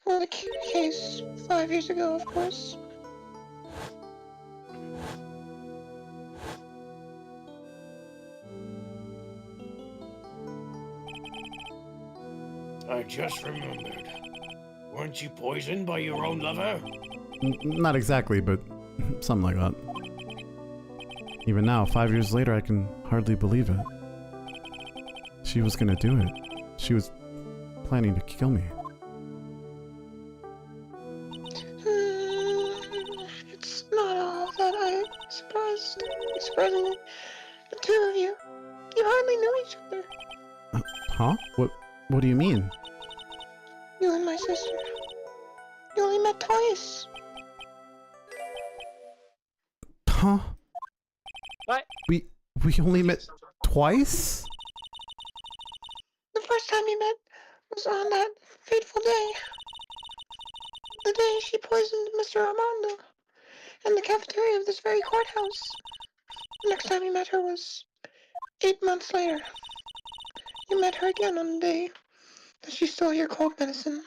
For the case 5 years ago, of course. I just remembered. Weren't you poisoned by your own lover? Not exactly, but something like that. Even now, 5 years later, I can hardly believe it. She was gonna do it. She was planning to kill me. It's not all that I expressed. Surprisingly, the two of you hardly knew each other. Huh? What do you mean? You and my sister. You only met twice. Huh? What? We only met twice? The first time you met was on that fateful day. The day she poisoned Mr. Armando in the cafeteria of this very courthouse. The next time you met her was 8 months later. You met her again on the day that she stole your cold medicine.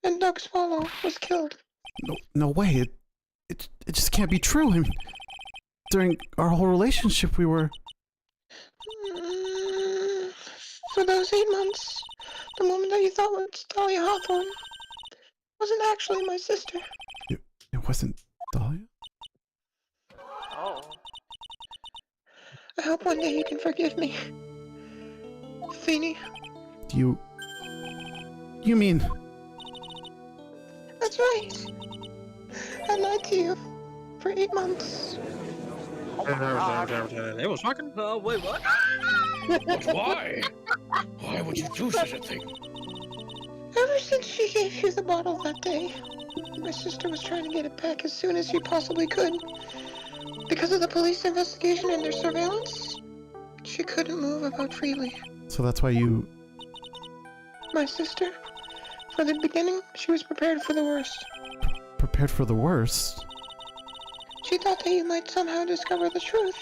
And Doug Swallow was killed. No way. It just can't be true. I mean, during our whole relationship, we were... For those 8 months, the woman that you thought was Dalia Hawthorne wasn't actually my sister. It wasn't Dalia? Oh. I hope one day you can forgive me. Feeny. You mean... That's right. I lied to you for 8 months. It was fucking. Wait, what? But why? Why would you do such a thing? Ever since she gave you the bottle that day, my sister was trying to get it back as soon as she possibly could. Because of the police investigation and their surveillance, she couldn't move about freely. So that's why you... My sister, from the beginning, she was prepared for the worst. Prepared for the worst? She thought that you might somehow discover the truth.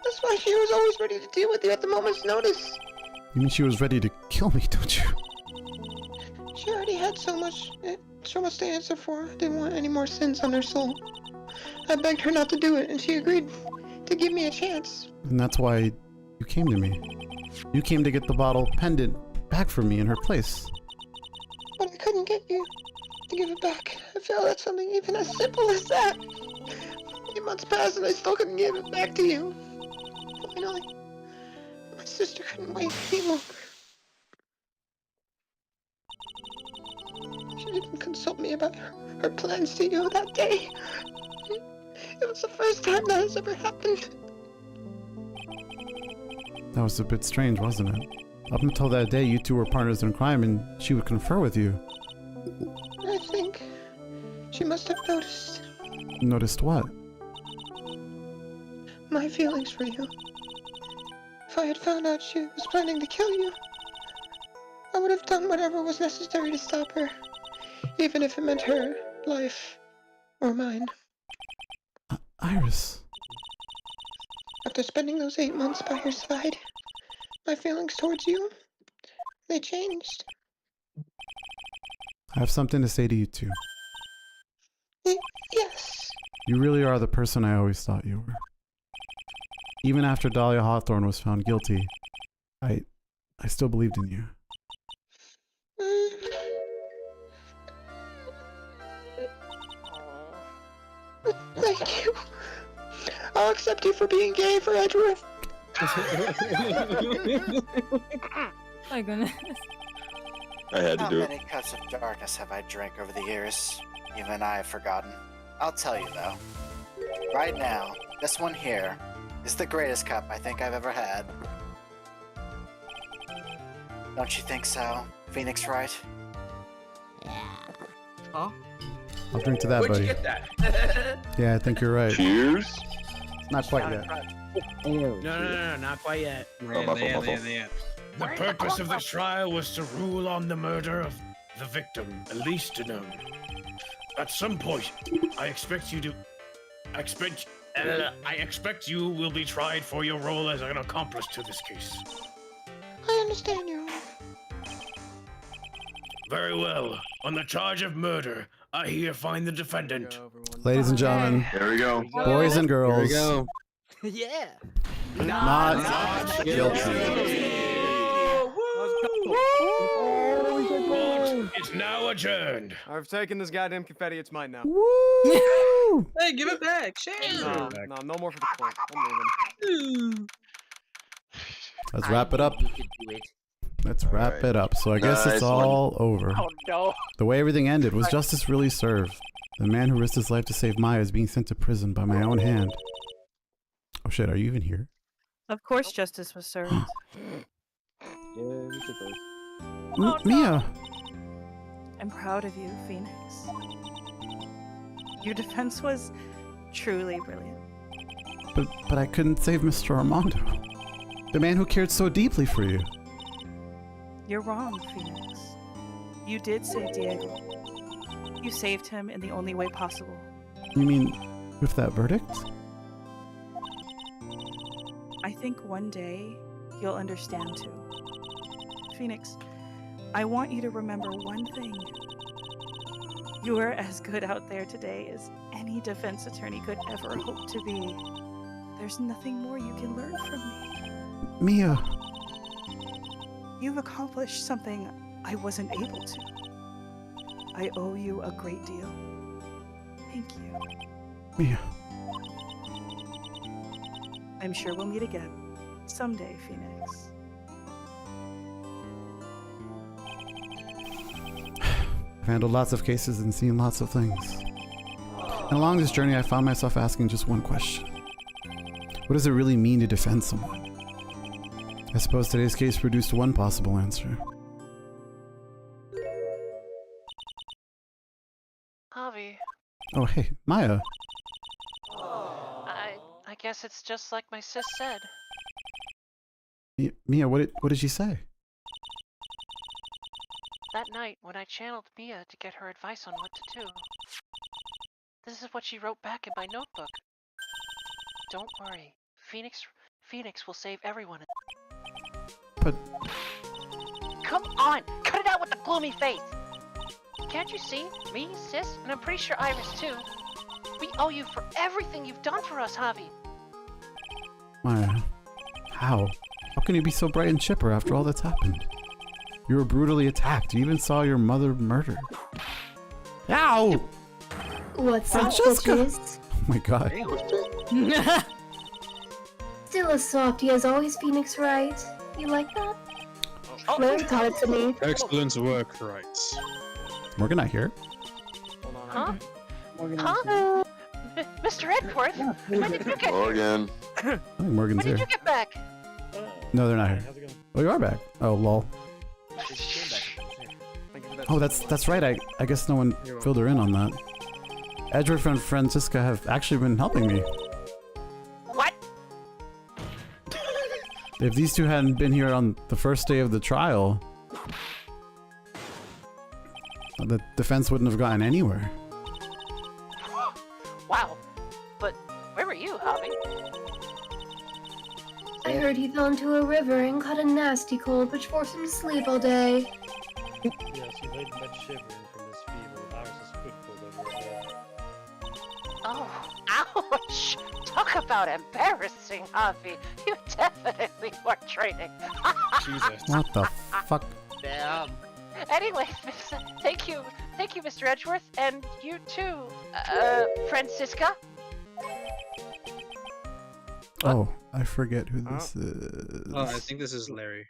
That's why she was always ready to deal with you at the moment's notice. You mean she was ready to kill me, don't you? She already had so much to answer for. Didn't want any more sins on her soul. I begged her not to do it, and she agreed to give me a chance. And that's why you came to me. You came to get the bottle pendant back for me in her place. But I couldn't get you to give it back. I failed at something even as simple as that. 8 months passed and I still couldn't give it back to you. Finally, my sister couldn't wait any longer. She didn't consult me about her plans to you that day. It was the first time that has ever happened. That was a bit strange, wasn't it? Up until that day, you two were partners in crime and she would confer with you. I think she must have noticed. Noticed what? My feelings for you. If I had found out she was planning to kill you, I would have done whatever was necessary to stop her, even if it meant her life or mine. Iris. After spending those 8 months by your side, my feelings towards you, they changed. I have something to say to you too. Yes. You really are the person I always thought you were. Even after Dalia Hawthorne was found guilty, I still believed in you. Thank you. I'll accept you for being gay for Edgeworth. My goodness. I had to do it. How many cups of darkness have I drank over the years? Even I have forgotten. I'll tell you though. Right now, this one here is the greatest cup I think I've ever had. Don't you think so? Phoenix, right? Huh? I'll drink to that, Where'd buddy. you get that? Yeah, I think you're right. Cheers. Not quite yet. No, not quite yet. The purpose of this trial was to rule on the murder of the victim, at least to know. At some point, I expect you will be tried for your role as an accomplice to this case. I understand, Your Honor. Very well. On the charge of murder, I here find the defendant. Ladies and gentlemen. There we go. Boys and girls. Here we go. Yeah. Not guilty. It's now adjourned. I've taken this goddamn confetti. It's mine now. Woo! Hey, give it back. Share. No more for the court. I'm leaving. Let's wrap it up. Let's wrap it up. So I guess it's all over. Oh no. The way everything ended was justice really served. The man who risked his life to save Maya is being sent to prison by my own hand. Oh shit, are you even here? Of course justice was served. Mia! I'm proud of you, Phoenix. Your defense was truly brilliant. But I couldn't save Mr. Armando. The man who cared so deeply for you. You're wrong, Phoenix. You did save Diego. You saved him in the only way possible. You mean with that verdict? I think one day you'll understand too. Phoenix, I want you to remember one thing. You are as good out there today as any defense attorney could ever hope to be. There's nothing more you can learn from me. Mia! You've accomplished something I wasn't able to. I owe you a great deal. Thank you. Mia. I'm sure we'll meet again. Someday, Phoenix. I've handled lots of cases and seen lots of things. And along this journey, I found myself asking just one question. What does it really mean to defend someone? I suppose today's case produced one possible answer. Javi. Oh, hey, Maya. I guess it's just like my sis said. Mia, what did she say? That night, when I channeled Mia to get her advice on what to do, this is what she wrote back in my notebook. Don't worry, Phoenix will save everyone. But... Come on, cut it out with the gloomy face! Can't you see? Me, sis, and I'm pretty sure Iris too. We owe you for everything you've done for us, Javi. Maya, how? How can you be so bright and chipper after all that's happened? You were brutally attacked. You even saw your mother murdered. Ow! What's Francesca? up, bitches? Oh my god. Still a softie as always, Phoenix, right? You like that? Larry taught it to me. Excellent work, right. Morgan not here? Huh? Huh? Mr. Edgeworth, when did you get Morgan. I think Morgan's When here. did you get back? No, they're not here. Oh, you are back. Oh, lol. Oh, that's right. I guess no one filled her in on that. Edgeworth and Francisca have actually been helping me. What? If these two hadn't been here on the first day of the trial, the defense wouldn't have gotten anywhere. Wow. But where were you, Javi? I heard he fell into a river and caught a nasty cold, which forced him to sleep all day. Yes, he laid in bed shivering from his fever with Iris's foot pulled over his head. Oh, ouch! Talk about embarrassing, Javi. You definitely were training. Jesus. What the fuck? Damn. Anyway, thank you, Mr. Edgeworth, and you too, Francisca. Oh, I forget who this is. Oh, I think this is Larry.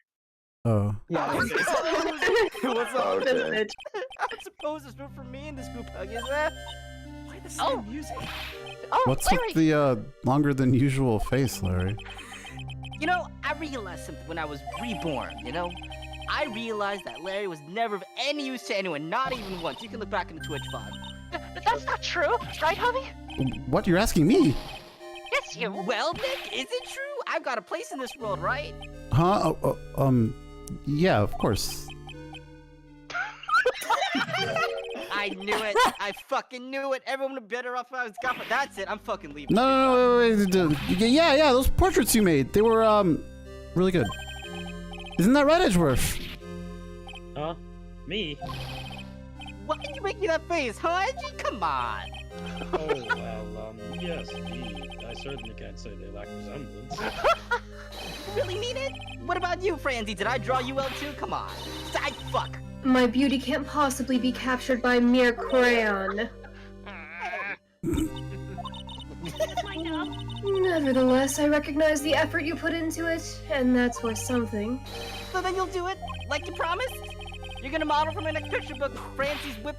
Oh. Yeah. What's up, bitch? I suppose it's good for me in this group hug, is that? Why the same music? Oh, What's Larry. with the longer than usual face, Larry? You know, I realized something when I was reborn, you know? I realized that Larry was never of any use to anyone, not even once. You can look back in the Twitch VOD. But that's not true, right, Javi? What? You're asking me? Yes, you. Well, Nick, is it true? I've got a place in this world, right? Huh? Yeah, of course. I knew it. I fucking knew it. Everyone would be better off if I was gone. That's it. I'm fucking leaving. No, wait. Yeah, those portraits you made, they were, really good. Isn't that right, Edgeworth? Huh? Me? Why did you make me that face, huh, Edgy? Come on. Oh, well, yes, indeed. I certainly can't say they lack resemblance. You really mean it? What about you, Franzi? Did I draw you well too? Come on. Side fuck. My beauty can't possibly be captured by mere crayon. Nevertheless, I recognize the effort you put into it, and that's worth something. So then you'll do it, like you promised? You're gonna model for my next picture book, Francie's whip.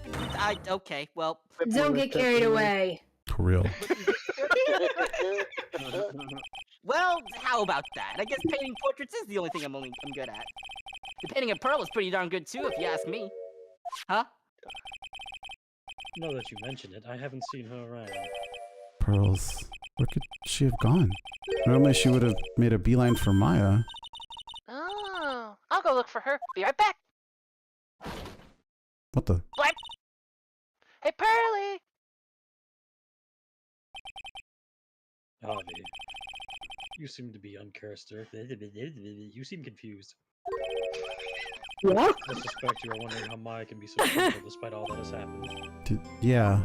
Okay, well. Don't get carried away. For real. Well, how about that? I guess painting portraits is the only thing I'm good at. The painting of Pearl is pretty darn good too, if you ask me. Huh? Now that you mention it, I haven't seen her around. Pearls. Where could she have gone? Normally she would have made a beeline for Maya. Oh, I'll go look for her. Be right back. What the? What? Hey, Pearly! Harvey, you seem to be uncursed, or you seem confused. Yeah? I suspect you are wondering how Maya can be so simple despite all that has happened. Yeah.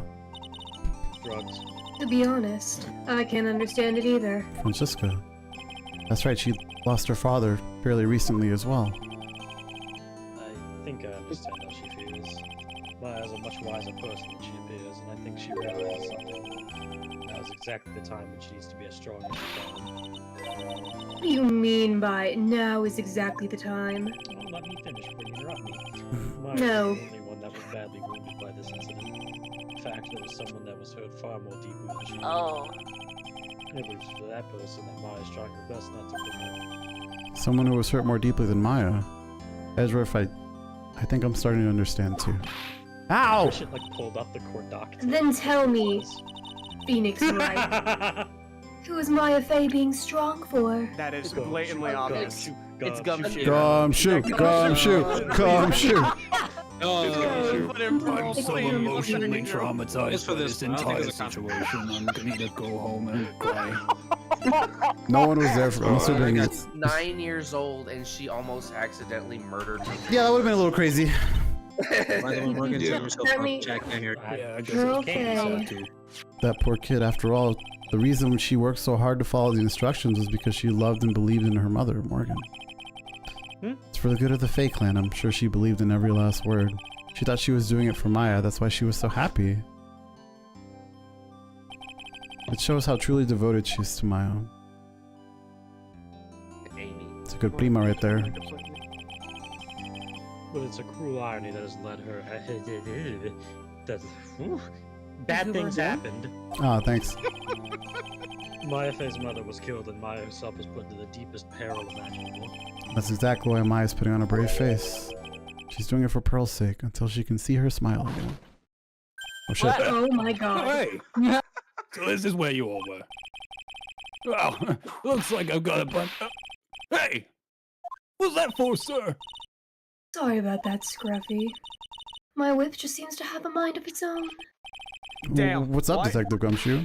Drugs. To be honest, I can't understand it either. Francisca. That's right, she lost her father fairly recently as well. I think I understand how she feels. Maya is a much wiser person than she appears, and I think she realizes something. Now is exactly the time when she needs to be as strong as she can. What do you mean by now is exactly the time? Well, let me finish before you interrupt me. Maya No. is the only one that was badly wounded by this incident. In fact, there was someone that was hurt far more deeply than she was. It was for that person that Maya's trying her best not to forget. Someone who was hurt more deeply than Maya. Ezra, I think I'm starting to understand too. Ow! Shit, like, pulled up the court docket. Then tell me, Phoenix Wright, who is Maya Fey being strong for? That is blatantly obvious. It's Gumshoe. Gumshoe! Gumshoe! Gumshoe! I'm so emotionally traumatized by this entire situation. I'm gonna need to go home and cry. No one was there for I doing it. was 9 years old and she almost accidentally murdered me. Yeah, that would have been a little crazy. That poor kid, after all, the reason she worked so hard to follow the instructions was because she loved and believed in her mother, Morgan. It's for the good of the Fey clan. I'm sure she believed in every last word. She thought she was doing it for Maya. That's why she was so happy. It shows how truly devoted she is to Maya. Amy. It's a good prima right there. But it's a cruel irony that has led her. Bad things happened. Ah, thanks. Maya Fey's mother was killed, and Maya herself was put into the deepest peril imaginable. That's exactly why Maya's putting on a brave face. She's doing it for Pearl's sake, until she can see her smile again. Oh shit. Oh my god. Hey! So this is where you all were. Well, looks like I've got a bunch. Hey! What's that for, sir? Sorry about that, Scruffy. My whip just seems to have a mind of its own. Damn. What's up, Detective Gumshoe?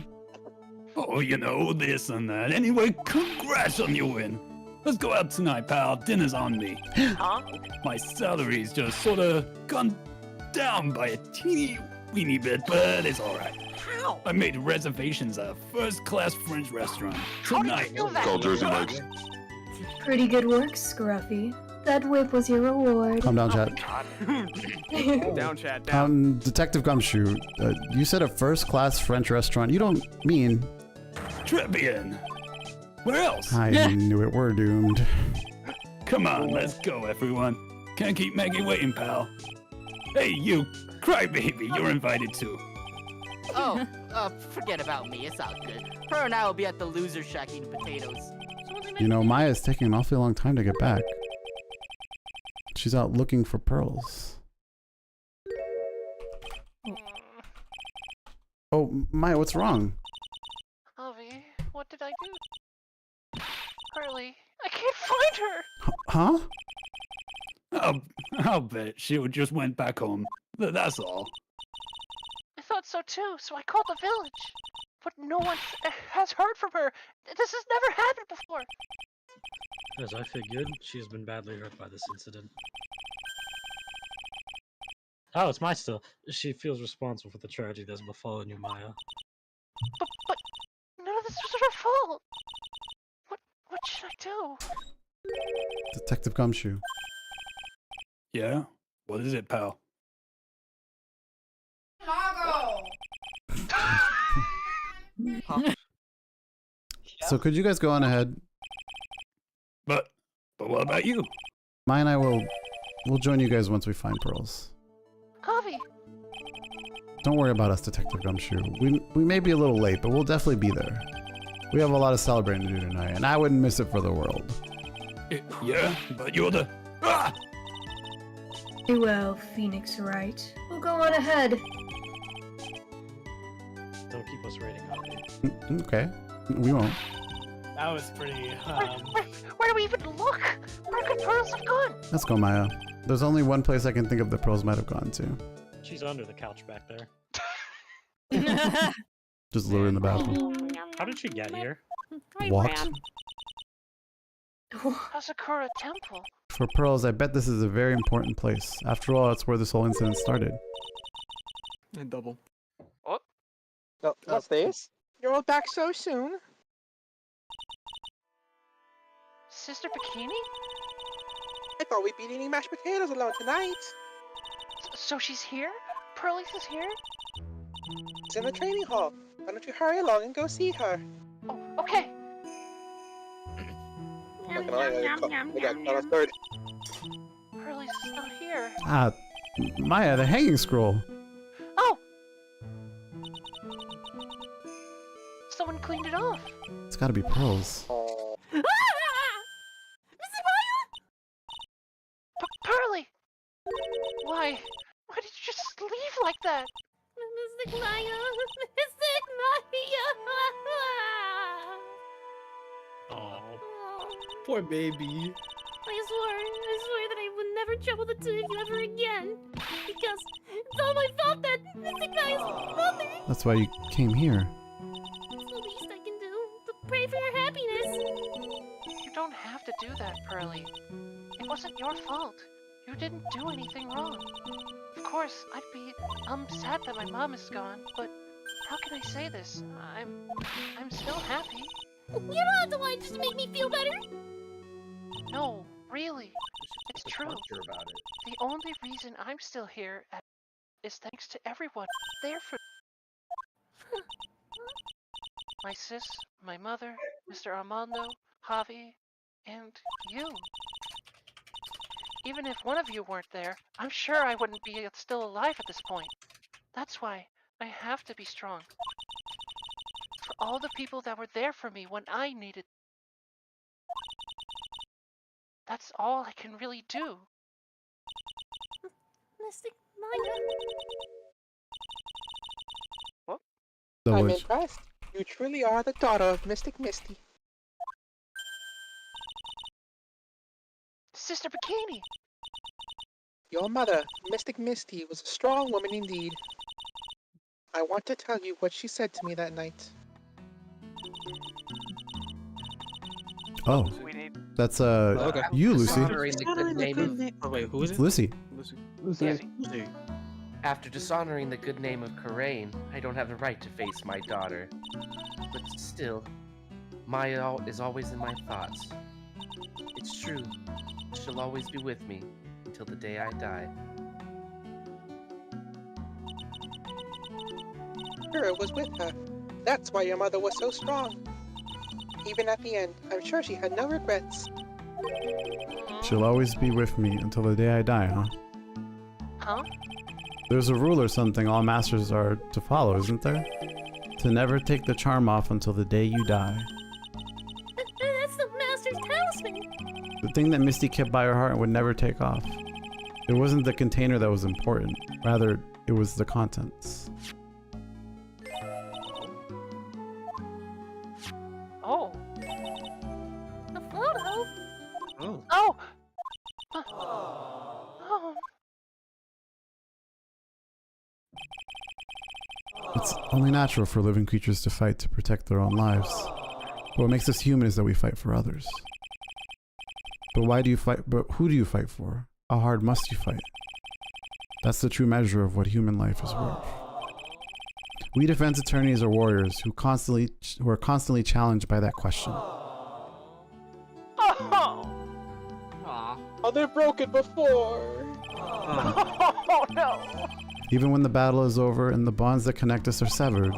Oh, you know, this and that. Anyway, congrats on your win. Let's go out tonight, pal. Dinner's on me. Huh? My salary's just sort of gone down by a teeny weeny bit, but it's alright. How? I made reservations at a first-class French restaurant tonight. Call Jersey Mike's. Pretty good work, Scruffy. That whip was your reward. Calm down, chat. Down, chat, down. Detective Gumshoe, you said a first-class French restaurant. You don't mean... Trebian. Where else? I knew it. We're doomed. Come on, let's go, everyone. Can't keep Maggie waiting, pal. Hey, you crybaby, you're invited too. Oh, forget about me. It's all good. Her and I will be at the loser shack eating potatoes. You know, Maya's taking an awfully long time to get back. She's out looking for pearls. Oh, Maya, what's wrong? Avi, what did I do? Pearly, I can't find her! Huh? I'll bet she just went back home. That's all. I thought so too, so I called the village. But no one has heard from her. This has never happened before. As I figured, she has been badly hurt by this incident. Oh, it's Maya still. She feels responsible for the tragedy that's befallen you, Maya. But none of this was her fault. What should I do? Detective Gumshoe. Yeah? What is it, pal? So could you guys go on ahead? But what about you? Maya and I we'll join you guys once we find pearls. Avi. Don't worry about us, Detective Gumshoe. We may be a little late, but we'll definitely be there. We have a lot of celebrating to do tonight, and I wouldn't miss it for the world. Yeah, but you're the... Ah! Very well, Phoenix Wright. We'll go on ahead. Don't keep us waiting, Avi. Okay. We won't. That was pretty. Where do we even look? Where could pearls have gone? Let's go, Maya. There's only one place I can think of the pearls might have gone to. She's under the couch back there. Just lure in the bathroom. How did she get here? Walked. Hasakura Temple. For pearls, I bet this is a very important place. After all, it's where this whole incident started. And double. What? No, what's this? You're all back so soon? Sister Bikini? I thought we'd be eating mashed potatoes alone tonight. So she's here? Pearlies is here? It's in the training hall. Why don't you hurry along and go see her? Oh, okay. Pearlies is not here. Ah, Maya, the hanging scroll. Oh! Someone cleaned it off. It's gotta be pearls. Pearly! Why did you just leave like that? Mystic Maya! Mystic Maya! Oh, poor baby. I swear that I would never trouble the two of you ever again. Because it's all my fault that Mystic Maya's mother. That's why you came here. It's the least I can do to pray for your happiness. You don't have to do that, Pearly. It wasn't your fault. You didn't do anything wrong. Of course, I'd be sad that my mom is gone, but how can I say this? I'm still happy. You don't have to lie just to make me feel better. No, really. It's true. The only reason I'm still here is thanks to everyone there for my sis, my mother, Mr. Armando, Javi, and you. Even if one of you weren't there, I'm sure I wouldn't be still alive at this point. That's why I have to be strong. For all the people that were there for me when I needed. That's all I can really do. Mystic Maya. What? I'm impressed. You truly are the daughter of Mystic Misty. Sister Bikini! Your mother, Mystic Misty, was a strong woman indeed. I want to tell you what she said to me that night. Oh. That's you, Lucy. Oh, wait, who is It's Lucy. Lucy. After dishonoring the good name of Karain, I don't have the right to face my daughter. But still, Maya is always in my thoughts. It's true. She'll always be with me until the day I die. Spirit was with her. That's why your mother was so strong. Even at the end, I'm sure she had no regrets. She'll always be with me until the day I die, huh? Huh? There's a rule or something all masters are to follow, isn't there? To never take the charm off until the day you die. That's the master's talisman. The thing that Misty kept by her heart and would never take off. It wasn't the container that was important. Rather, it was the contents. Oh. A photo? Oh. Oh! Oh. It's only natural for living creatures to fight to protect their own lives. But what makes us human is that we fight for others. But why do you fight? But who do you fight for? How hard must you fight? That's the true measure of what human life is worth. We defense attorneys are warriors who are constantly challenged by that question. Oh! Oh, they're broken before. Oh no! Even when the battle is over and the bonds that connect us are severed,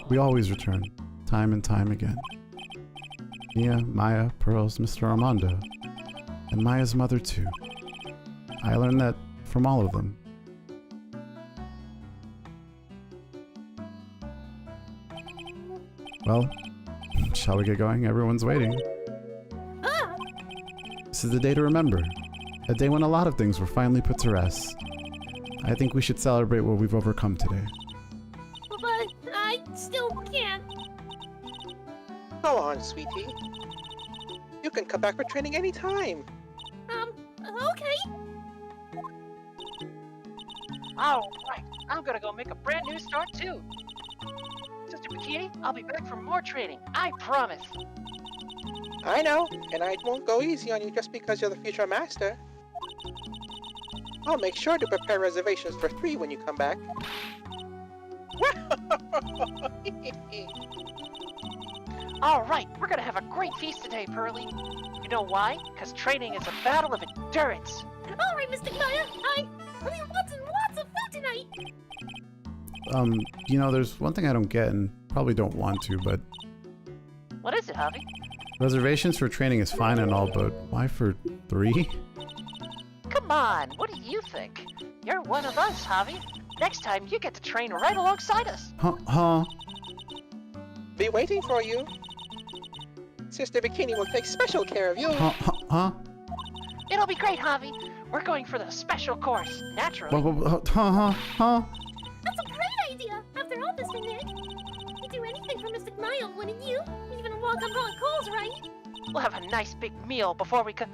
we always return, time and time again. Mia, Maya, Pearls, Mr. Armando, and Maya's mother too. I learned that from all of them. Well, shall we get going? Everyone's waiting. This is the day to remember. A day when a lot of things were finally put to rest. I think we should celebrate what we've overcome today. But I still can't. Go on, sweetie. You can come back for training anytime. Okay. Alright, I'm gonna go make a brand new start too. Sister Bikini, I'll be back for more training, I promise. I know, and I won't go easy on you just because you're the future master. I'll make sure to prepare reservations for 3 when you come back. Alright, we're gonna have a great feast today, Pearly. You know why? Because training is a battle of endurance. Alright, Mr. Maya. I need lots and lots of food tonight. You know, there's one thing I don't get and probably don't want to, but What is it, Javi? reservations for training is fine and all, but why for 3? Come on, what do you think? You're one of us, Javi. Next time, you get to train right alongside us. Huh? Be waiting for you. Sister Bikini will take special care of you. Huh? It'll be great, Javi. We're going for the special course, naturally. Huh? That's a great idea. After all, Mr. Nick, you'd do anything for Mr. Maya, wouldn't you? Even walk on hot coals, right? We'll have a nice big meal before we come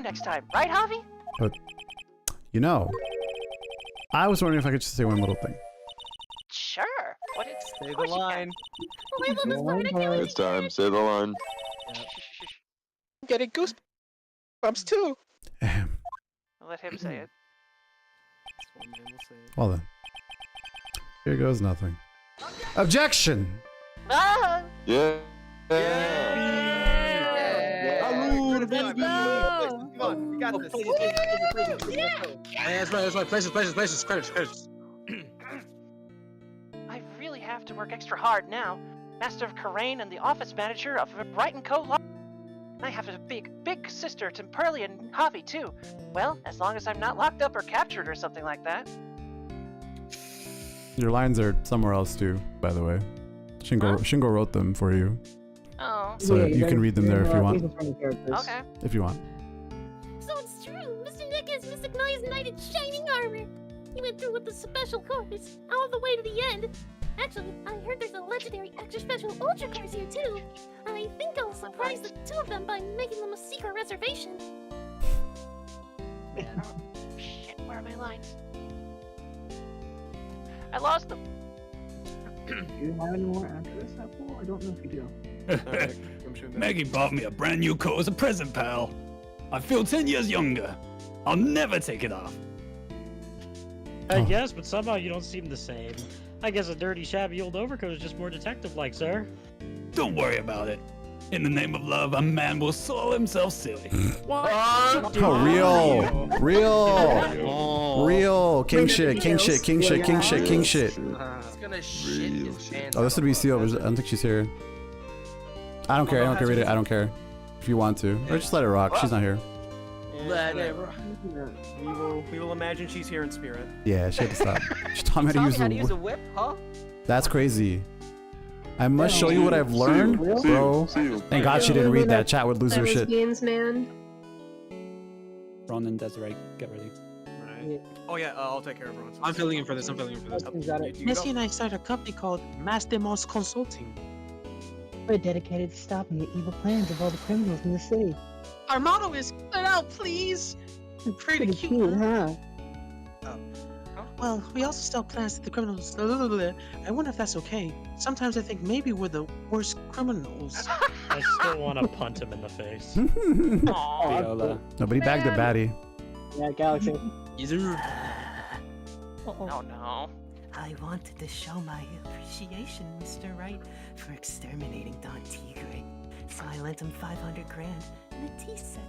next time, right, Javi? But, you know, I was wondering if I could just say one little thing. Sure. What is? Say the line. Oh, I love this part. I can't wait. It's time. Say the line. I'm getting goosebumps too. Let him say it. Well then. Here goes nothing. Objection! Ah! Yeah. Come on, we got this. That's right. Places. Credits. I really have to work extra hard now. Master of Karain and the office manager of Brighton Co. Law. And I have a big sister to Pearly and Javi too. Well, as long as I'm not locked up or captured or something like that. Your lines are somewhere else too, by the way. Shingo wrote them for you. Oh. So you can read them there if you want. Okay. If you want. So it's true. Mr. Nick is Mr. Maya's knight in shining armor. He went through with the special course, all the way to the end. Actually, I heard there's a legendary extra special ultra course here too. I think I'll surprise the 2 of them by making them a secret reservation. Shit, where are my lines? I lost them. Do you have any more after this, Apple? I don't know if you do. Maggie bought me a brand new coat as a present, pal. I feel 10 years younger. I'll never take it off. I guess, but somehow you don't seem the same. I guess a dirty, shabby old overcoat is just more detective-like, sir. Don't worry about it. In the name of love, a man will soil himself silly. What? Oh, real. King shit. He's gonna shit his pants. Oh, this would be Seal, but I don't think she's here. I don't care, read it. I don't care. If you want to. Or just let it rock. She's not here. Let it rock. We will imagine she's here in spirit. Yeah, she had to stop. She taught me how to use a whip, huh? That's crazy. I must show you what I've learned, bro. Thank God she didn't read that. Chat would lose her shit. Man. Ron and Desiree, get ready. Right. Oh yeah, I'll take care of everyone. I'm filling in for this. Messi and I started a company called Mastermost Consulting. We're dedicated to stopping the evil plans of all the criminals in the city. Our motto is "Get out, please." Pretty cute, huh? Well, we also still plans that the criminals. I wonder if that's okay. Sometimes I think maybe we're the worst criminals. I still want to punt him in the face. Viola. Nobody bagged a baddie. Yeah, Galaxy. Oh no. I wanted to show my appreciation, Mr. Wright, for exterminating Don Tigre. So I lent him 500 grand and a tea set,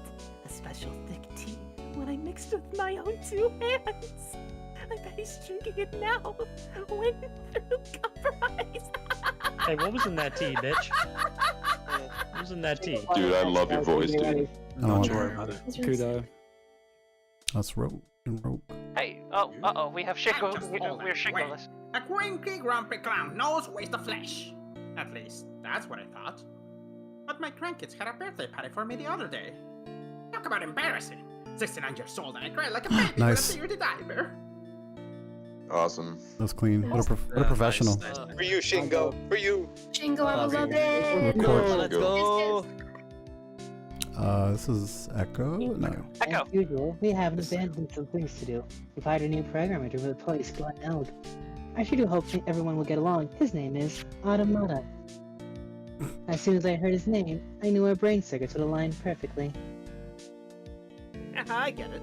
a special thick tea, when I mixed with my own 2 hands. I bet he's drinking it now. Went through compromise. Hey, what was in that tea, bitch? What was in that tea? Dude, I love your voice, dude. Don't worry about it. Kudo. Let's rope. Hey, we have Shingo. We're Shingo-less. A cranky, grumpy clown knows waste of flesh. At least, that's what I thought. But my grandkids had a birthday party for me the other day. Talk about embarrassing. 69 years old and I cried like a baby Nice. when I figured it diaper. Awesome. That's clean. What a professional. For you, Shingo. For you. Shingo, I love it. Record. Let's go. This is Echo? No. As usual, we have abandoned some things to do. We've hired a new programmer to replace Glenn Elg. I sure do hope everyone will get along. His name is Automata. As soon as I heard his name, I knew our brain circuits would align perfectly. I get it.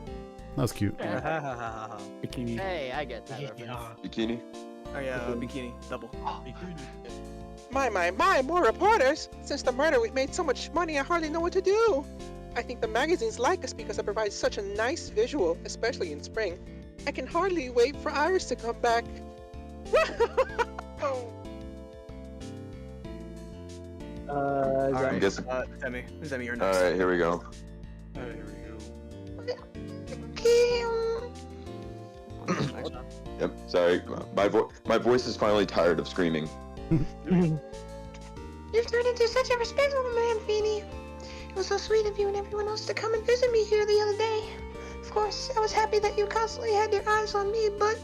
That was cute. Bikini. Hey, I get that reference. Bikini. Oh yeah, bikini, double. My, more reporters! Since the murder, we've made so much money I hardly know what to do. I think the magazines like us because I provide such a nice visual, especially in spring. I can hardly wait for Iris to come back. Alright, I'm guessing. Zemi, you're next. Alright, here we go. Yep, sorry. My voice is finally tired of screaming. You've turned into such a respectable man, Feeny. It was so sweet of you and everyone else to come and visit me here the other day. Of course, I was happy that you constantly had your eyes on me, but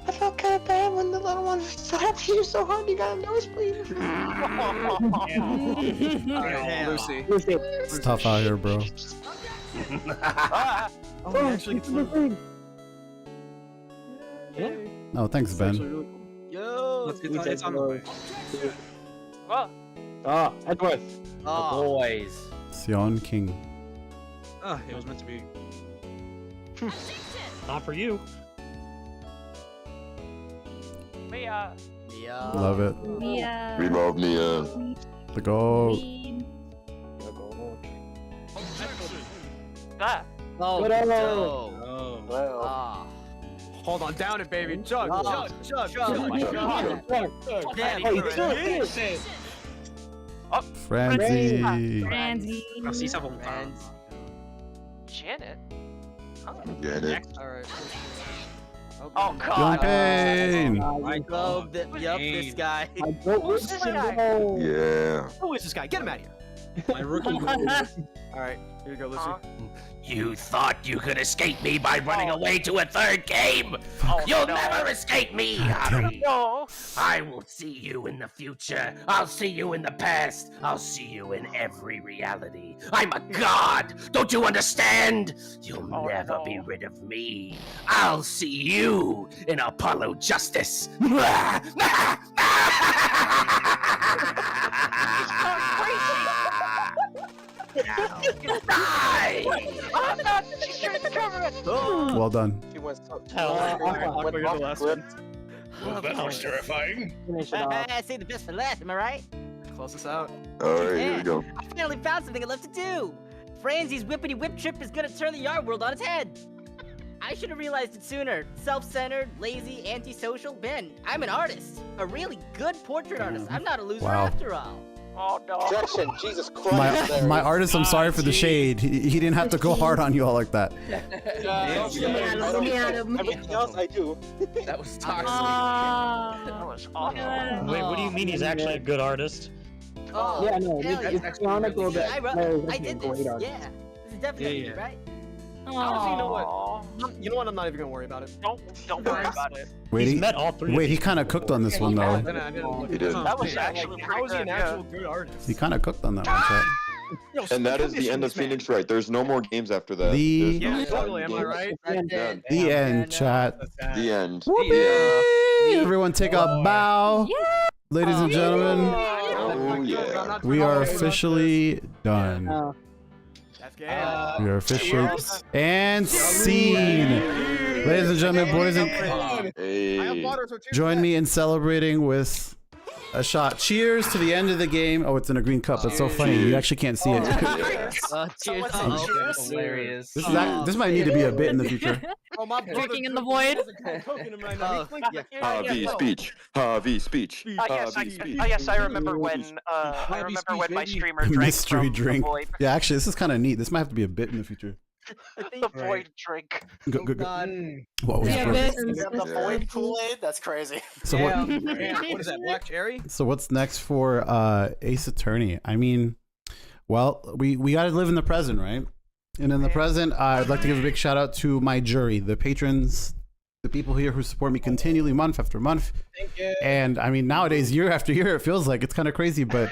I felt kind of bad when the little one slapped you so hard you got a nosebleed. Lucy. It's tough out here, bro. Oh, actually, it's No, thanks, Ben. Yo, it's on the way. Ah, Edward. Boys. Sion King. Ah, it was meant to be. Not for you. Mia. Love it. Mia. We love Mia. The goat. Ah. Oh, Oh. Hold on, down it, baby. Chug. Francie. Así se Janet. Janet. Alright. Oh God. Pain. I love this guy. Who's this guy? Yeah. Who is this guy? Get him out of here. My rookie. Alright, here you go, Lucy. You thought you could escape me by running away to a third game? You'll never escape me, Harry! No! I will see you in the future. I'll see you in the past. I'll see you in every reality. I'm a god! Don't you understand? You'll never be rid of me. I'll see you in Apollo Justice. Die! I'm not securing the government! Well done. He went so. That was terrifying. I say the best for last, am I right? Close us out. Alright, here we go. I finally found something I love to do. Franzie's whippity whip trip is gonna turn the yard world on its head. I should have realized it sooner. Self-centered, lazy, antisocial. Ben, I'm an artist. A really good portrait artist. I'm not a loser after all. Oh no. Objection, Jesus Christ. My artist, I'm sorry for the shade. He didn't have to go hard on you all like that. Everything else I do. That was toxic. That was awesome. Wait, what do you mean he's actually a good artist? Oh, Yeah, no, it's chronicle that I did this. Yeah. This is definitely right. Honestly, you know what? You know what? I'm not even gonna worry about it. Don't worry about it. Wait, he kind of cooked on this one though. He did. That was actually How is he an pretty actual good artist? He kind of cooked on that one, chat. And that is the end of Phoenix Wright. There's no more games after that. The- There's no Totally, am I right? The end, chat. The end. Whoopee! Everyone take a bow. Ladies and gentlemen, Oh yeah. we are officially done. We are officially and scene. Ladies and gentlemen, boys and join me in celebrating with a shot. Cheers to the end of the game. Oh, it's in a green cup. That's so funny. You actually can't see it. Cheers. Hilarious. This might need to be a bit in the future. Drinking in the void. Harvey speech. Harvey speech. Yes, I remember when my streamer drank Mystery from drink. the void. Yeah, actually, this is kind of neat. This might have to be a bit in the future. The void drink. Go. What was The void Kool-Aid? That's crazy. So what? What is that? Black cherry? So what's next for Ace Attorney? I mean, well, we got to live in the present, right? And in the present, I'd like to give a big shout out to my jury, the patrons the people here who support me continually month after month. Thank you. And I mean, nowadays, year after year, it feels like it's kind of crazy, but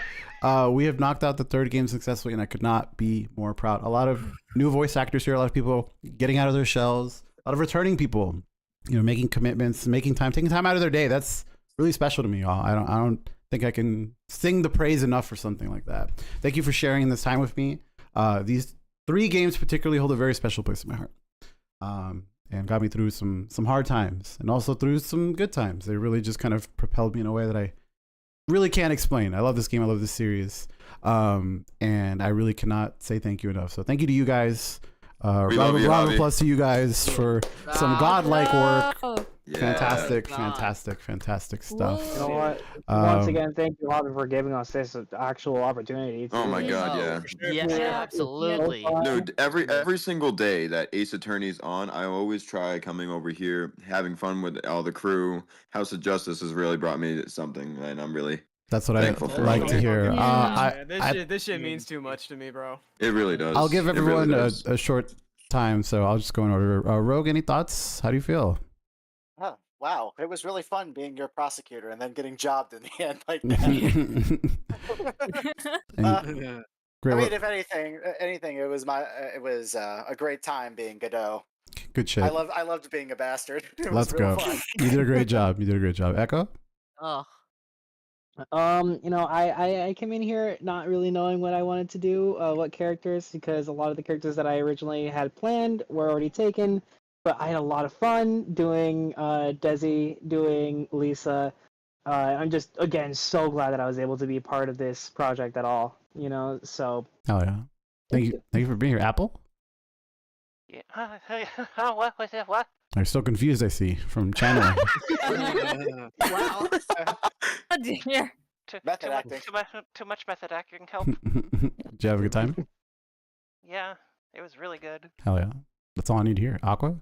we have knocked out the third game successfully, and I could not be more proud. A lot of new voice actors here, a lot of people getting out of their shells, a lot of returning people, you know, making commitments, making time, taking time out of their day. That's really special to me, y'all. I don't think I can sing the praise enough for something like that. Thank you for sharing this time with me. These 3 games particularly hold a very special place in my heart. And got me through some hard times and also through some good times. They really just kind of propelled me in a way that I really can't explain. I love this game. I love this series. And I really cannot say thank you enough. So thank you to you guys. Round of applause to you guys for some godlike work. Yeah. Fantastic stuff. You know what? Once again, thank you, Javi, for giving us this actual opportunity. Oh my god, yeah. Yeah, absolutely. Dude, every single day that Ace Attorney's on, I always try coming over here, having fun with all the crew. House of Justice has really brought me something, and I'm really That's what I thankful for like all to of it. hear. This shit means too much to me, bro. It really does. I'll give It really everyone does. a short time, so I'll just go in order. Rogue, any thoughts? How do you feel? Oh, wow, it was really fun being your prosecutor and then getting jobbed in the end like that. Great I work. mean, if anything, it was a great time being Godot. Good shit. I loved being a bastard. It was Let's real go. fun. You did a great job. Echo? Oh. You know, I came in here not really knowing what I wanted to do, what characters, because a lot of the characters that I originally had planned were already taken. But I had a lot of fun doing Desi, doing Lisa. I'm just, again, so glad that I was able to be part of this project at all. You know, so. Hell yeah. Thank you for being here. Apple? Yeah. What was it? What? You're so confused, I see, from channeling. Wow. Oh dear. Too much method acting help. Did you have a good time? Yeah, it was really good. Hell yeah. That's all I need to hear. Aqua?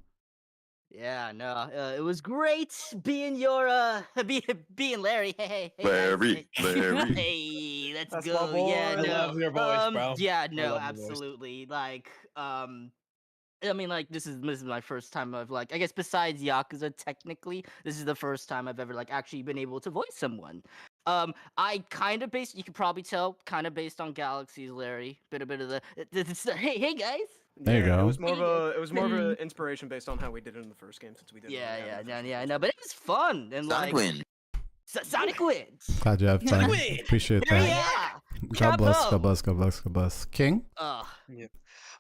Yeah, no, it was great being your being Larry. Hey, Larry. Hey, let's That's go. my boy. Yeah, I no, love your voice, bro. Yeah, I no, love your voice. absolutely. Like, I mean, like, this is my first time of, like, I guess besides Yakuza, technically, this is the first time I've ever, like, actually been able to voice someone. I kind of based, you can probably tell, kind of based on Galaxy's Larry. Bit of the, hey guys. There you go. It was more of an inspiration based on how we did it in the first game, since we did. Yeah, I know, but it was fun and Sonic like win. Sonic wins. Glad you have fun. Appreciate that. Yeah. God bless, Capo. God bless, God bless, God bless. King? Yeah.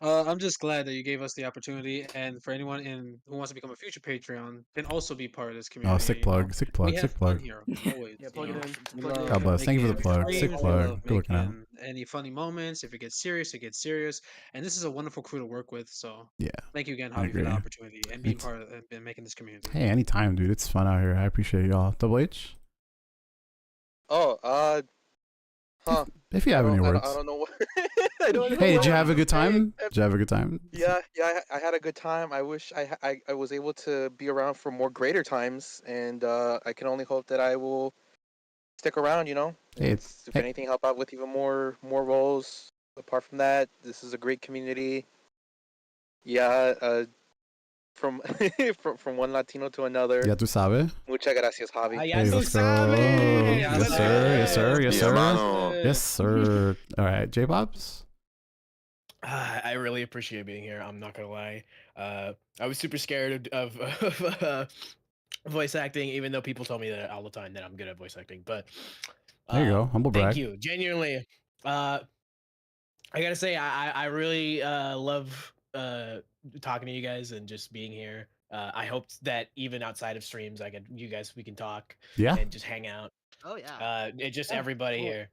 I'm just glad that you gave us the opportunity, and for anyone who wants to become a future Patreon, can also be part of this community. Oh, sick plug, sick plug, We have sick fun plug. here, always. Yeah, plug you it know. in. We Plug it love in. God bless. Thank you for the making plug. streams, Sick we plug. love Good looking out. making Any funny moments. If it gets serious, it gets serious. And this is a wonderful crew to work with. So Yeah. thank you again, I Javi, for the agree. opportunity and being part of and making this community. Hey, anytime, dude. It's fun out here. I appreciate y'all. Double H? If you have any words. I don't know what. I don't know Hey, did what you have a to good say. time? Did you have a good time? Yeah, I had a good time. I wish I was able to be around for more greater times, and I can only hope that I will stick around. You know, Hey, if anything, help out with even more roles. Apart from that, this is a great community. Yeah, from from one Latino to another. Ya tú sabes. Muchas gracias, Javi. Hey, let's go. Yes, sir. Yes, sir. Yes, sir. Yes, sir. All right, J-Bobs? I really appreciate being here. I'm not gonna lie. I was super scared of voice acting, even though people told me that all the time that I'm good at voice acting. But There you go. Humble brag. thank you, genuinely. I gotta say, I really love talking to you guys and just being here. I hope that even outside of streams, we can talk. Yeah. And just hang out. Oh yeah. Just everybody here.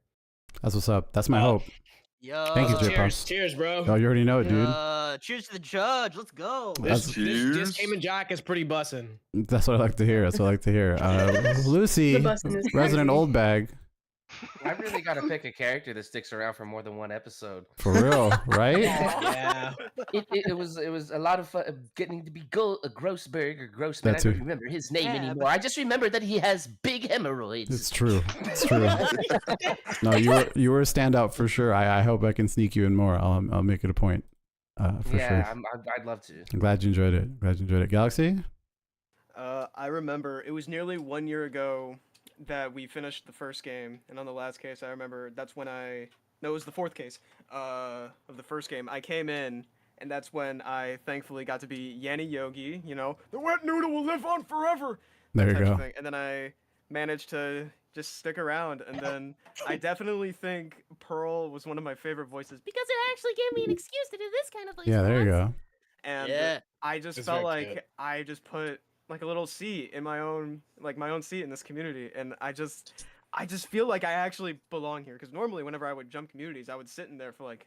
That's what's up. That's my hope. Yo. Thank you, Cheers, J-Pops. cheers, bro. Oh, you already know it, dude. Cheers to the judge. Let's go. This game and Jack is pretty bussin'. That's what I like to hear. That's what I like to hear. Lucy, The bussin' is resident crazy. old bag. I really gotta pick a character that sticks around for more than one episode. For real, right? Yeah. It was a lot of fun getting to be Grossberg or Grossman. That I too. don't remember his name Yeah, anymore. but- I just remember that he has big hemorrhoids. It's true. It's true. No, you were a standout for sure. I hope I can sneak you in more. I'll make it a point. For yeah, sure. I'd love to. I'm glad you enjoyed it. Glad you enjoyed it. Galaxy? I remember it was nearly 1 year ago that we finished the first game, and on the last case, I remember that's when it was the fourth case of the first game. I came in, and that's when I thankfully got to be Yanni Yogi, the wet noodle will live on forever. There you type of go. thing. And then I managed to just stick around, and then I definitely think Pearl was one of my favorite voices. Because it actually gave me an excuse to do this kind of voice. Yeah, there you go. And I just It's felt very like cute. I just put like a little seat in my own seat in this community, and I just feel like I actually belong here. Because normally, whenever I would jump communities, I would sit in there for like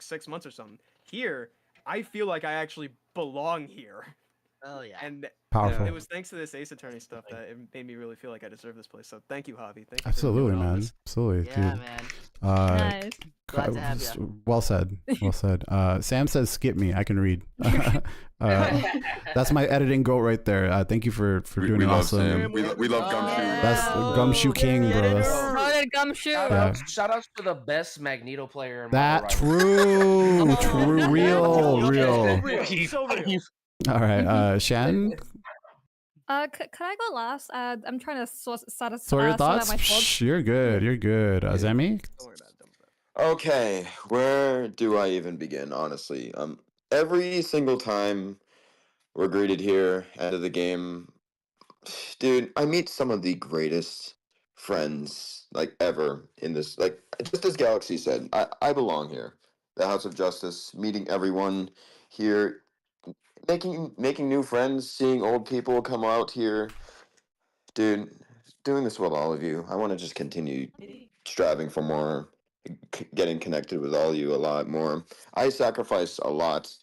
6 months or something. Here, I feel like I actually belong here. Oh yeah. And Powerful. it was thanks to this Ace Attorney stuff that it made me really feel like I deserve this place. So thank you, Javi. Thank you. Absolutely, for doing all man. this. Absolutely, Yeah, dude. man. Nice. Glad to have ya. Well said. Well said. Sam says, "Skip me. I can read." That's my editing goat right there. Thank you for doing we it. love Awesome. Sam. We love Gumshoe. That's Gumshoe King, bro. That's, Promoted Gumshoe. Yeah. Shout outs to the best Magneto player in that Marvel true, real. So real. All right, Shan, Can I go last? I'm trying to sort so your out my thoughts? thoughts. Psh, you're good. You're good. Zemi? Okay, where do I even begin? Honestly, every single time we're greeted here, end of the game, dude, I meet some of the greatest friends like ever in this. Like just as Galaxy said, I belong here. The House of Justice, meeting everyone here, making new friends, seeing old people come out here, dude. Doing this with all of you, I want to just continue striving for more, getting connected with all of you a lot more. I sacrifice a lot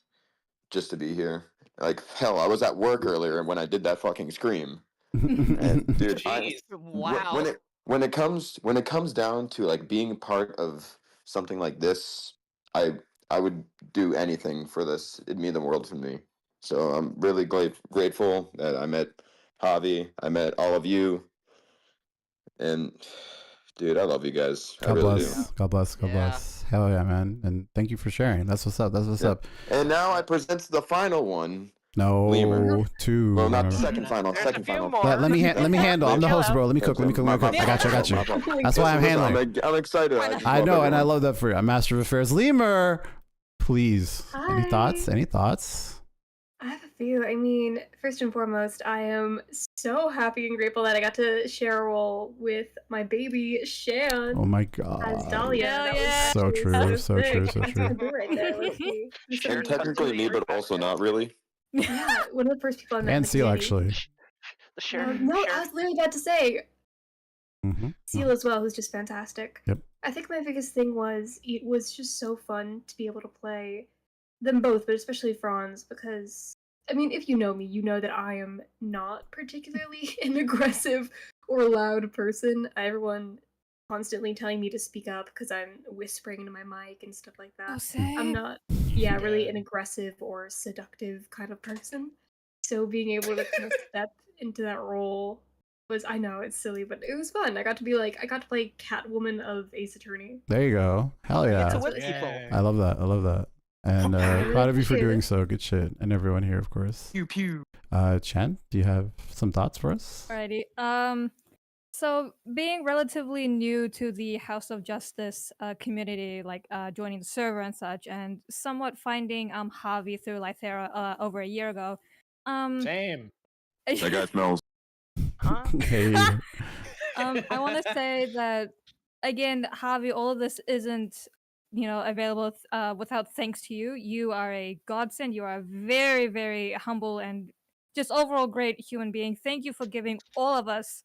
just to be here. Like hell, I was at work earlier when I did that fucking scream. And dude, Wow. When it comes down to like being part of something like this, I would do anything for this. It'd mean the world to me. So I'm really grateful that I met Javi. I met all of you. And dude, I love you guys. I God really bless. do. God bless. God bless. Hell yeah, man. And thank you for sharing. That's what's up. That's what's up. And now I present the final one. No, Lemur. two. Well, not the remember. second final. Second final. Let me handle. I'm the host, bro. Let me cook. I got you. That's why I'm handling. I'm excited. I know, and I love that for you. I'm master of affairs. Lemur, please. Any thoughts? Any thoughts? I have a few. I mean, first and foremost, I am so happy and grateful that I got to share a role with my baby Shan. Oh my god. As Dalia. That was So true. So sick. true. So That's what I true. do right there. Let's see. And technically me, but also not really. Yeah, one of the first people I met. And in the Seal, community. actually. No, I was literally about to say Mm-hmm. Seal as well, who's just fantastic. Yep. I think my biggest thing was it was just so fun to be able to play them both, but especially Franz, because I mean, if you know me, you know that I am not particularly an aggressive or loud person. Everyone constantly telling me to speak up because I'm whispering into my mic and stuff like that. I'm not, really an aggressive or seductive kind of person. So being able to kind of step into that role was, I know it's silly, but it was fun. I got to play Catwoman of Ace Attorney. There you go. Hell yeah. It's a whip people. I love that. I love that. And really proud of you for appreciate doing it. so. Good shit. And everyone here, of course. Pew pew. Chen, do you have some thoughts for us? Alrighty. So being relatively new to the House of Justice community, like joining the server and such, and somewhat finding Javi through Lythera over a year ago. Same. That guy smells. Hey. I want to say that again, Javi, all of this isn't available without thanks to you. You are a godsend. You are a very, very humble and just overall great human being. Thank you for giving all of us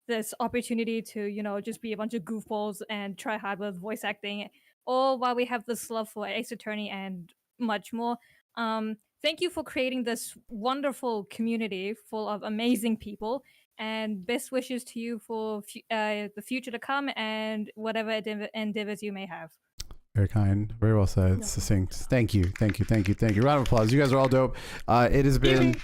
this opportunity to just be a bunch of goofballs and try hard with voice acting, all while we have this love for Ace Attorney and much more. Thank you for creating this wonderful community full of amazing people, and best wishes to you for the future to come and whatever endeavors you may have. Very kind. Very well said. Succinct. Thank you. Thank you. Thank you. Thank you. Round of applause. You guys are all dope. It has been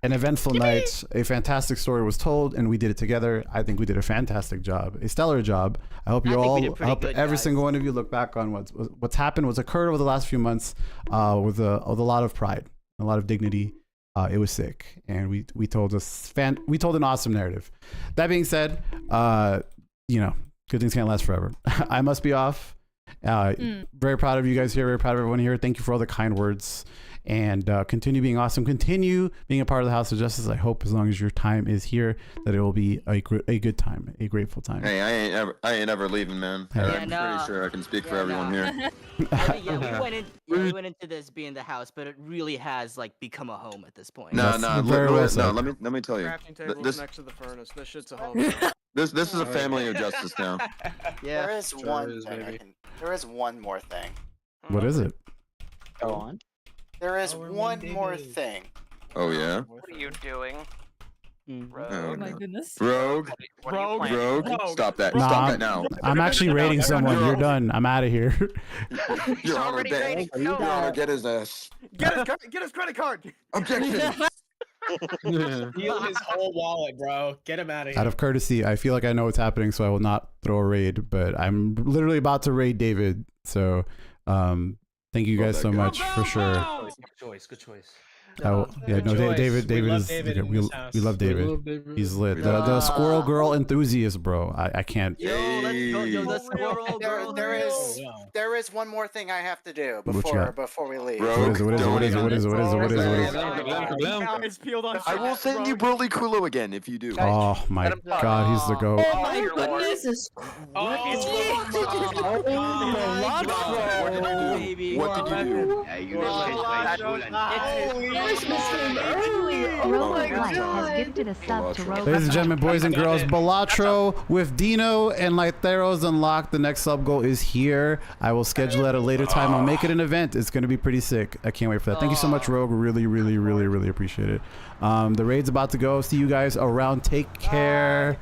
an eventful night. A fantastic story was told, and we did it together. I think we did a fantastic job, a stellar job. I hope you all, I hope every single one of you look back on what's happened, what's occurred over the last few months, with a lot of pride, a lot of dignity, It was sick, and we told an awesome narrative. That being said, you know, good things can't last forever. I must be off. Very proud of you guys here. Very proud of everyone here. Thank you for all the kind words. And continue being awesome. Continue being a part of the House of Justice. I hope, as long as your time is here, that it will be a good time, a grateful time. Hey, I ain't ever leaving, man. Hey. I'm pretty sure I can speak for everyone here. We went into this being the house, but it really has like become a home at this point. No. Let me tell you. Crafting tables This next to the furnace. This shit's a home. this is a family of justice now. There is one thing. There is one more thing. What is it? Go on. There is one more thing. Oh yeah. What are you doing? Rogue. Oh my goodness. Rogue. What are you Rogue. Stop that. Nah, Stop that now. I'm actually raiding someone. You're done. I'm out of here. Your Honor, Your Honor, get his ass. Get his credit card. Objection. Steal his whole wallet, bro. Get him out of here. Out of courtesy, I feel like I know what's happening, so I will not throw a raid. But I'm literally about to raid David. So, thank you guys so much for sure. Good choice. David is. We love David. He's lit. The squirrel girl enthusiast, bro. I can't. The squirrel girl. There is one more thing I have to do before we leave. What is it? I will send you Broly Kulo again if you do. Oh my god, he's the goat. Oh my goodness! What did you do? Ladies and gentlemen, boys and girls, Balatro with Dino and Lytheros unlocked. The next sub goal is here. I will schedule at a later time. I'll make it an event. It's going to be pretty sick. I can't wait for that. Thank you so much, Rogue. Really appreciate it. The raid's about to go. See you guys around. Take care.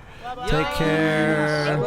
Take care.